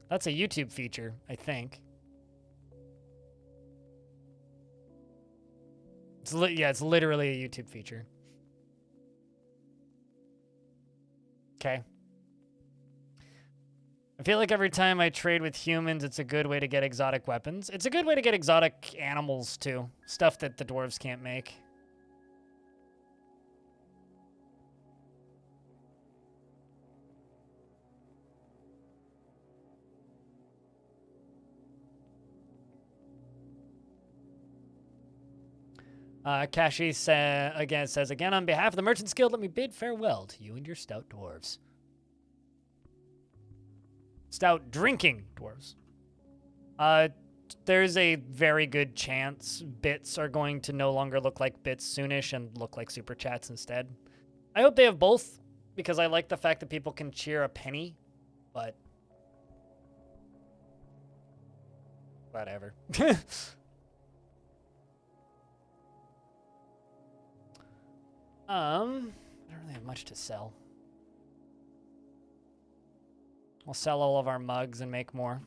That's a YouTube feature, I think. It's literally a YouTube feature. Okay. I feel like every time I trade with humans, it's a good way to get exotic weapons. It's a good way to get exotic animals, too. Stuff that the dwarves can't make. Kashi says, again, on behalf of the Merchants Guild, let me bid farewell to you and your stout dwarves. Stout drinking dwarves. There's a very good chance bits are going to no longer look like bits soonish and look like super chats instead. I hope they have both, because I like the fact that people can cheer a penny, but whatever. I don't really have much to sell. We'll sell all of our mugs and make more.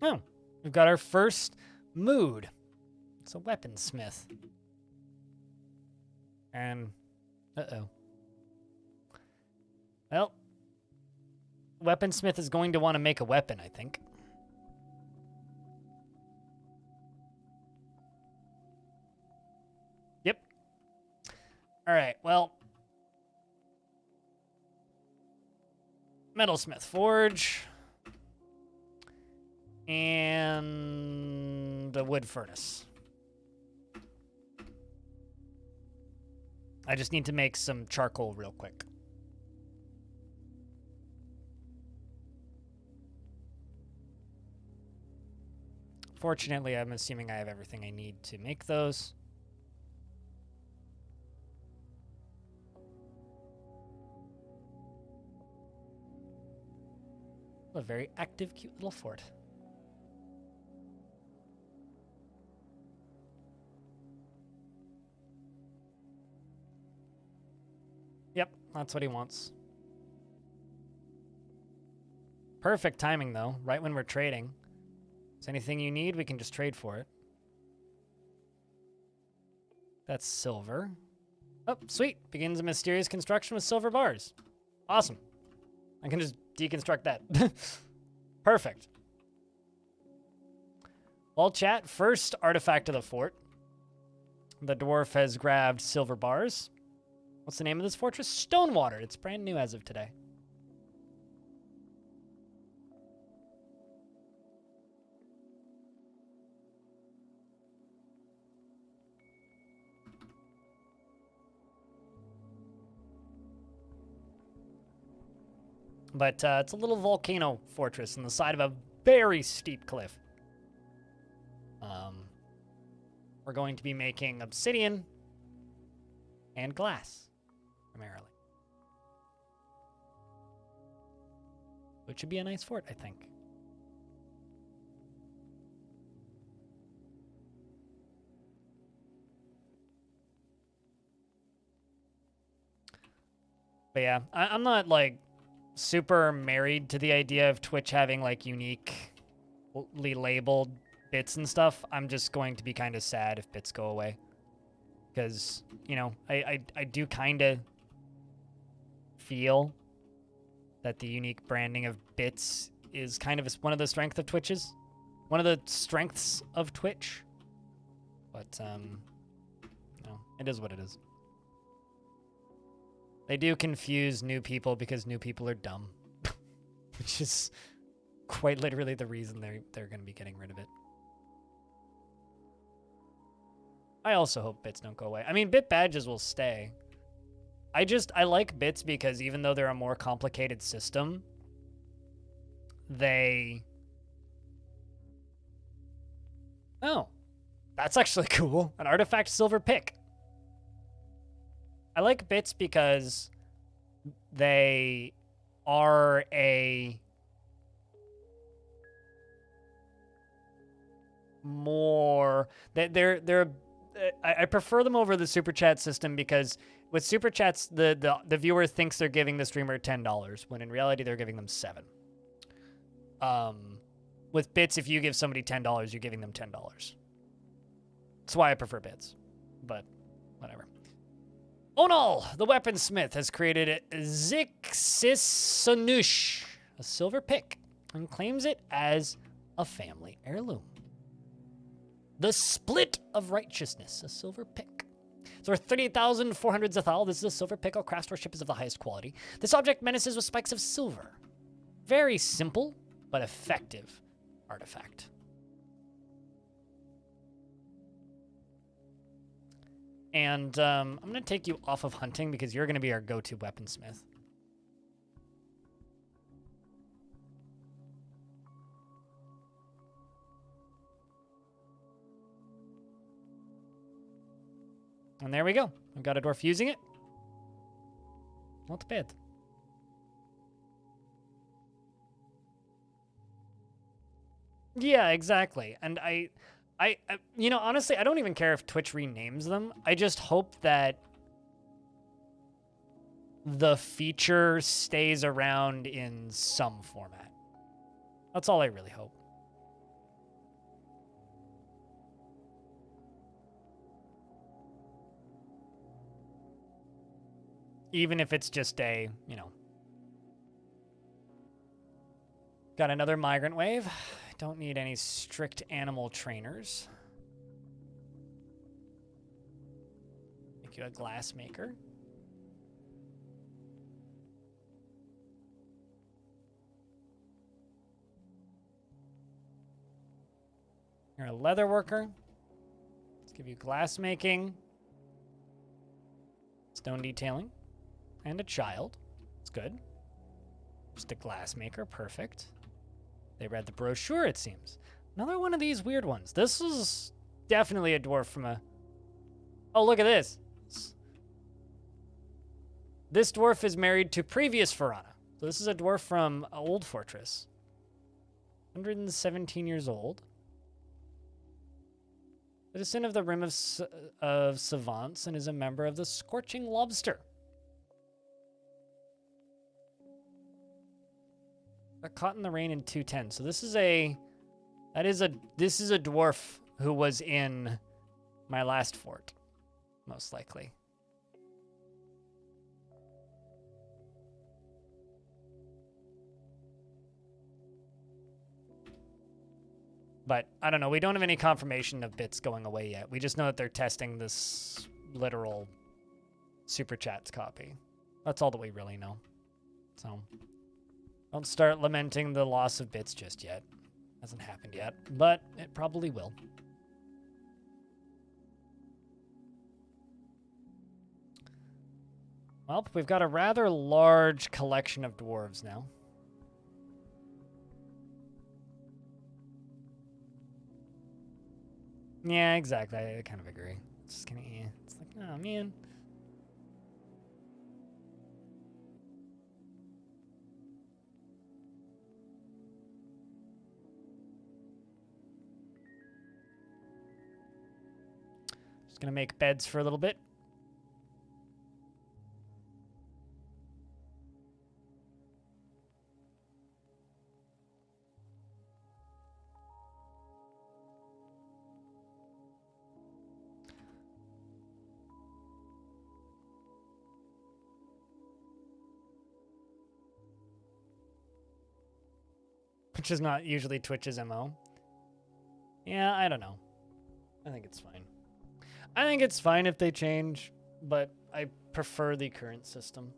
Oh, we've got our first mood. It's a weaponsmith. And, uh-oh. Well, weaponsmith is going to want to make a weapon, I think. Yep. All right, well. Metalsmith forge. And a wood furnace. I just need to make some charcoal real quick. Fortunately, I'm assuming I have everything I need to make those. A very active, cute little fort. Yep, that's what he wants. Perfect timing, though, right when we're trading. Is anything you need, we can just trade for it. That's silver. Oh, sweet. Begins a mysterious construction with silver bars. Awesome. I can just deconstruct that. Perfect. Well, chat, first artifact of the fort. The dwarf has grabbed silver bars. What's the name of this fortress? Stonewater. It's brand new as of today. But it's a little volcano fortress on the side of a very steep cliff. We're going to be making obsidian and glass, primarily. Which should be a nice fort, I think. But yeah, I'm not, like, super married to the idea of Twitch having, like, uniquely labeled bits and stuff. I'm just going to be kind of sad if bits go away. Because, you know, I do kind of feel that the unique branding of bits is kind of one of the strengths of Twitch's. One of the strengths of Twitch. But, no, it is what it is. They do confuse new people because new people are dumb. Which is quite literally the reason they're going to be getting rid of it. I also hope bits don't go away. I mean, bit badges will stay. I like bits because even though they're a more complicated system, they... Oh, that's actually cool. An artifact silver pick. I like bits because they are a more... I prefer them over the super chat system because with super chats, the viewer thinks they're giving the streamer $10 when in reality they're giving them $7. With bits, if you give somebody $10, you're giving them $10. That's why I prefer bits, but whatever. Onal, the weaponsmith, has created a Zixissanush, a silver pick, and claims it as a family heirloom. The Split of Righteousness, a silver pick. It's worth 38,400 Zethal. This is a silver pick. All craftsmanship is of the highest quality. This object menaces with spikes of silver. Very simple, but effective artifact. And I'm going to take you off of hunting because you're going to be our go-to weaponsmith. And there we go. I've got a dwarf using it. Not bad. Yeah, exactly. And I you know, honestly, I don't even care if Twitch renames them. I just hope that the feature stays around in some format. That's all I really hope. Even if it's just a, you know. Got another migrant wave. Don't need any strict animal trainers. Make you a glass maker. You're a leather worker. Let's give you glass making, stone detailing, and a child. It's good. Just a glass maker. Perfect. They read the brochure, it seems. Another one of these weird ones. This is definitely a dwarf from a... Oh, look at this. This dwarf is married to previous Verana. So this is a dwarf from Old Fortress. 117 years old. Citizen of the Rim of Savants and is a member of the Scorching Lobster. Got caught in the rain in 210. So this is a dwarf who was in my last fort, most likely. But I don't know. We don't have any confirmation of bits going away yet. We just know that they're testing this literal Super Chats copy. That's all that we really know. So don't start lamenting the loss of bits just yet. Hasn't happened yet, but it probably will. Well, we've got a rather large collection of dwarves now. Yeah, exactly. I kind of agree. It's just kind of, it's like, oh, man. Just gonna make beds for a little bit. Which is not usually Twitch's MO. Yeah, I don't know. I think it's fine. I think it's fine if they change, but I prefer the current system.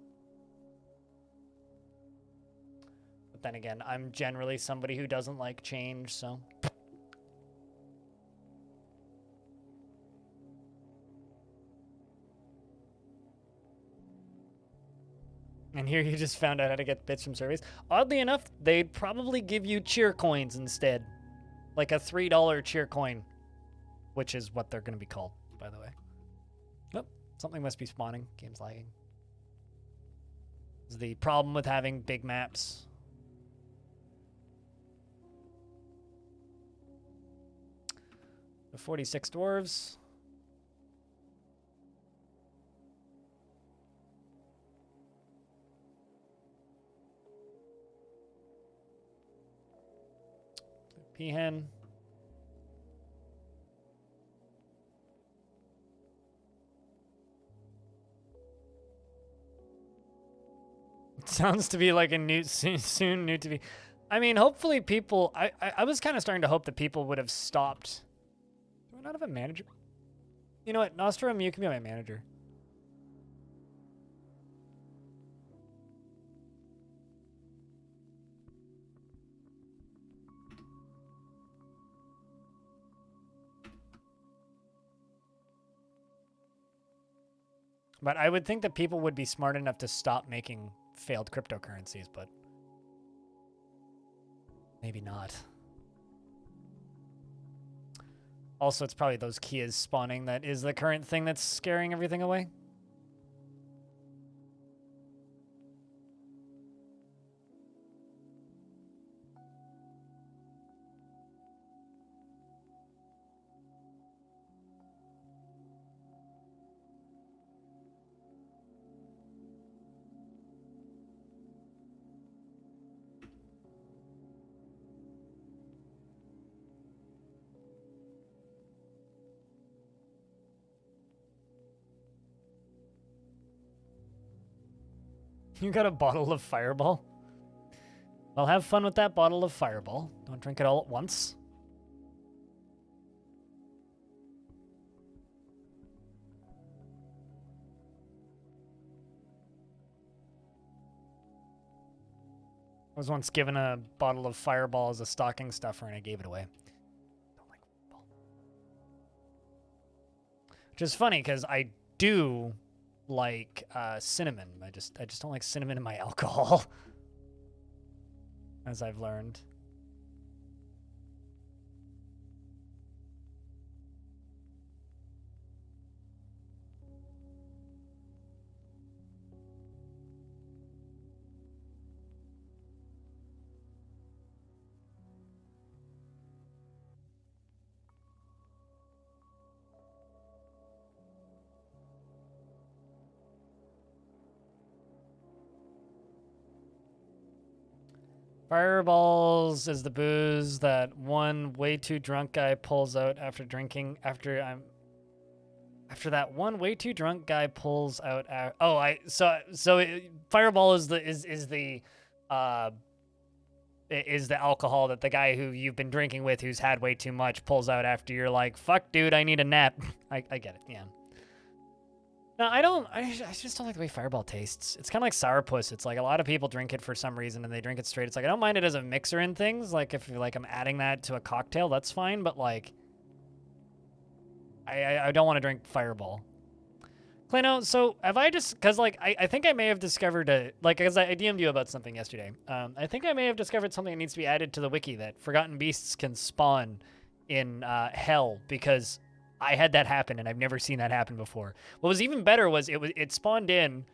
But then again, I'm generally somebody who doesn't like change, so... And here you just found out how to get bits from surveys. Oddly enough, they'd probably give you cheer coins instead. Like a $3 cheer coin. Which is what they're going to be called, by the way. Oh, something must be spawning. Game's lagging. This is the problem with having big maps. The 46 dwarves. Peahen. It sounds to be like a new soon new to be. I mean, hopefully people. I was kind of starting to hope that people would have stopped. Do I not have a manager? You know what, Nostrum, you can be my manager. But I would think that people would be smart enough to stop making failed cryptocurrencies, but maybe not. Also, it's probably those Kias spawning that is the current thing that's scaring everything away. You got a bottle of Fireball? Well, have fun with that bottle of Fireball. Don't drink it all at once. I was once given a bottle of Fireball as a stocking stuffer, and I gave it away. Don't like Fireball. Which is funny, because I do like cinnamon. I just don't like cinnamon in my alcohol, as I've learned. Fireballs is the booze that one way too drunk guy pulls out after drinking. After that one way too drunk guy pulls out. Fireball is the alcohol that the guy who you've been drinking with, who's had way too much, pulls out after you're like, fuck, dude, I need a nap. I get it. Yeah. No, I just don't like the way Fireball tastes. It's kind of like sourpuss. It's like a lot of people drink it for some reason and they drink it straight. It's like, I don't mind it as a mixer in things. Like if like I'm adding that to a cocktail, that's fine. But like, I don't want to drink Fireball. Kleno, so have I just, cause like, I think I may have discovered cause I DM'd you about something yesterday. I think I may have discovered something that needs to be added to the wiki, that Forgotten Beasts can spawn in Hell, because I had that happen, and I've never seen that happen before. What was even better was it spawned in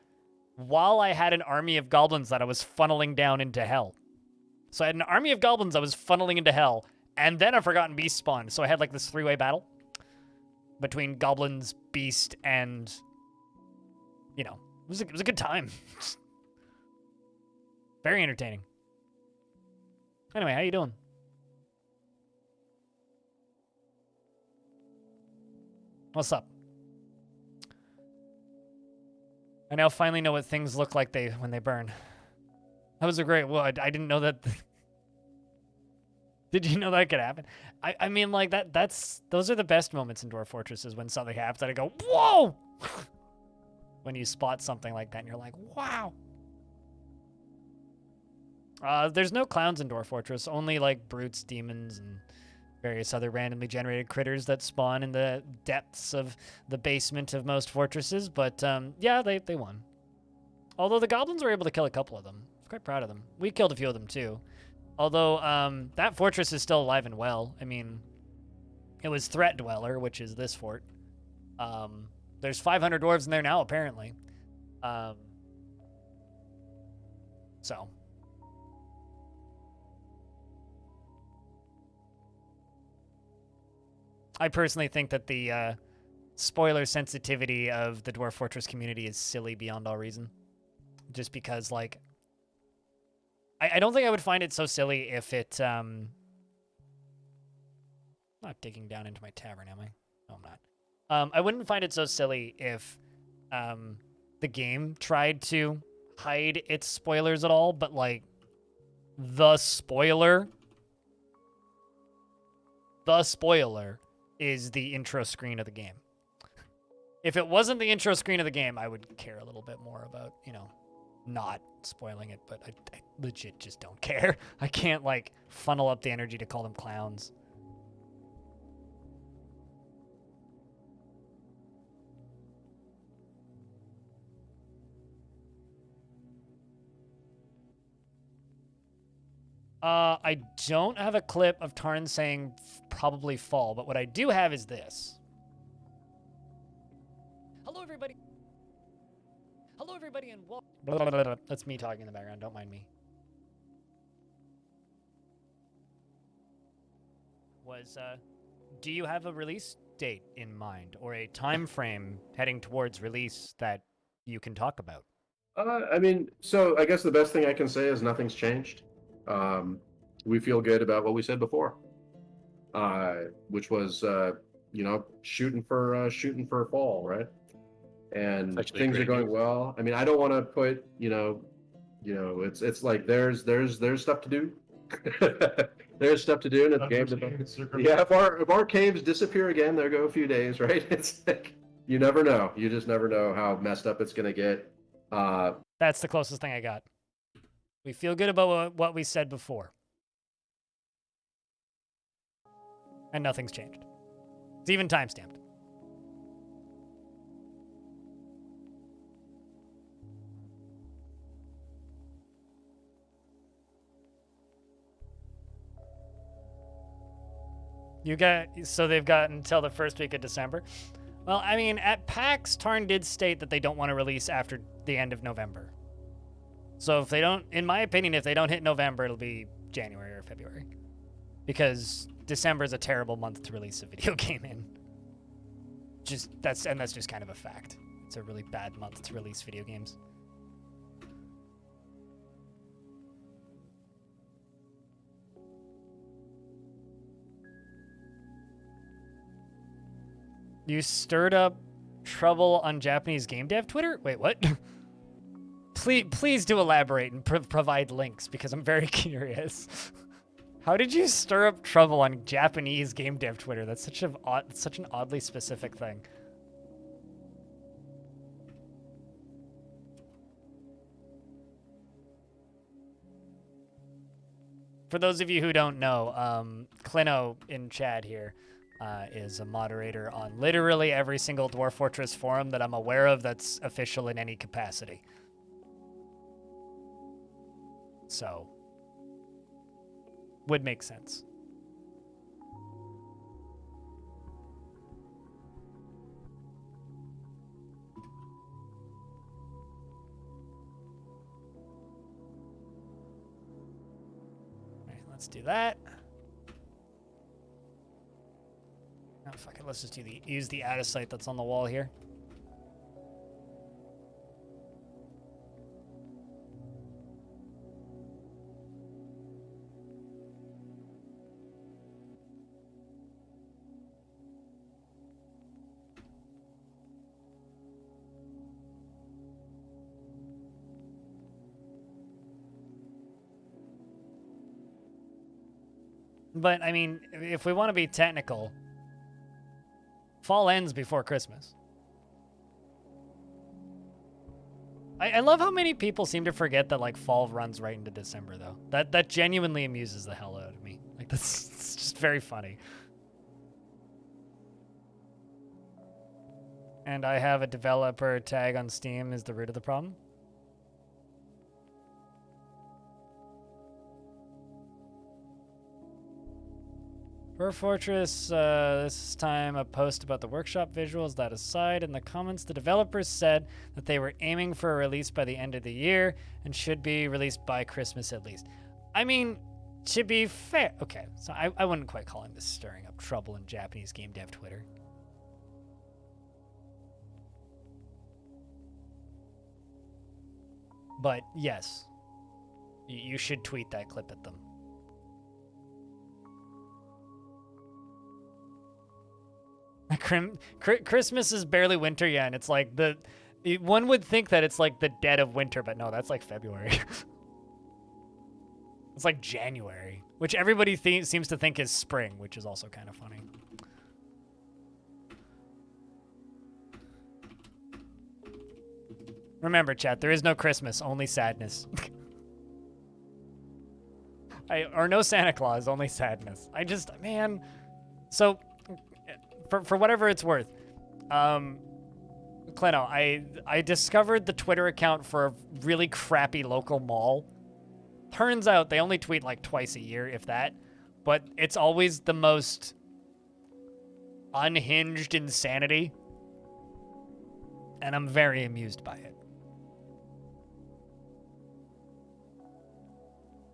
while I had an army of goblins that I was funneling down into Hell. So I had an army of goblins I was funneling into Hell, and then a Forgotten Beast spawned. So I had like this three-way battle between goblins, beast, and it was a good time. Very entertaining. Anyway, how you doing? What's up? I now finally know what things look like when they burn. That was a great wood. I didn't know that. Did you know that could happen? I mean, like those are the best moments in Dwarf Fortresses, when something happens and I go, whoa! When you spot something like that and you're like, wow. There's no clowns in Dwarf Fortress, only like brutes, demons, and various other randomly generated critters that spawn in the depths of the basement of most fortresses. But yeah, they won. Although the goblins were able to kill a couple of them. I was quite proud of them. We killed a few of them too. Although that fortress is still alive and well. I mean, it was Threat Dweller, which is this fort. There's 500 dwarves in there now, apparently. So. I personally think that the spoiler sensitivity of the Dwarf Fortress community is silly beyond all reason. Just because, like, I don't think I would find it so silly if it, I'm not digging down into my tavern, am I? No, I'm not. I wouldn't find it so silly if the game tried to hide its spoilers at all, but, like, the spoiler is the intro screen of the game. If it wasn't the intro screen of the game, I would care a little bit more about, not spoiling it, but I legit just don't care. I can't, like, funnel up the energy to call them clowns. I don't have a clip of Tarn saying probably fall, but what I do have is this. Hello, everybody. Hello, everybody, and welcome. That's me talking in the background. Don't mind me. Do you have a release date in mind, or a time frame heading towards release that you can talk about? I mean, so I guess the best thing I can say is nothing's changed. We feel good about what we said before, which was, shooting for fall, right? And things are going well. I mean, I don't want to put, You know, it's like there's stuff to do. There's stuff to do in the game. Yeah, if our caves disappear again, there go a few days, right? It's like you never know. You just never know how messed up it's gonna get. That's the closest thing I got. We feel good about what we said before. And nothing's changed. It's even timestamped. So they've got until the first week of December. Well, I mean, at PAX, Tarn did state that they don't want to release after the end of November. So if they don't, in my opinion, if they don't hit November, it'll be January or February. Because December is a terrible month to release a video game in. That's just kind of a fact. It's a really bad month to release video games. You stirred up trouble on Japanese game dev Twitter? Wait, what? Please do elaborate and provide links because I'm very curious. How did you stir up trouble on Japanese game dev Twitter? That's such an oddly specific thing. For those of you who don't know, Clino in chat here is a moderator on literally every single Dwarf Fortress forum that I'm aware of that's official in any capacity. So, would make sense. All right, let's do that. Oh, fuck it, let's just use the addisite that's on the wall here. But, I mean, if we want to be technical, fall ends before Christmas. I love how many people seem to forget that, like, fall runs right into December, though. That genuinely amuses the hell out of me. Like, it's just very funny. And I have a developer tag on Steam is the root of the problem. For Fortress, this time a post about the workshop visuals. That aside, in the comments, the developers said that they were aiming for a release by the end of the year and should be released by Christmas at least. I mean, to be fair, okay, so I wouldn't quite call him this stirring up trouble in Japanese game dev Twitter. But yes, you should tweet that clip at them. Christmas is barely winter yet, and it's like one would think that it's like the dead of winter, but no, that's like February. It's like January, which everybody seems to think is spring, which is also kind of funny. Remember, chat, there is no Christmas, only sadness. Or no Santa Claus, only sadness. Man, so... For whatever it's worth, Clino, I discovered the Twitter account for a really crappy local mall. Turns out they only tweet like twice a year, if that, but it's always the most unhinged insanity, and I'm very amused by it.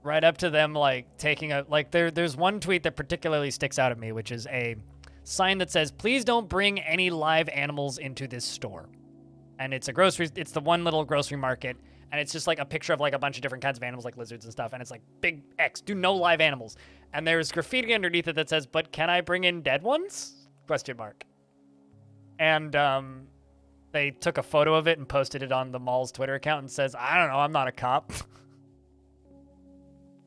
Right up to them like taking there's one tweet that particularly sticks out at me, which is a sign that says, please don't bring any live animals into this store. And it's it's the one little grocery market, and it's just like a picture of like a bunch of different kinds of animals like lizards and stuff, and it's like big X, do no live animals. And there's graffiti underneath it that says, but can I bring in dead ones? Question mark. And They took a photo of it and posted it on the mall's Twitter account and says, I don't know, I'm not a cop.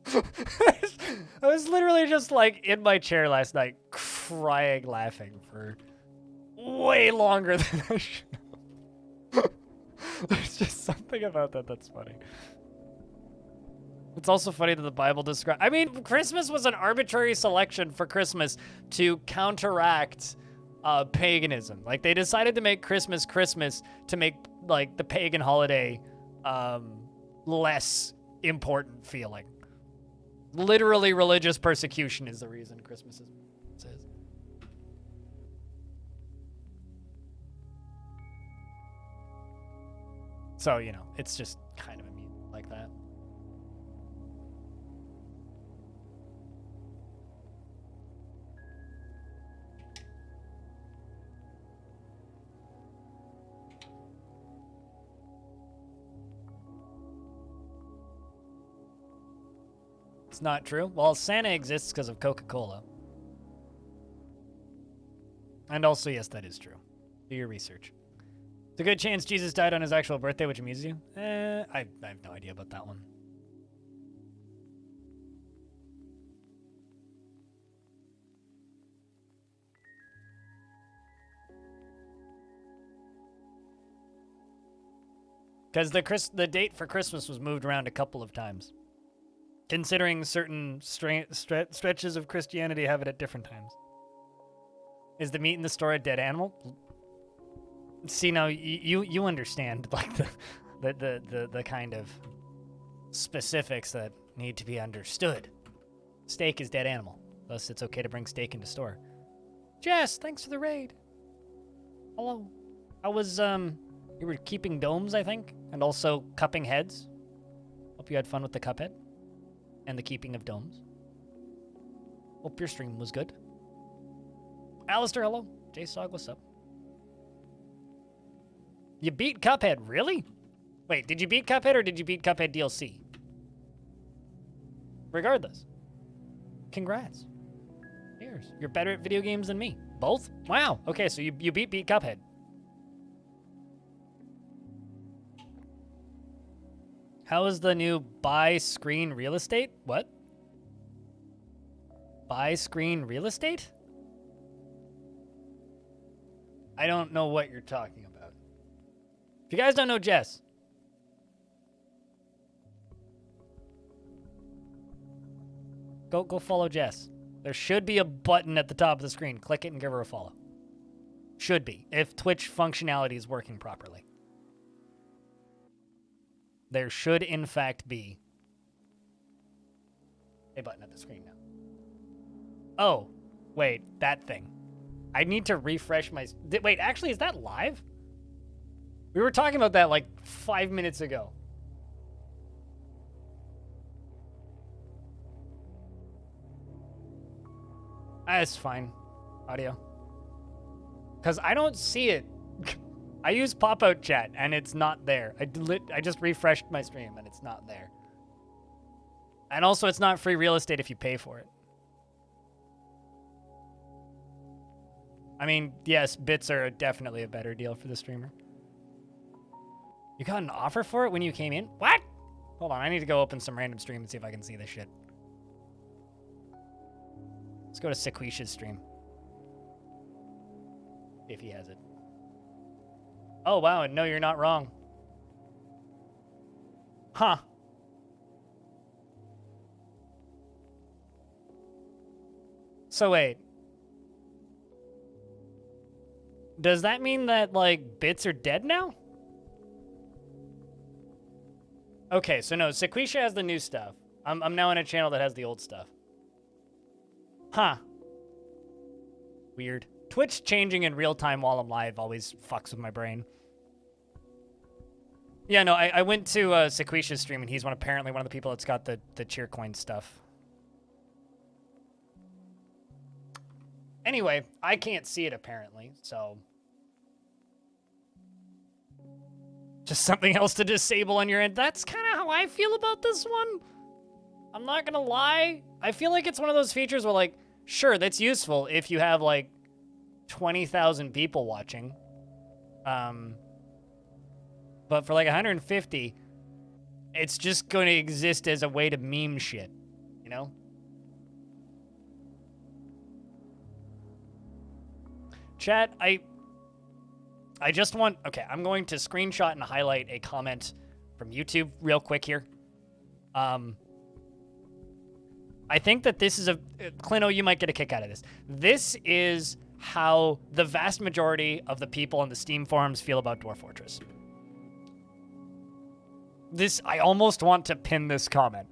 I was literally just like in my chair last night crying, laughing for way longer than I should have. There's just something about that that's funny. It's also funny that the Bible describes... I mean, Christmas was an arbitrary selection for Christmas to counteract paganism. Like, they decided to make Christmas Christmas to make, like, the pagan holiday less important feeling. Literally, religious persecution is the reason Christmas is... So, you know, it's just kind of a meme like that. It's not true. Well, Santa exists because of Coca-Cola. And also, yes, that is true. Do your research. It's a good chance Jesus died on his actual birthday, which amuses you? I have no idea about that one. Because the date for Christmas was moved around a couple of times. Considering certain stretches of Christianity have it at different times. Is the meat in the store a dead animal? See, now you understand like the kind of specifics that need to be understood. Steak is dead animal. Thus, it's okay to bring steak into store. Jess, thanks for the raid. Hello. I was you were keeping domes, I think, and also cupping heads. Hope you had fun with the cup head and the keeping of domes. Hope your stream was good. Alistair, hello. J-Sog, what's up? You beat Cuphead, really? Wait, did you beat Cuphead or did you beat Cuphead DLC? Regardless. Congrats. Cheers. You're better at video games than me. Both? Wow. Okay, so you beat Cuphead. How is the new buy screen real estate? What? Buy screen real estate? I don't know what you're talking about. If you guys don't know Jess, go follow Jess. There should be a button at the top of the screen. Click it and give her a follow. Should be, if Twitch functionality is working properly. There should, in fact, be a button at the screen now. Oh, wait, that thing. I need to refresh my... Wait, actually, is that live? We were talking about that like 5 minutes ago. That's fine. Audio. Because I don't see it. I use pop-out chat, and it's not there. I just refreshed my stream, and it's not there. And also, it's not free real estate if you pay for it. I mean, yes, bits are definitely a better deal for the streamer. You got an offer for it when you came in? What? Hold on, I need to go open some random stream and see if I can see this shit. Let's go to Sequisha's stream. If he has it. Oh, wow, and no, you're not wrong. Huh. So wait. Does that mean that, like, bits are dead now? Okay, so no, Sequisha has the new stuff. I'm now in a channel that has the old stuff. Huh. Weird. Twitch changing in real time while I'm live always fucks with my brain. Yeah, no, I went to Sequisha's stream, and he's apparently one of the people that's got the Cheercoin stuff. Anyway, I can't see it apparently, so... Just something else to disable on your end. That's kind of how I feel about this one. I'm not gonna lie. I feel like it's one of those features where, like, sure, that's useful if you have, like, 20,000 people watching. But for like 150, it's just going to exist as a way to meme shit, you know? Chat, I just want... Okay, I'm going to screenshot and highlight a comment from YouTube real quick here. I think that this is a... Clino, you might get a kick out of this. This is how the vast majority of the people on the Steam forums feel about Dwarf Fortress. This... I almost want to pin this comment.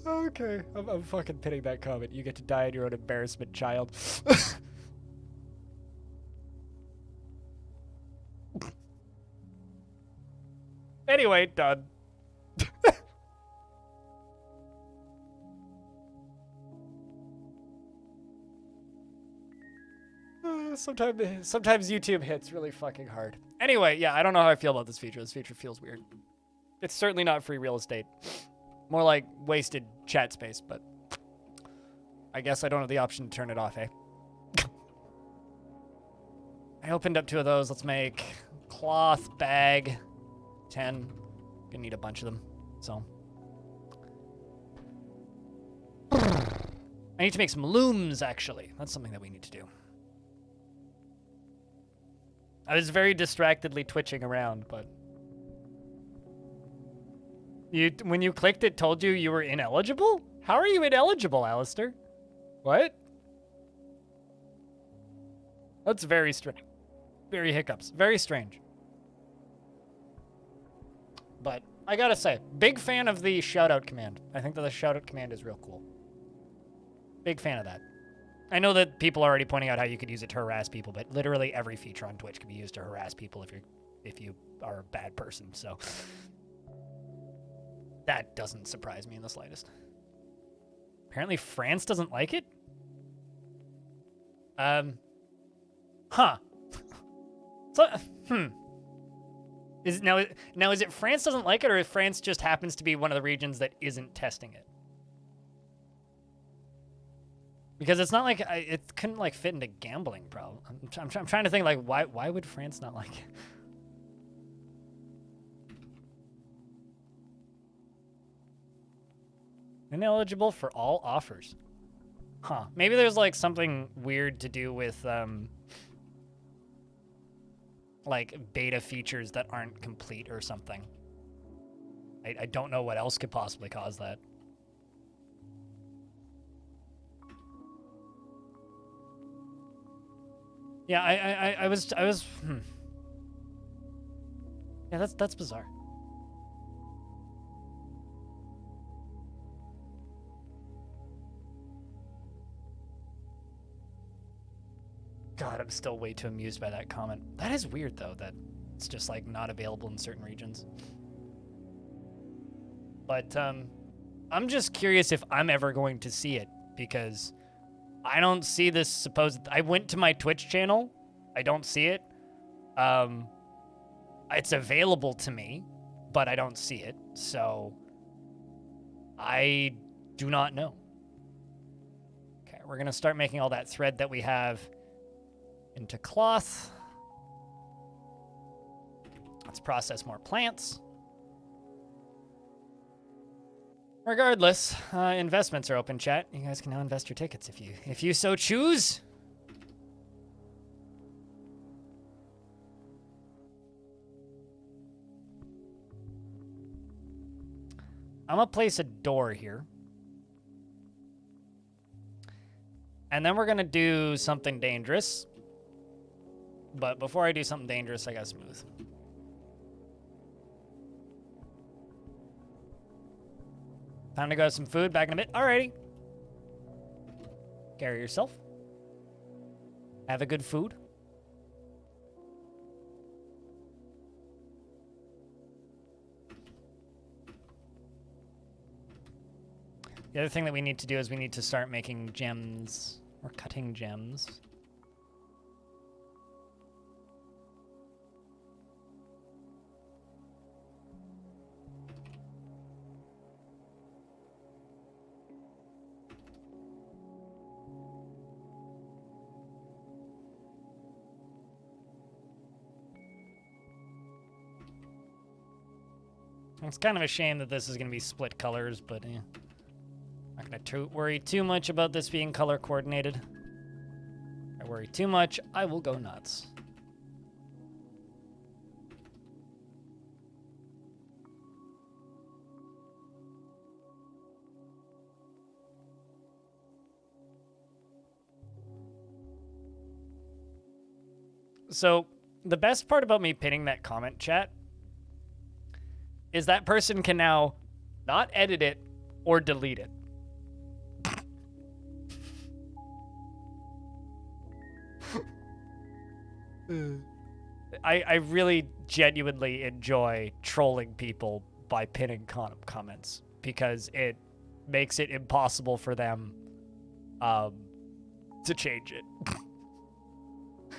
Okay, I'm fucking pinning that comment. You get to die in your own embarrassment, child. Anyway, done. Sometimes YouTube hits really fucking hard. Anyway, yeah, I don't know how I feel about this feature. This feature feels weird. It's certainly not free real estate. More like wasted chat space, but I guess I don't have the option to turn it off, eh? I opened up 2 of those. Let's make cloth bag 10. Gonna need a bunch of them, so. I need to make some looms, actually. That's something that we need to do. I was very distractedly twitching around, but... When you clicked, it told you were ineligible? How are you ineligible, Alistair? What? That's very strange. Very hiccups. Very strange. But I gotta say, big fan of the shoutout command. I think that the shoutout command is real cool. Big fan of that. I know that people are already pointing out how you could use it to harass people, but literally every feature on Twitch can be used to harass people if you are a bad person, so... That doesn't surprise me in the slightest. Apparently France doesn't like it? Huh. So, is it France doesn't like it, or if France just happens to be one of the regions that isn't testing it? Because it's not like it couldn't like fit into gambling problem. I'm trying to think like why would France not like it? Ineligible for all offers. Huh. Maybe there's like something weird to do with like beta features that aren't complete or something. I don't know what else could possibly cause that. Yeah, I was Yeah, that's bizarre. God, I'm still way too amused by that comment. That is weird, though, that it's just, like, not available in certain regions. But, I'm just curious if I'm ever going to see it, because I don't see this supposed... I went to my Twitch channel. I don't see it. It's available to me, but I don't see it, so... I do not know. Okay, we're gonna start making all that thread that we have into cloth. Let's process more plants. Regardless, investments are open, chat. You guys can now invest your tickets if you so choose. I'm gonna place a door here. And then we're gonna do something dangerous. But before I do something dangerous, I gotta smooth. Time to go have some food. Back in a bit. Alrighty. Carry yourself. Have a good food. The other thing that we need to do is we need to start making gems. Or cutting gems. It's kind of a shame that this is going to be split colors, but not going to worry too much about this being color coordinated. If I worry too much, I will go nuts. So, the best part about me pinning that comment chat is that person can now not edit it or delete it. I really genuinely enjoy trolling people by pinning comments because it makes it impossible for them to change it.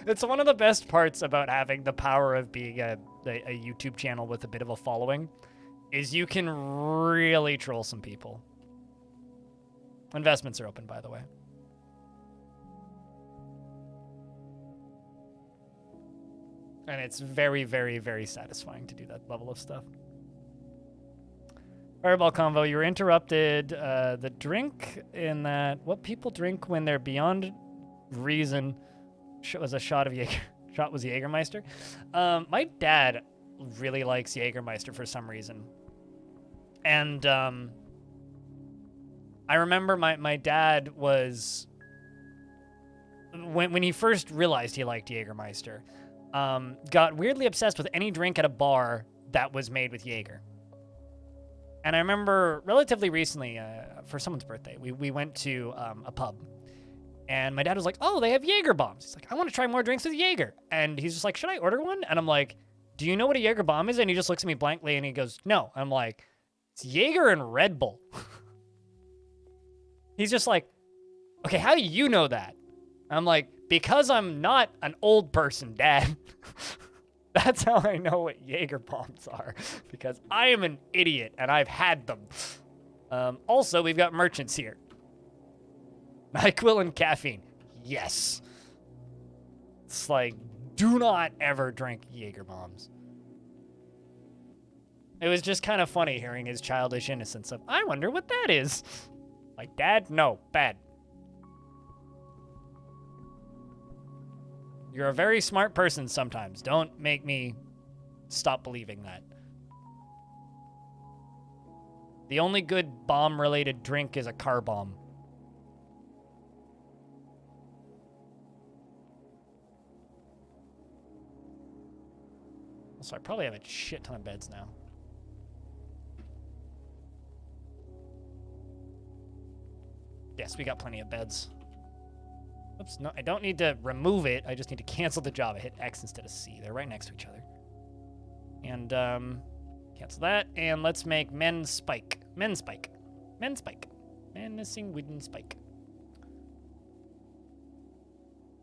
It's one of the best parts about having the power of being a YouTube channel with a bit of a following is you can really troll some people. Investments are open, by the way. And it's very, very, very satisfying to do that level of stuff. Fireball Convo, you were interrupted. The drink in that, what people drink when they're beyond reason was a shot of Jaeger. Shot was Jägermeister. My dad really likes Jägermeister for some reason. And I remember my dad was, when he first realized he liked Jägermeister, got weirdly obsessed with any drink at a bar that was made with Jaeger. And I remember relatively recently, for someone's birthday, we went to a pub. And my dad was like, oh, they have Jaeger bombs. He's like, I want to try more drinks with Jaeger. And he's just like, should I order one? And I'm like, do you know what a Jaeger bomb is? And he just looks at me blankly and he goes, no. I'm like, it's Jaeger and Red Bull. He's just like, okay, how do you know that? I'm like, because I'm not an old person, Dad. That's how I know what Jaeger bombs are. Because I am an idiot and I've had them. Also, we've got merchants here. NyQuil and caffeine. Yes. It's like, do not ever drink Jaeger bombs. It was just kind of funny hearing his childish innocence of, I wonder what that is. Like, Dad? No, bad. You're a very smart person sometimes. Don't make me stop believing that. The only good bomb-related drink is a car bomb. So I probably have a shit ton of beds now. Yes, we got plenty of beds. Oops, no, I don't need to remove it. I just need to cancel the job. I hit X instead of C. They're right next to each other. And, cancel that. And let's make men spike. Men spike. Men spike. Menacing wooden spike.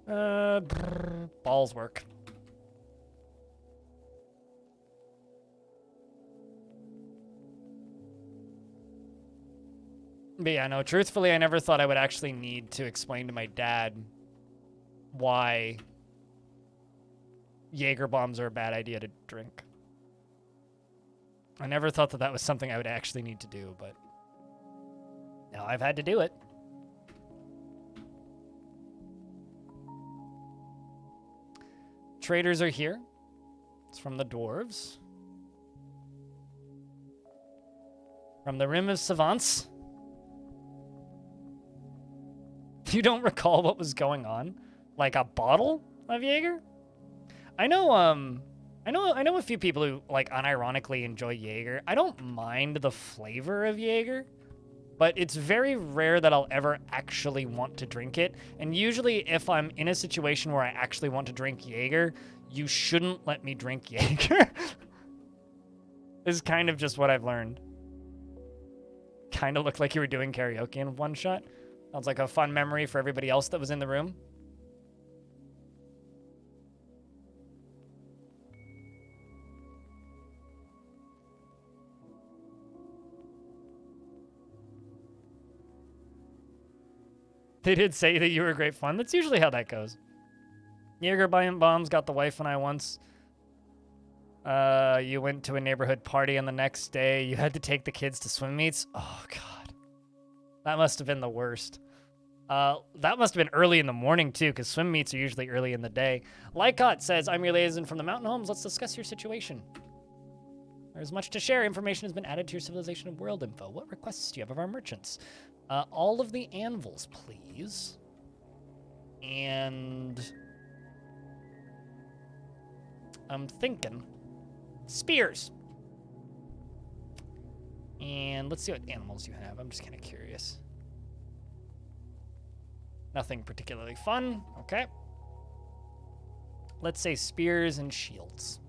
Balls work. But yeah, no, truthfully, I never thought I would actually need to explain to my dad why Jaeger bombs are a bad idea to drink. I never thought that that was something I would actually need to do, but now I've had to do it. Traders are here. It's from the dwarves. From the Rim of Savants. You don't recall what was going on? Like a bottle of Jaeger? I know a few people who like unironically enjoy Jaeger. I don't mind the flavor of Jaeger, but it's very rare that I'll ever actually want to drink it. And usually if I'm in a situation where I actually want to drink Jaeger, you shouldn't let me drink Jaeger. This is kind of just what I've learned. Kind of looked like you were doing karaoke in one shot. Sounds like a fun memory for everybody else that was in the room. They did say that you were great fun. That's usually how that goes. Jaeger bombs got the wife and I once. You went to a neighborhood party and the next day you had to take the kids to swim meets. Oh, God. That must have been the worst. That must have been early in the morning, too, because swim meets are usually early in the day. Lycott says, I'm your liaison from the mountain homes. Let's discuss your situation. There's much to share. Information has been added to your civilization of world info. What requests do you have of our merchants? All of the anvils, please. And I'm thinking spears. And let's see what animals you have. I'm just kind of curious. Nothing particularly fun. Okay. Let's say spears and shields.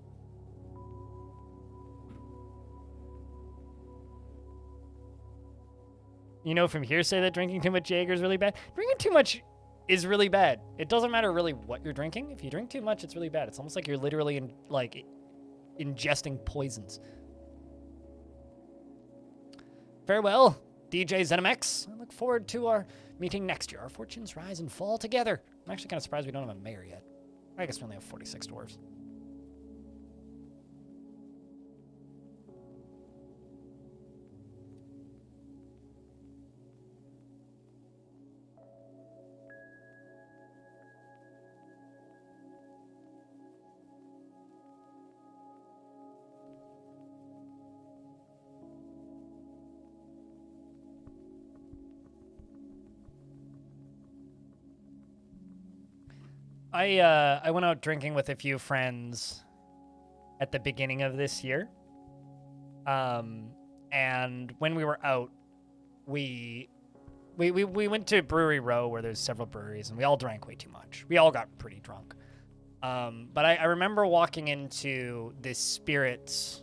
You know from hearsay that drinking too much Jaeger is really bad? Drinking too much is really bad. It doesn't matter really what you're drinking. If you drink too much, it's really bad. It's almost like you're literally ingesting poisons. Farewell, DJ ZeniMax. I look forward to our meeting next year. Our fortunes rise and fall together. I'm actually kind of surprised we don't have a mayor yet. I guess we only have 46 dwarves. I went out drinking with a few friends at the beginning of this year. And when we were out, we went to Brewery Row where there's several breweries, and we all drank way too much. We all got pretty drunk. But I remember walking into this spirits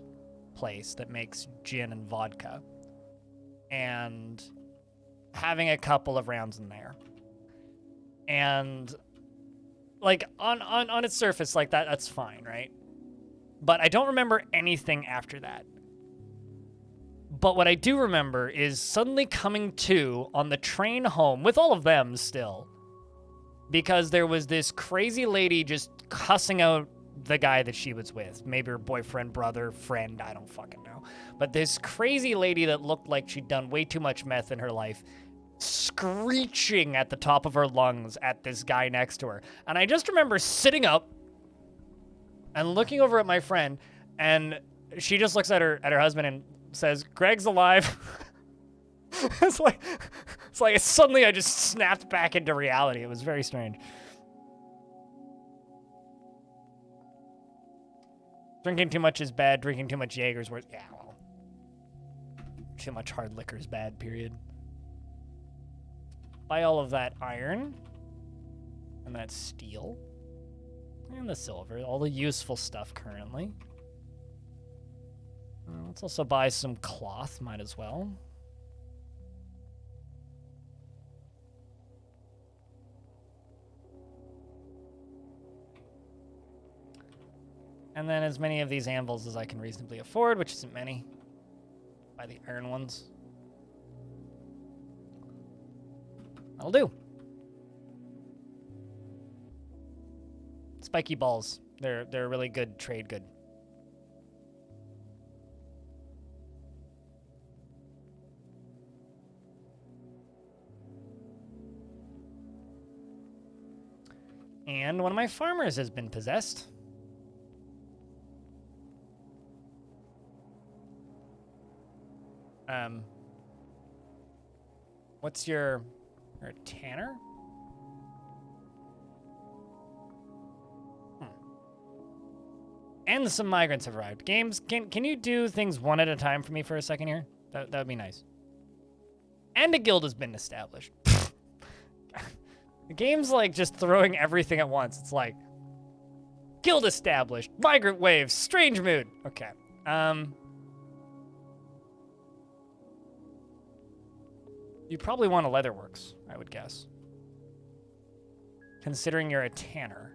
place that makes gin and vodka and having a couple of rounds in there. And like on its surface, like that's fine, right? But I don't remember anything after that. But what I do remember is suddenly coming to on the train home with all of them still, because there was this crazy lady just cussing out the guy that she was with, maybe her boyfriend, brother, friend, I don't fucking know. But this crazy lady that looked like she'd done way too much meth in her life, screeching at the top of her lungs at this guy next to her. And I just remember sitting up and looking over at my friend, and she just looks at her husband and says, "Greg's alive." it's like suddenly I just snapped back into reality. It was very strange. Drinking too much is bad. Drinking too much Jaeger's worse. Yeah, well, too much hard liquor is bad, period. Buy all of that iron, and that steel, and the silver, all the useful stuff currently. Let's also buy some cloth, might as well. And then as many of these anvils as I can reasonably afford, which isn't many. Buy the iron ones. That'll do. Spiky balls. They're a really good trade good. And one of my farmers has been possessed. What's your... You're a tanner? And some migrants have arrived. Games, can you do things one at a time for me for a second here? That would be nice. And a guild has been established. The game's like just throwing everything at once. It's like, guild established, migrant waves, strange mood. Okay. You probably want a leatherworks, I would guess. Considering you're a tanner.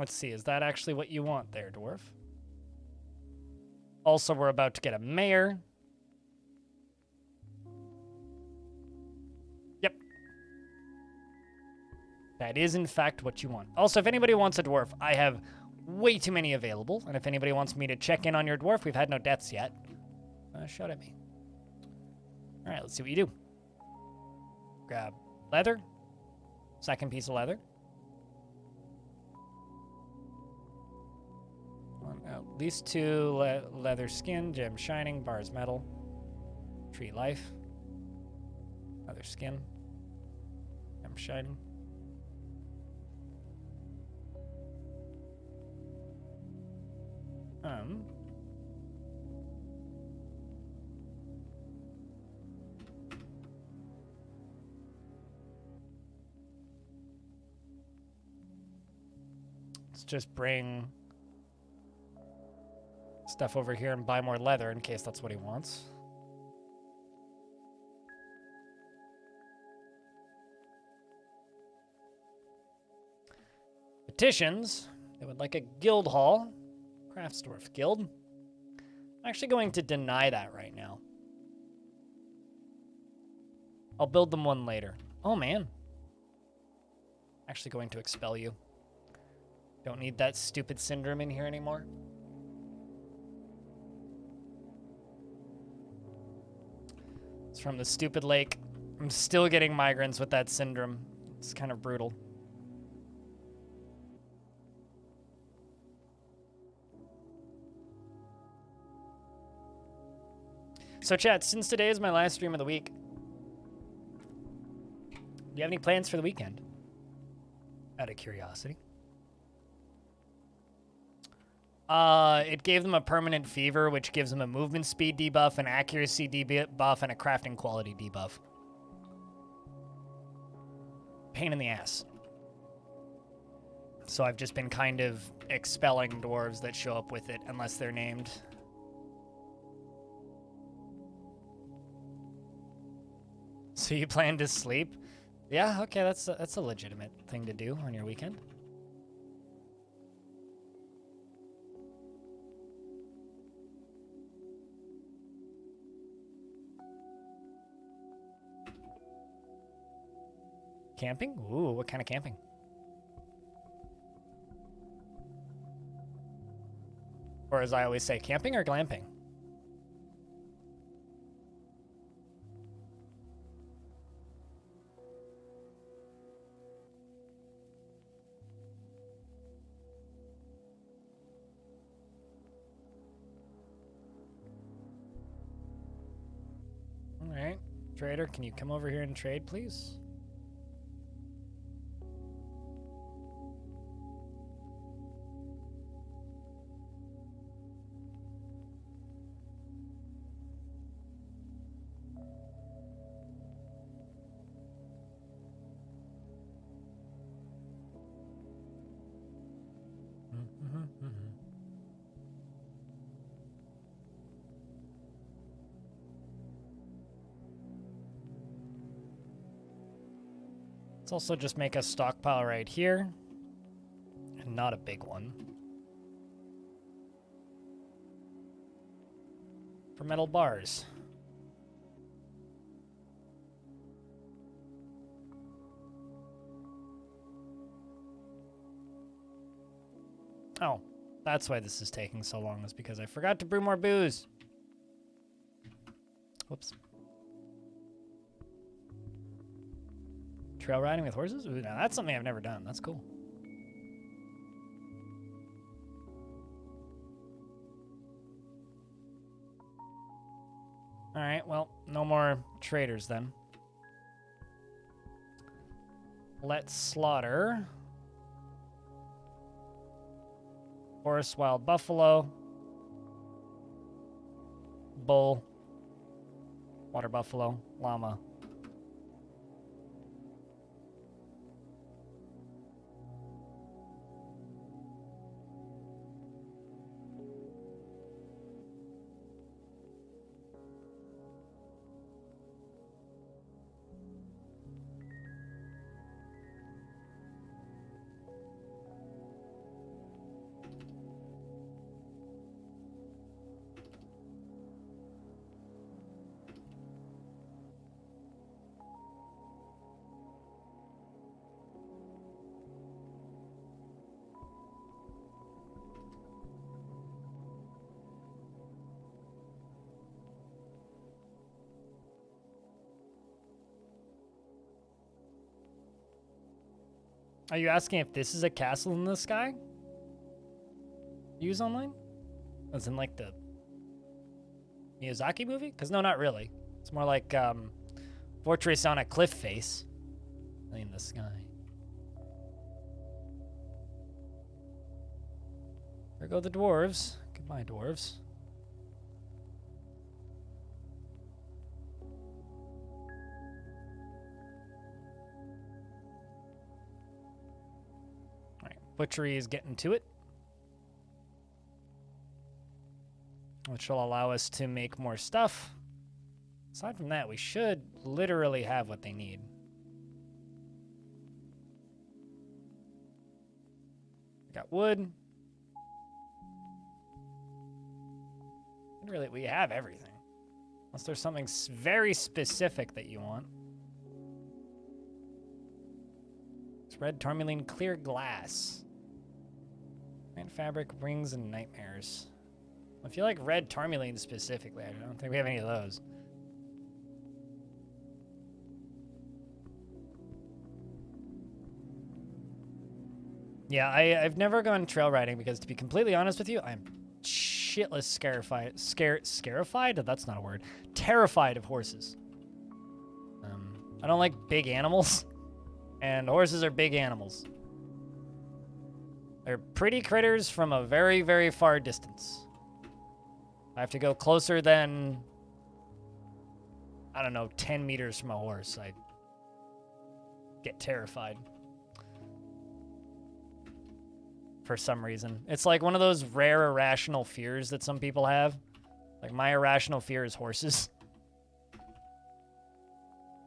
Let's see, is that actually what you want there, Dwarf? Also, we're about to get a mayor. Yep. That is, in fact, what you want. Also, if anybody wants a dwarf, I have way too many available. And if anybody wants me to check in on your dwarf, we've had no deaths yet. Shout at me. All right, let's see what you do. Grab leather. Second piece of leather. At least 2 leather skin, gem shining, bars metal, tree life, leather skin, gem shining. Let's just bring stuff over here and buy more leather in case that's what he wants. Petitions. They would like a guild hall. Craftsdwarf Guild. I'm actually going to deny that right now. I'll build them one later. Oh, man. Actually going to expel you. Don't need that stupid syndrome in here anymore. It's from the stupid lake. I'm still getting migrants with that syndrome. It's kind of brutal. So chat, since today is my last stream of the week, do you have any plans for the weekend? Out of curiosity. It gave them a permanent fever, which gives them a movement speed debuff, an accuracy debuff, and a crafting quality debuff. Pain in the ass. So I've just been kind of expelling dwarves that show up with it, unless they're named. So you plan to sleep? Yeah, okay, that's a legitimate thing to do on your weekend. Camping? Ooh, what kind of camping? Or as I always say, camping or glamping? All right, trader, can you come over here and trade, please? Let's also just make a stockpile right here. And not a big one. For metal bars. Oh, that's why this is taking so long, is because I forgot to brew more booze. Whoops. Trail riding with horses? Ooh, now that's something I've never done. That's cool. All right, well, no more traders then. Let's slaughter. Horse, wild buffalo. Bull. Water buffalo. Llama. Are you asking if this is a castle in the sky? Use online? As in like the Miyazaki movie? Because no, not really. It's more like fortress on a cliff face in the sky. There go the dwarves. Goodbye, dwarves. Alright, butchery is getting to it, which will allow us to make more stuff. Aside from that, we should literally have what they need. We got wood. Literally, we have everything. Unless there's something very specific that you want. It's red tourmaline clear glass. Plant fabric, rings, and nightmares. I feel like red tourmaline specifically. I don't think we have any of those. Yeah, I've never gone trail riding because, to be completely honest with you, I'm shitless scarified? That's not a word. Terrified of horses. I don't like big animals, and horses are big animals. They're pretty critters from a very, very far distance. I have to go closer than, I don't know, 10 meters from a horse. I get terrified. For some reason. It's like one of those rare irrational fears that some people have. Like, my irrational fear is horses.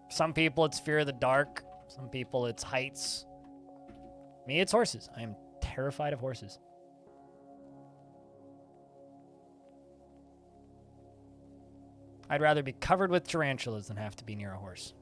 Some people, it's fear of the dark. Some people, it's heights. Me, it's horses. I am terrified of horses. I'd rather be covered with tarantulas than have to be near a horse.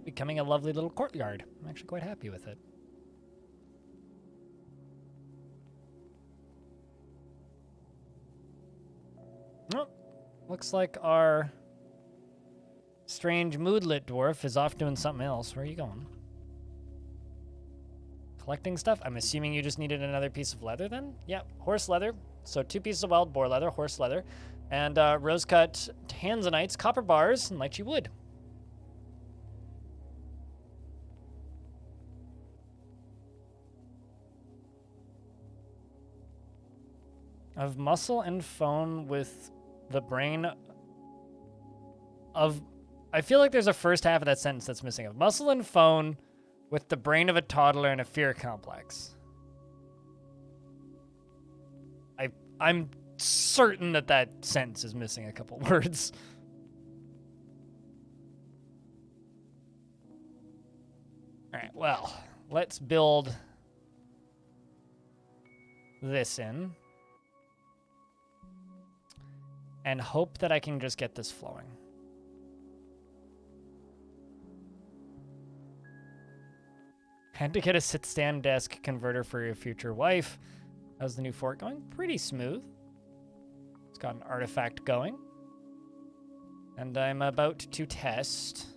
Becoming a lovely little courtyard. I'm actually quite happy with it. Oh, looks like our strange moodlet dwarf is off doing something else. Where are you going? Collecting stuff? I'm assuming you just needed another piece of leather then? Yeah, horse leather. So 2 pieces of wild boar leather, horse leather, and rose-cut tanzanites, copper bars, and lychee wood. Of muscle and phone with the brain of... I feel like there's a first half of that sentence that's missing. Of muscle and phone with the brain of a toddler and a fear complex. I'm certain that that sentence is missing a couple words. All right, well, let's build this in. And hope that I can just get this flowing. Had to get a sit-stand desk converter for your future wife. How's the new fort going? Pretty smooth. It's got an artifact going. And I'm about to test.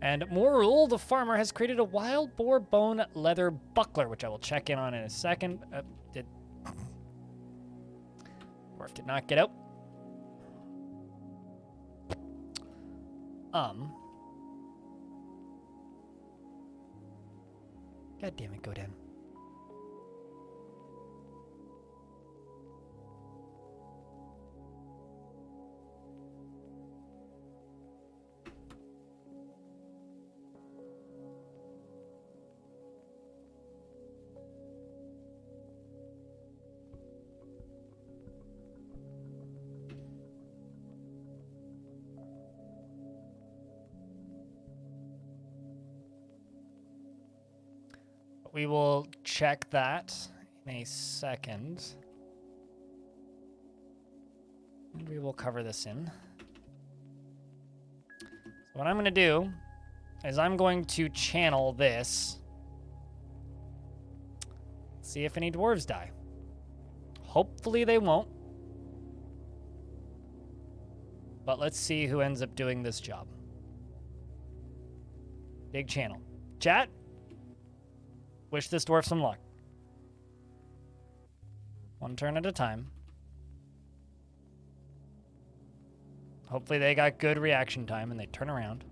And Morul, the farmer, has created a wild boar bone leather buckler, which I will check in on in a second. Dwarf did not get out. God damn it, go down. we will check that in a second. We will cover this in. So what I'm going to do is I'm going to channel this. See if any dwarves die. Hopefully they won't. But let's see who ends up doing this job. Big channel. Chat, wish this dwarf some luck. One turn at a time. Hopefully they got good reaction time and they turn around.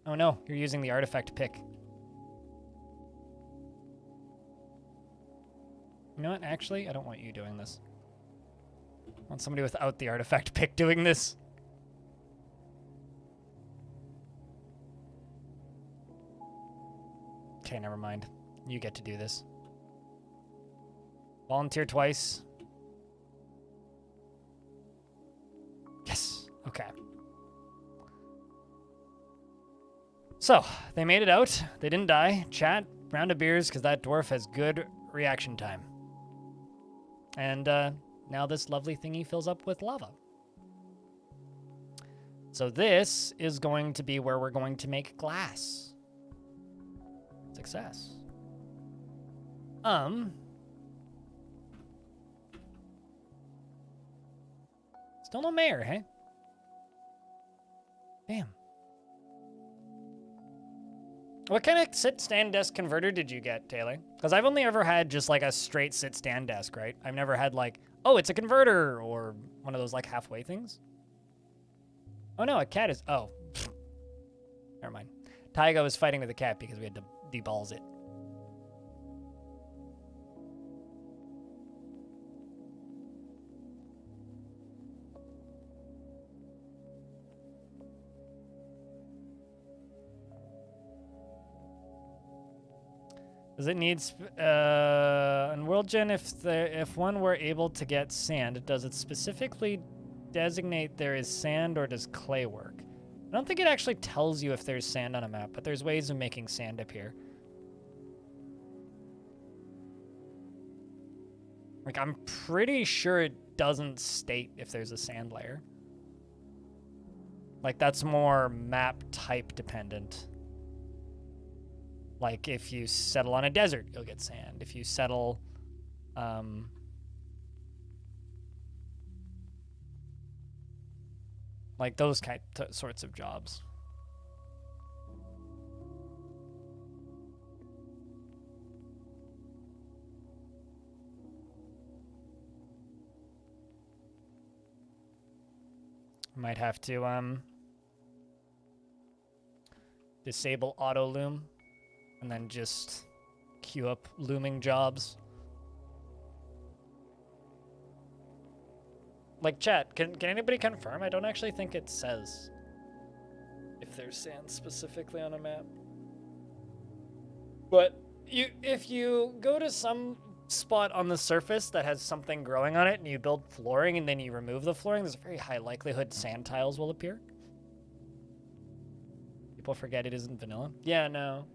Oh no, you're using the artifact pick. You know what, actually, I don't want you doing this. I want somebody without the artifact pick doing this. Okay, never mind. You get to do this. Volunteer twice. Yes. Okay. So, they made it out. They didn't die. Chat, round of beers, because that dwarf has good reaction time. And now this lovely thingy fills up with lava. So this is going to be where we're going to make glass. Success. Still no mayor, hey? Damn. What kind of sit-stand desk converter did you get, Taylor? Because I've only ever had just like a straight sit-stand desk, right? I've never had like, oh, it's a converter, or one of those like halfway things. Oh no, a cat is, oh. Never mind. Taiga was fighting with a cat because we had to deballs it. Does it need in World Gen, if one were able to get sand, does it specifically designate there is sand, or does clay work? I don't think it actually tells you if there's sand on a map, but there's ways of making sand appear. Like, I'm pretty sure it doesn't state if there's a sand layer. Like, that's more map type dependent. Like, if you settle on a desert, you'll get sand. If you settle, like those sorts of jobs. Might have to, disable auto loom. And then just queue up looming jobs. Like, chat, can anybody confirm? I don't actually think it says if there's sand specifically on a map. But if you go to some spot on the surface that has something growing on it and you build flooring and then you remove the flooring, there's a very high likelihood sand tiles will appear. People forget it isn't vanilla. Yeah, no.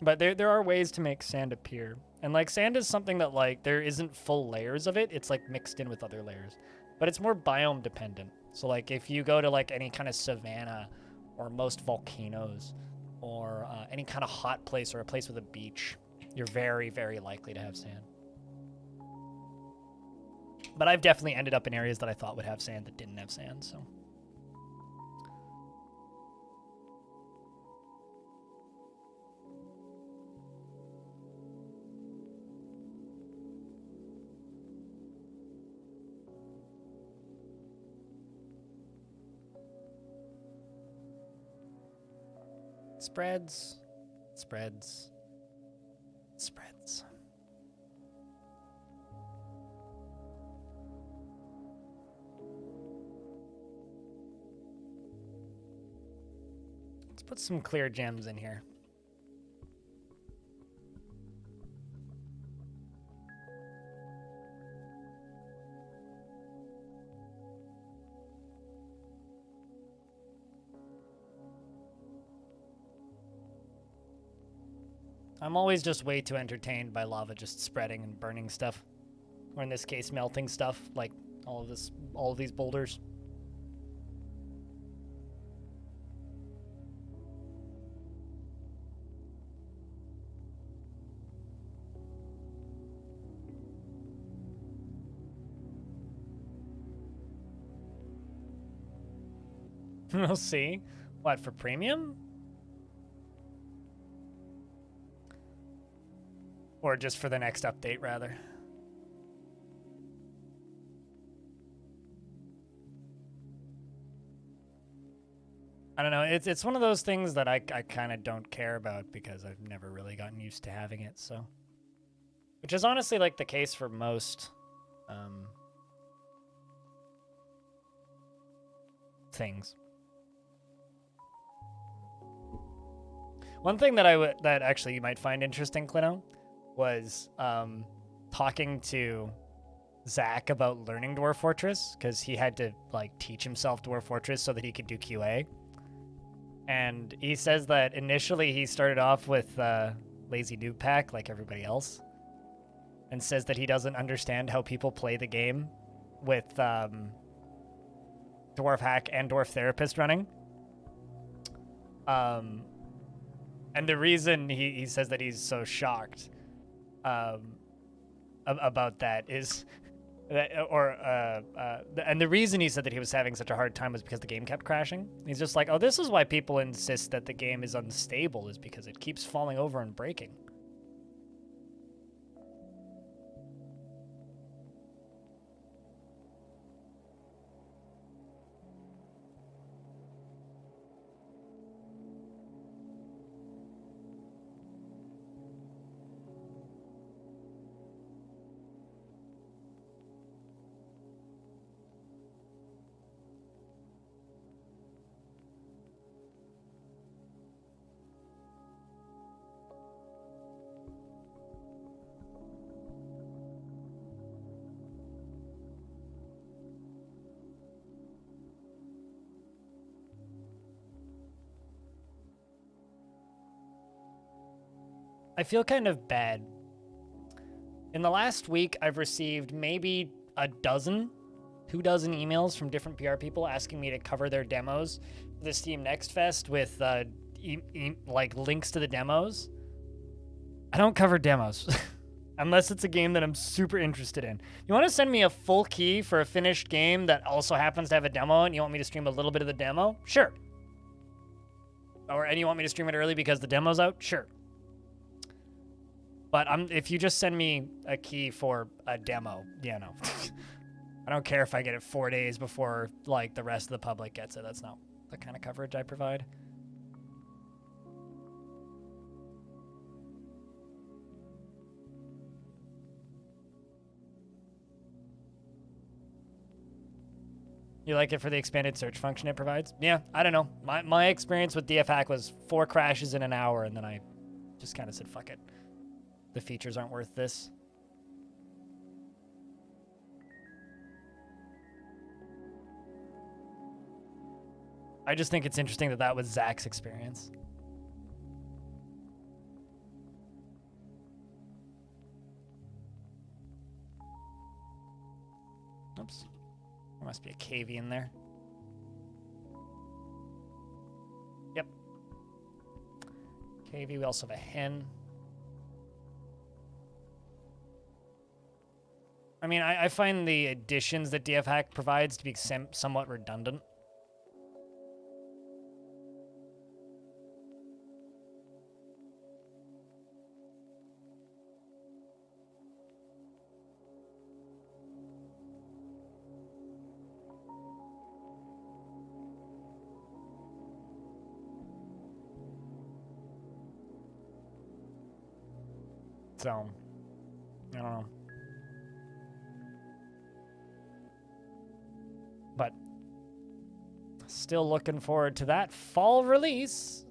But there are ways to make sand appear. And like, sand is something that like, there isn't full layers of it. It's like mixed in with other layers. But it's more biome dependent. So like, if you go to like any kind of savanna or most volcanoes or any kind of hot place or a place with a beach, you're very, very likely to have sand. But I've definitely ended up in areas that I thought would have sand that didn't have sand, so. Spreads, spreads, spreads. Let's put some clear gems in here. I'm always just way too entertained by lava just spreading and burning stuff. Or in this case, melting stuff, like all of these boulders. We'll see. What, for premium? Or just for the next update, rather? I don't know. It's one of those things that I kind of don't care about because I've never really gotten used to having it, so. Which is honestly like the case for most things. One thing that that actually you might find interesting, Clino, was talking to Zach about learning Dwarf Fortress, because he had to like teach himself Dwarf Fortress so that he could do QA. And he says that initially he started off with Lazy Noob Pack like everybody else, and says that he doesn't understand how people play the game with Dwarf Hack and Dwarf Therapist running. And the reason he says that he's so shocked about that is that, and the reason he said that he was having such a hard time was because the game kept crashing. He's just like, oh, this is why people insist that the game is unstable, is because it keeps falling over and breaking. I feel kind of bad. In the last week, I've received maybe 2 dozen emails from different PR people asking me to cover their demos for the Steam Next Fest with like links to the demos. I don't cover demos unless it's a game that I'm super interested in. You want to send me a full key for a finished game that also happens to have a demo and you want me to stream a little bit of the demo? Sure. And you want me to stream it early because the demo's out? Sure. But if you just send me a key for a demo, you know, I don't care if I get it 4 days before like the rest of the public gets it. That's not the kind of coverage I provide. You like it for the expanded search function it provides? Yeah, I don't know. My experience with DF Hack was 4 crashes in an hour, and then I just kind of said, fuck it. The features aren't worth this. I just think it's interesting that that was Zach's experience. Oops. There must be a cavey in there. Yep. Cavey. We also have a hen. I mean, I find the additions that DF Hack provides to be somewhat redundant. So, I don't know. But still looking forward to that fall release.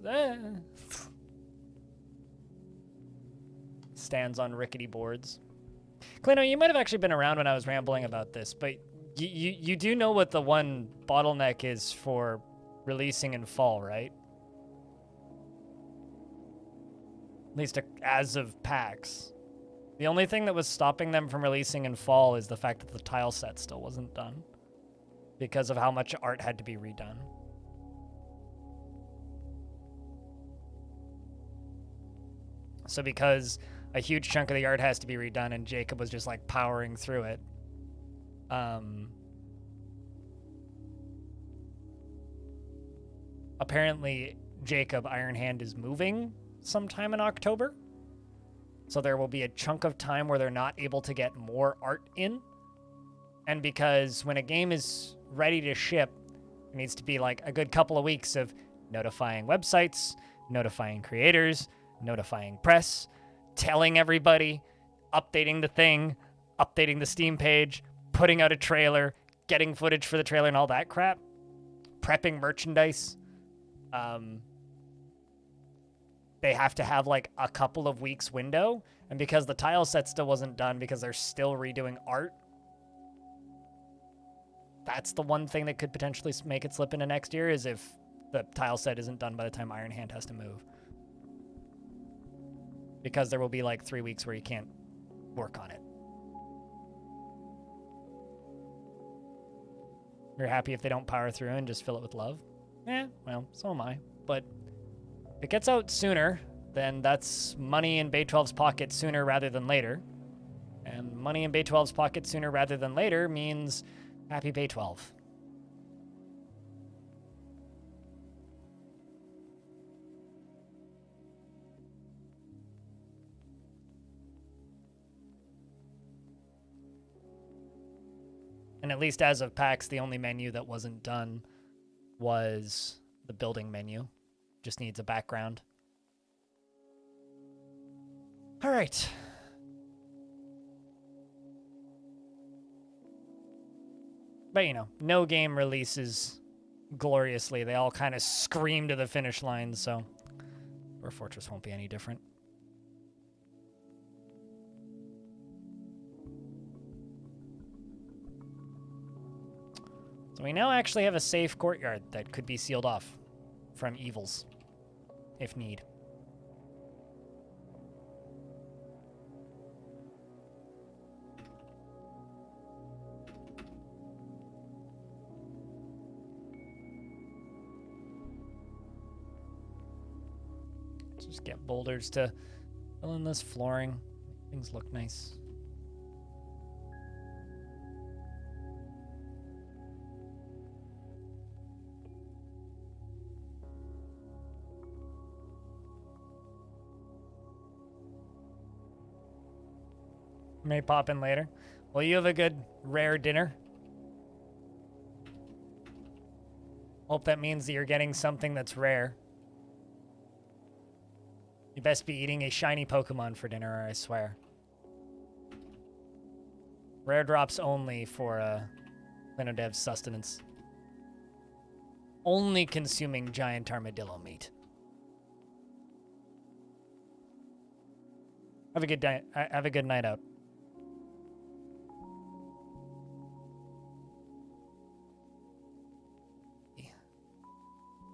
Stands on rickety boards. Clino, you might have actually been around when I was rambling about this, but you do know what the one bottleneck is for releasing in fall, right? At least as of PAX. The only thing that was stopping them from releasing in fall is the fact that the tile set still wasn't done. Because of how much art had to be redone. So because a huge chunk of the art has to be redone and Jacob was just like powering through it. Apparently Jacob Iron Hand is moving sometime in October. So there will be a chunk of time where they're not able to get more art in. And because when a game is ready to ship, it needs to be like a good couple of weeks of notifying websites, notifying creators, notifying press, telling everybody, updating the thing, updating the Steam page, putting out a trailer, getting footage for the trailer and all that crap, prepping merchandise. They have to have like a couple of weeks window. And because the tile set still wasn't done because they're still redoing art, that's the one thing that could potentially make it slip into next year is if the tile set isn't done by the time Iron Hand has to move. Because there will be like 3 weeks where you can't work on it. You're happy if they don't power through and just fill it with love? Eh, well, so am I. But if it gets out sooner, then that's money in Bay 12's pocket sooner rather than later. And money in Bay 12's pocket sooner rather than later means happy Bay 12. And at least as of PAX, the only menu that wasn't done was the building menu. Just needs a background. All right. But, you know, no game releases gloriously. They all kind of scream to the finish line, so Dwarf Fortress won't be any different. So we now actually have a safe courtyard that could be sealed off from evils, if need. Just get boulders to fill in this flooring. Things look nice. May pop in later. Well, you have a good rare dinner. Hope that means that you're getting something that's rare. You best be eating a shiny Pokemon for dinner, I swear. Rare drops only for Linodev's sustenance. Only consuming giant armadillo meat. Have a good day. Have a good night out.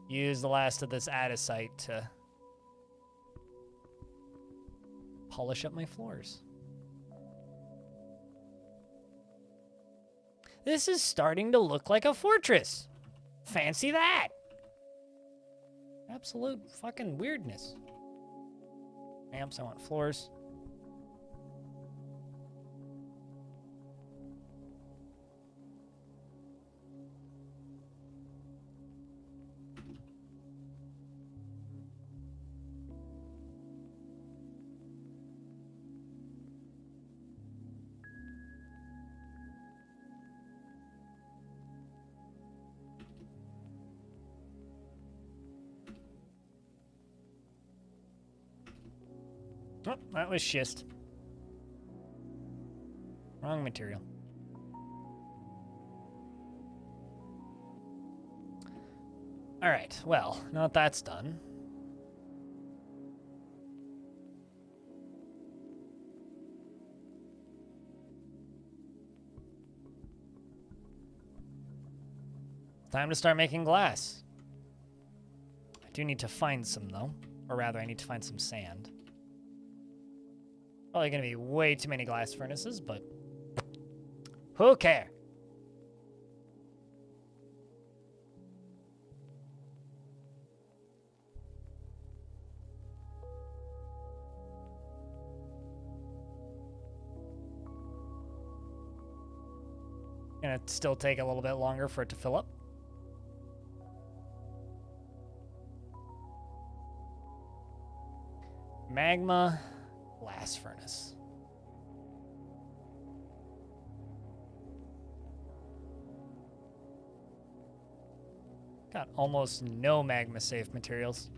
Use the last of this Adisite to polish up my floors. This is starting to look like a fortress. Fancy that. Absolute fucking weirdness. Amps, I want floors. Oh, that was schist. Wrong material. All right, well, now that that's done. Time to start making glass. I do need to find some, though. Or rather, I need to find some sand. Probably gonna be way too many glass furnaces, but who cares? Gonna still take a little bit longer for it to fill up. Magma glass furnace. Got almost no magma safe materials.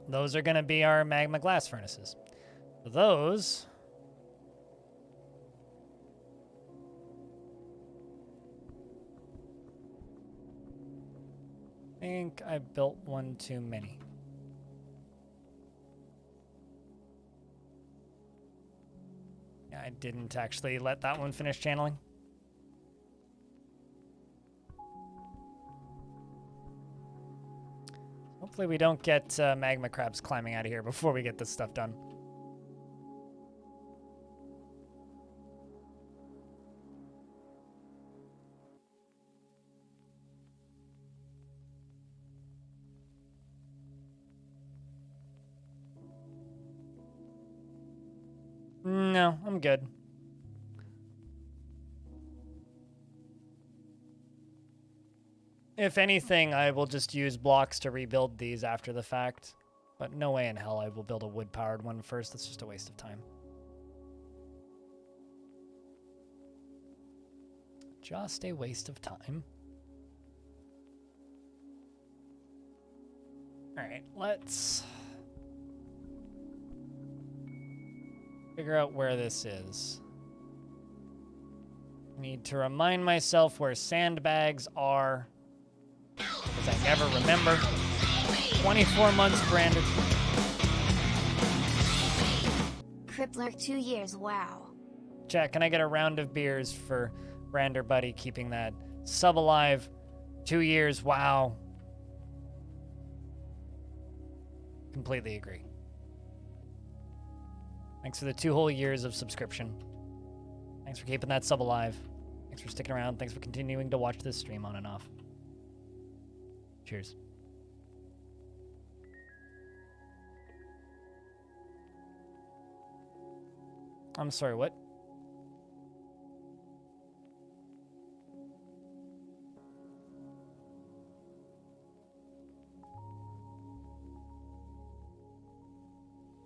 Those are going to be our magma glass furnaces. Those I think I built one too many. Yeah, I didn't actually let that one finish channeling. Hopefully we don't get magma crabs climbing out of here before we get this stuff done. No, I'm good. If anything, I will just use blocks to rebuild these after the fact. But no way in hell I will build a wood-powered one first. That's just a waste of time. Just a waste of time. Alright, let's figure out where this is. I need to remind myself where sandbags are, because I never remember. 24 months, Brandon. Crippler 2 years, wow. Chat, can I get a round of beers for Brander Buddy keeping that sub alive? 2 years, wow. Completely agree. Thanks for the 2 whole years of subscription. Thanks for keeping that sub alive. Thanks for sticking around. Thanks for continuing to watch this stream on and off. Cheers. I'm sorry, what?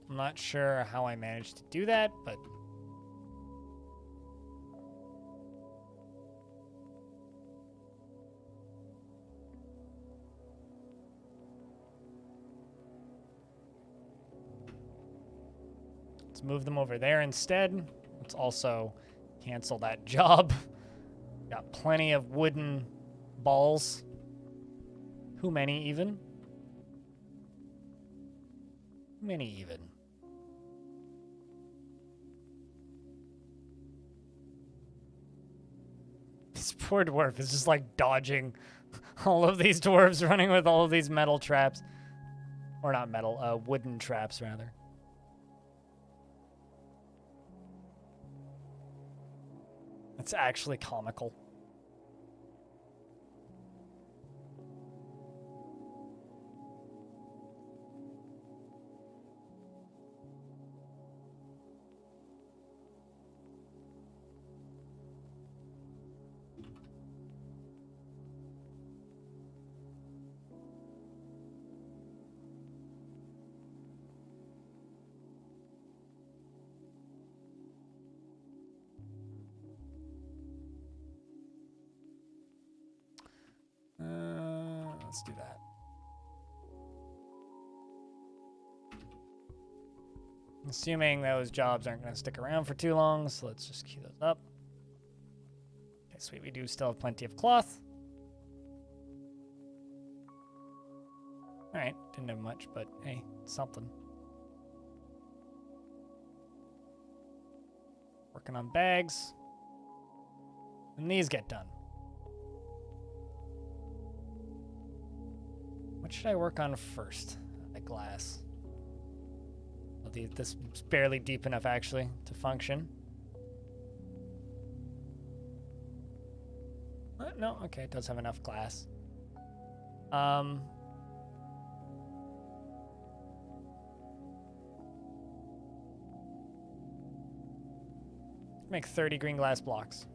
I'm not sure how I managed to do that, but let's move them over there instead. Let's also cancel that job. Got plenty of wooden balls. Who many even? Many even. This poor dwarf is just like dodging all of these dwarves running with all of these metal traps. Or not metal, wooden traps rather. It's actually comical. Let's do that. Assuming those jobs aren't going to stick around for too long, so let's just queue those up. Okay, sweet. We do still have plenty of cloth. Alright, didn't have much, but hey, something. Working on bags. And these get done. What should I work on first? The glass. Well, this is barely deep enough, actually, to function. No, okay, it does have enough glass. Make 30 green glass blocks.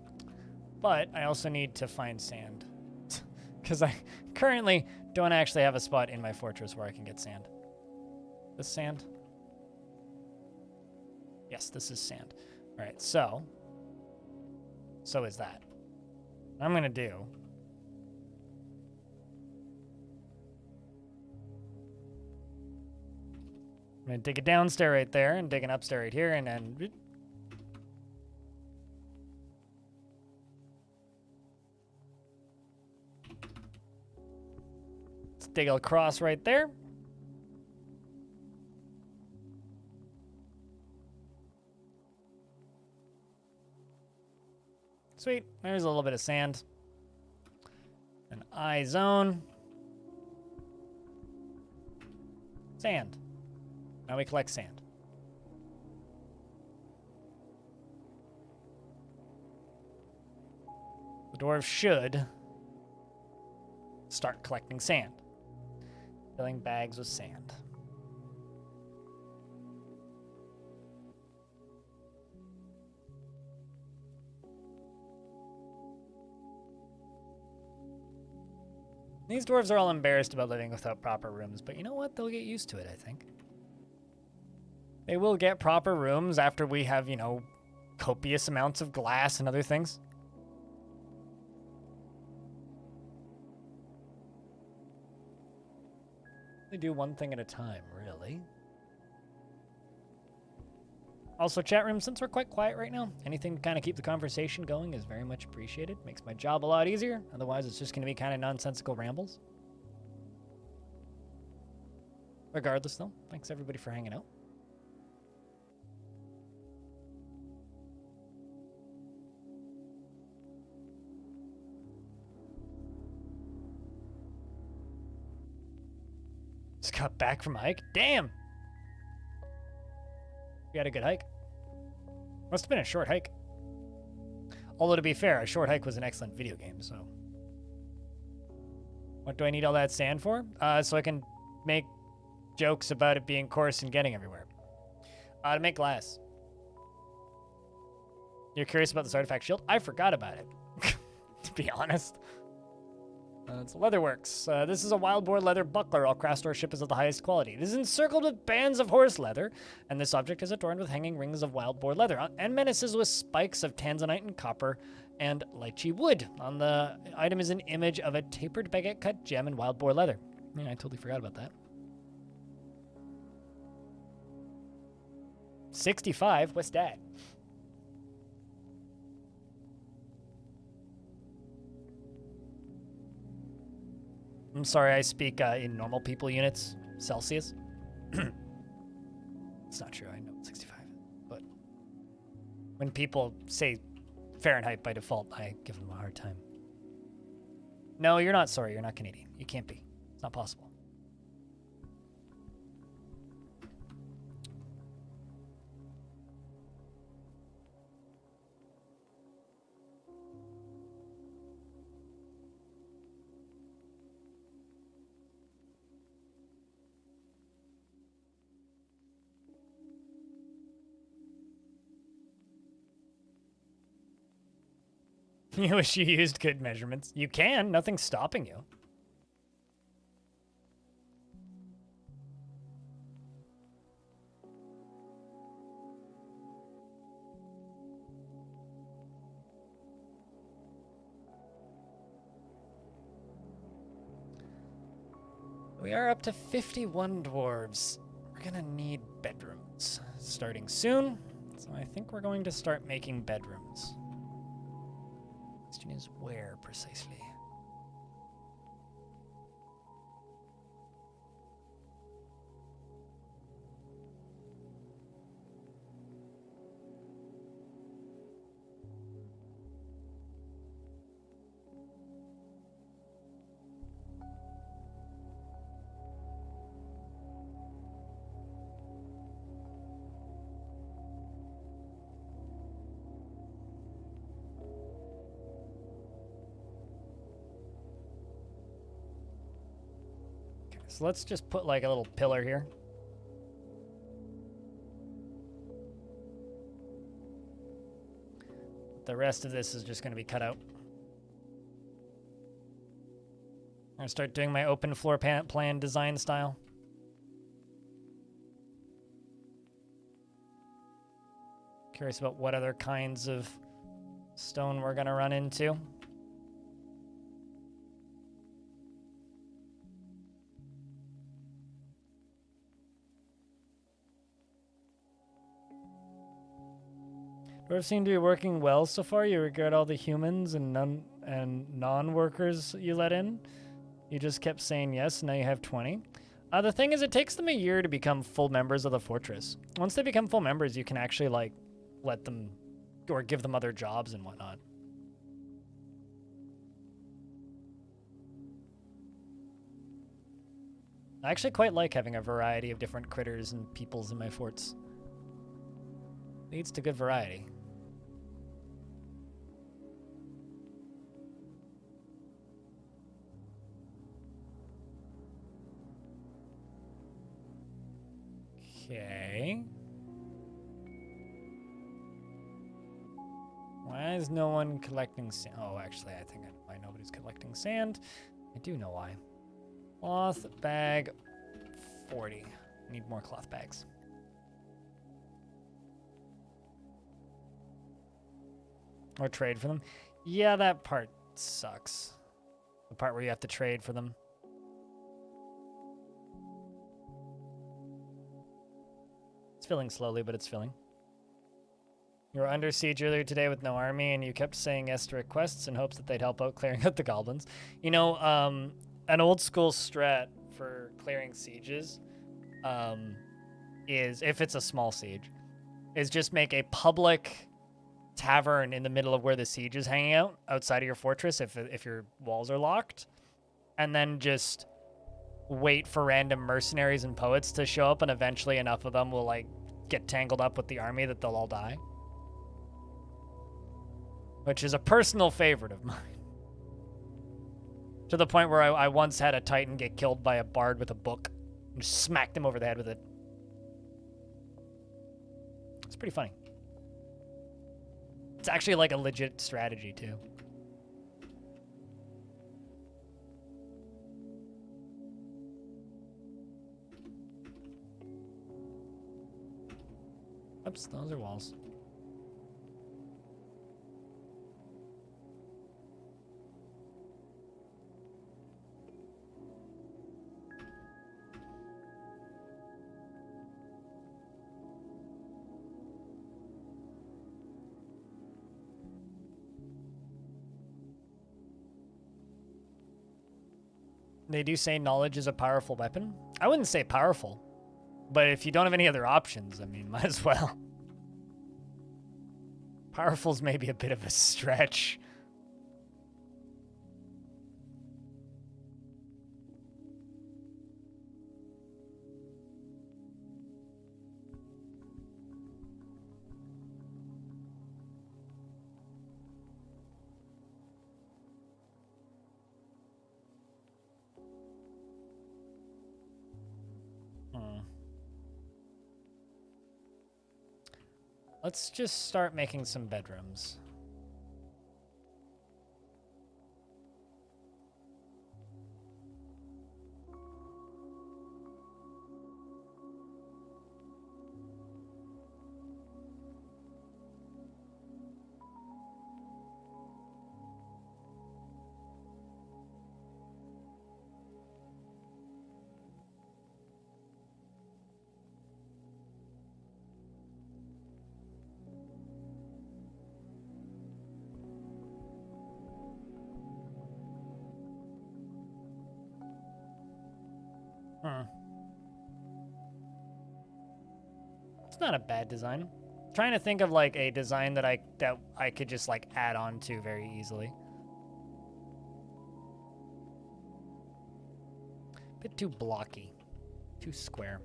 But I also need to find sand. Because I currently don't actually have a spot in my fortress where I can get sand. This sand? Yes, this is sand. All right, so is that. What I'm gonna do. I'm gonna dig a downstair right there and dig an upstair right here, and then let's dig across right there. Sweet, there's a little bit of sand. An eye zone. Sand. Now we collect sand. The dwarves should start collecting sand. Filling bags with sand. These dwarves are all embarrassed about living without proper rooms, but you know what? They'll get used to it, I think. They will get proper rooms after we have, you know, copious amounts of glass and other things. They do one thing at a time, really. Also, chat room, since we're quite quiet right now, anything to kind of keep the conversation going is very much appreciated. Makes my job a lot easier. Otherwise, it's just going to be kind of nonsensical rambles. Regardless, though, thanks everybody for hanging out. Just got back from a hike. Damn! We had a good hike. Must have been a short hike. Although, to be fair, a short hike was an excellent video game, so. What do I need all that sand for? So I can make jokes about it being coarse and getting everywhere. To make glass. You're curious about this artifact shield? I forgot about it, to be honest. It's Leatherworks. This is a wild boar leather buckler. All craftsmanship is of the highest quality. It is encircled with bands of horse leather, and this object is adorned with hanging rings of wild boar leather, and menaces with spikes of tanzanite and copper and lychee wood. On the item is an image of a tapered baguette cut gem in wild boar leather. Yeah, I totally forgot about that. 65? What's that? I'm sorry, I speak in normal people units, Celsius. It's not true, I know it's 65. But when people say Fahrenheit by default, I give them a hard time. No, you're not sorry, you're not Canadian. You can't be. It's not possible. You wish you used good measurements. You can, nothing's stopping you. We are up to 51 dwarves. We're gonna need bedrooms starting soon, so I think we're going to start making bedrooms. Question is where precisely? So let's just put like a little pillar here. The rest of this is just going to be cut out. I'm going to start doing my open floor plan design style. Curious about what other kinds of stone we're going to run into. Dwarf seem to be working well so far. You regret all the humans and non-workers you let in. You just kept saying yes, and now you have 20. The thing is, it takes them a year to become full members of the fortress. Once they become full members, you can actually, like, let them, or give them other jobs and whatnot. I actually quite like having a variety of different critters and peoples in my forts. Leads to good variety. Okay. Why is no one collecting sand? Oh, actually, I think I know why nobody's collecting sand. I do know why. Cloth bag 40. Need more cloth bags. Or trade for them. Yeah, that part sucks. The part where you have to trade for them. It's filling slowly, but it's filling. You were under siege earlier today with no army, and you kept saying yes to requests in hopes that they'd help out clearing out the goblins. You know, an old school strat for clearing sieges is, if it's a small siege, is just make a public tavern in the middle of where the siege is hanging out, outside of your fortress if your walls are locked, and then just wait for random mercenaries and poets to show up, and eventually enough of them will like get tangled up with the army that they'll all die. Which is a personal favorite of mine. To the point where I once had a Titan get killed by a bard with a book and just smacked him over the head with it. It's pretty funny. It's actually like a legit strategy too. Oops, those are walls. They do say knowledge is a powerful weapon. I wouldn't say powerful, but if you don't have any other options, I mean, might as well. Powerful's maybe a bit of a stretch. Let's just start making some bedrooms. It's not a bad design. I'm trying to think of like a design that I could just like add on to very easily. Bit too blocky, too square.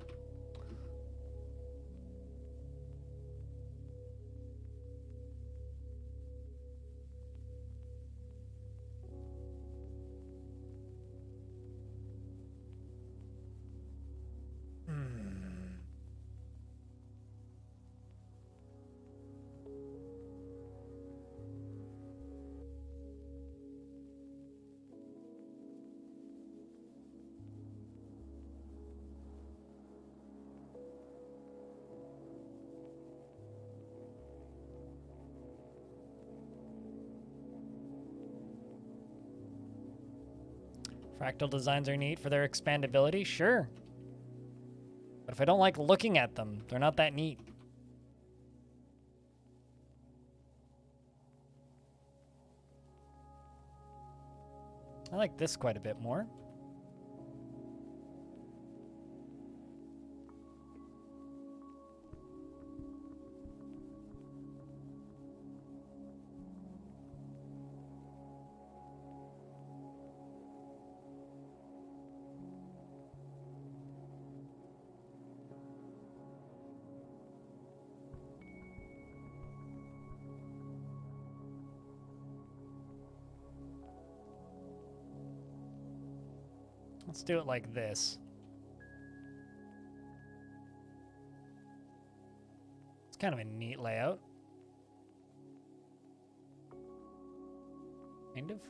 Fractal designs are neat for their expandability, sure. But if I don't like looking at them, they're not that neat. I like this quite a bit more. Let's do it like this. It's kind of a neat layout. Kind of.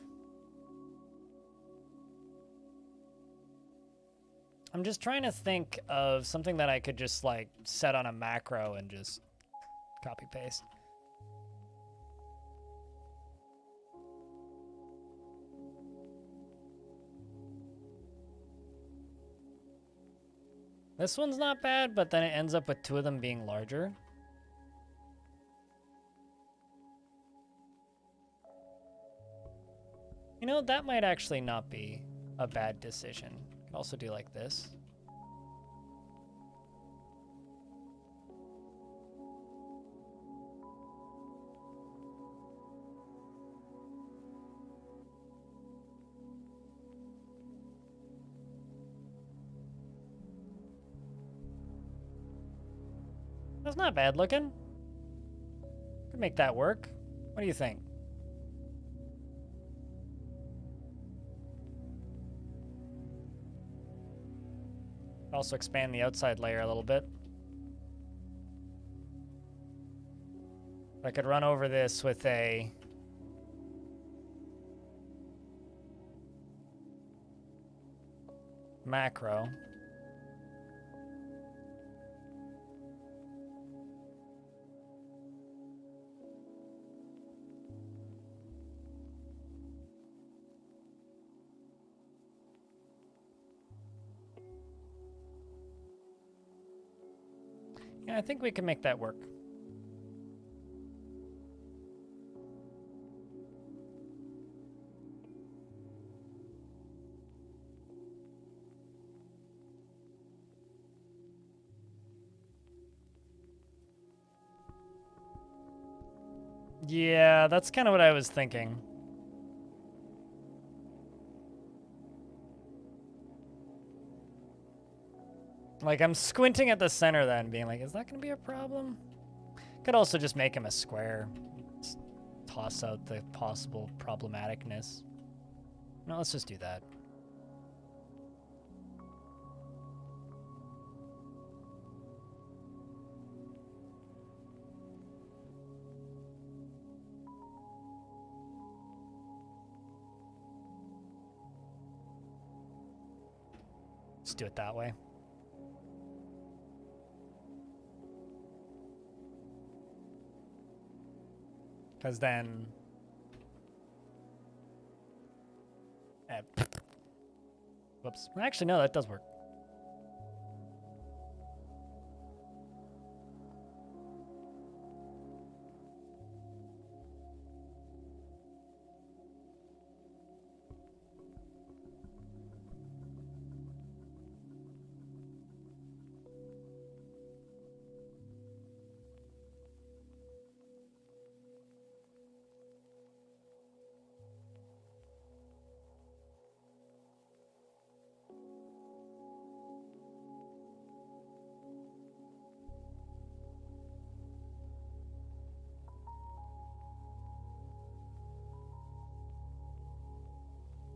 I'm just trying to think of something that I could just like set on a macro and just copy paste. This one's not bad, but then it ends up with two of them being larger. You know, that might actually not be a bad decision. Could also do like this. That's not bad looking. Could make that work. What do you think? Also expand the outside layer a little bit. I could run over this with a macro. Yeah, I think we can make that work. Yeah, that's kind of what I was thinking. Like, I'm squinting at the center then, being like, is that going to be a problem? Could also just make him a square. Just toss out the possible problematicness. No, let's just do that. Just do it that way. Because then... whoops. Actually, no, that does work.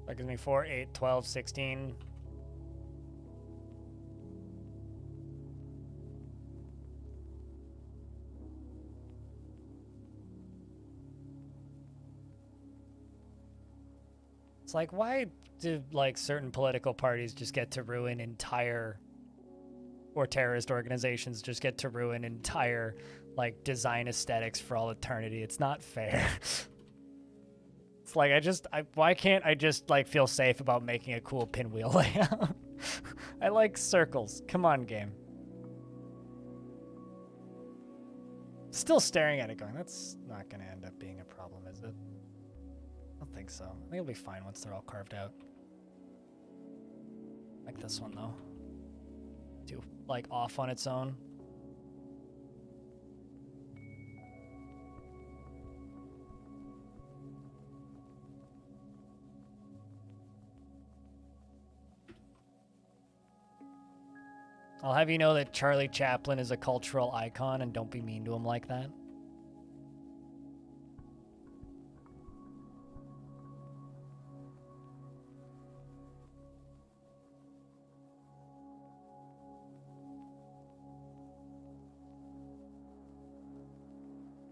That gives me 4, 8, 12, 16. It's like, why do like certain political parties just get to ruin entire, or terrorist organizations just get to ruin entire like design aesthetics for all eternity? It's not fair. Like, why can't I just, like, feel safe about making a cool pinwheel layout? I like circles. Come on, game. Still staring at it going, that's not going to end up being a problem, is it? I don't think so. I think it'll be fine once they're all carved out. Like this one, though. Too, like, off on its own. I'll have you know that Charlie Chaplin is a cultural icon, and don't be mean to him like that.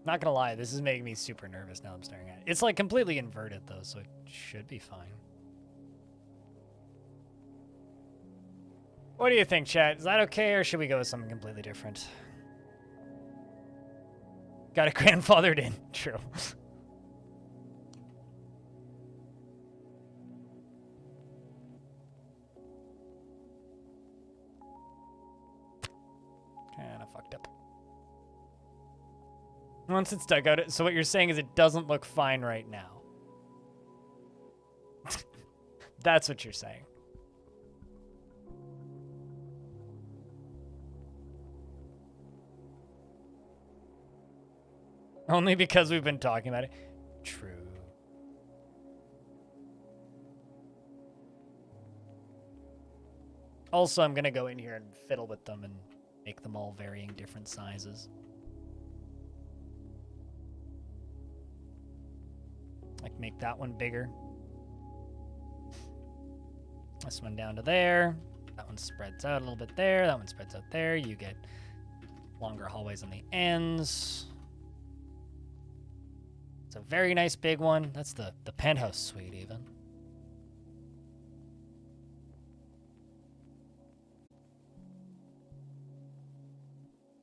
Not gonna lie, this is making me super nervous now I'm staring at it. It's like completely inverted though, so it should be fine. What do you think, chat? Is that okay, or should we go with something completely different? Got it grandfathered in. True. Kinda fucked up. Once it's dug out, so what you're saying is it doesn't look fine right now. That's what you're saying. Only because we've been talking about it. True. Also, I'm gonna go in here and fiddle with them and make them all varying different sizes. Like make that one bigger. This one down to there. That one spreads out a little bit there. That one spreads out there. You get longer hallways on the ends. It's a very nice big one. That's the penthouse suite even.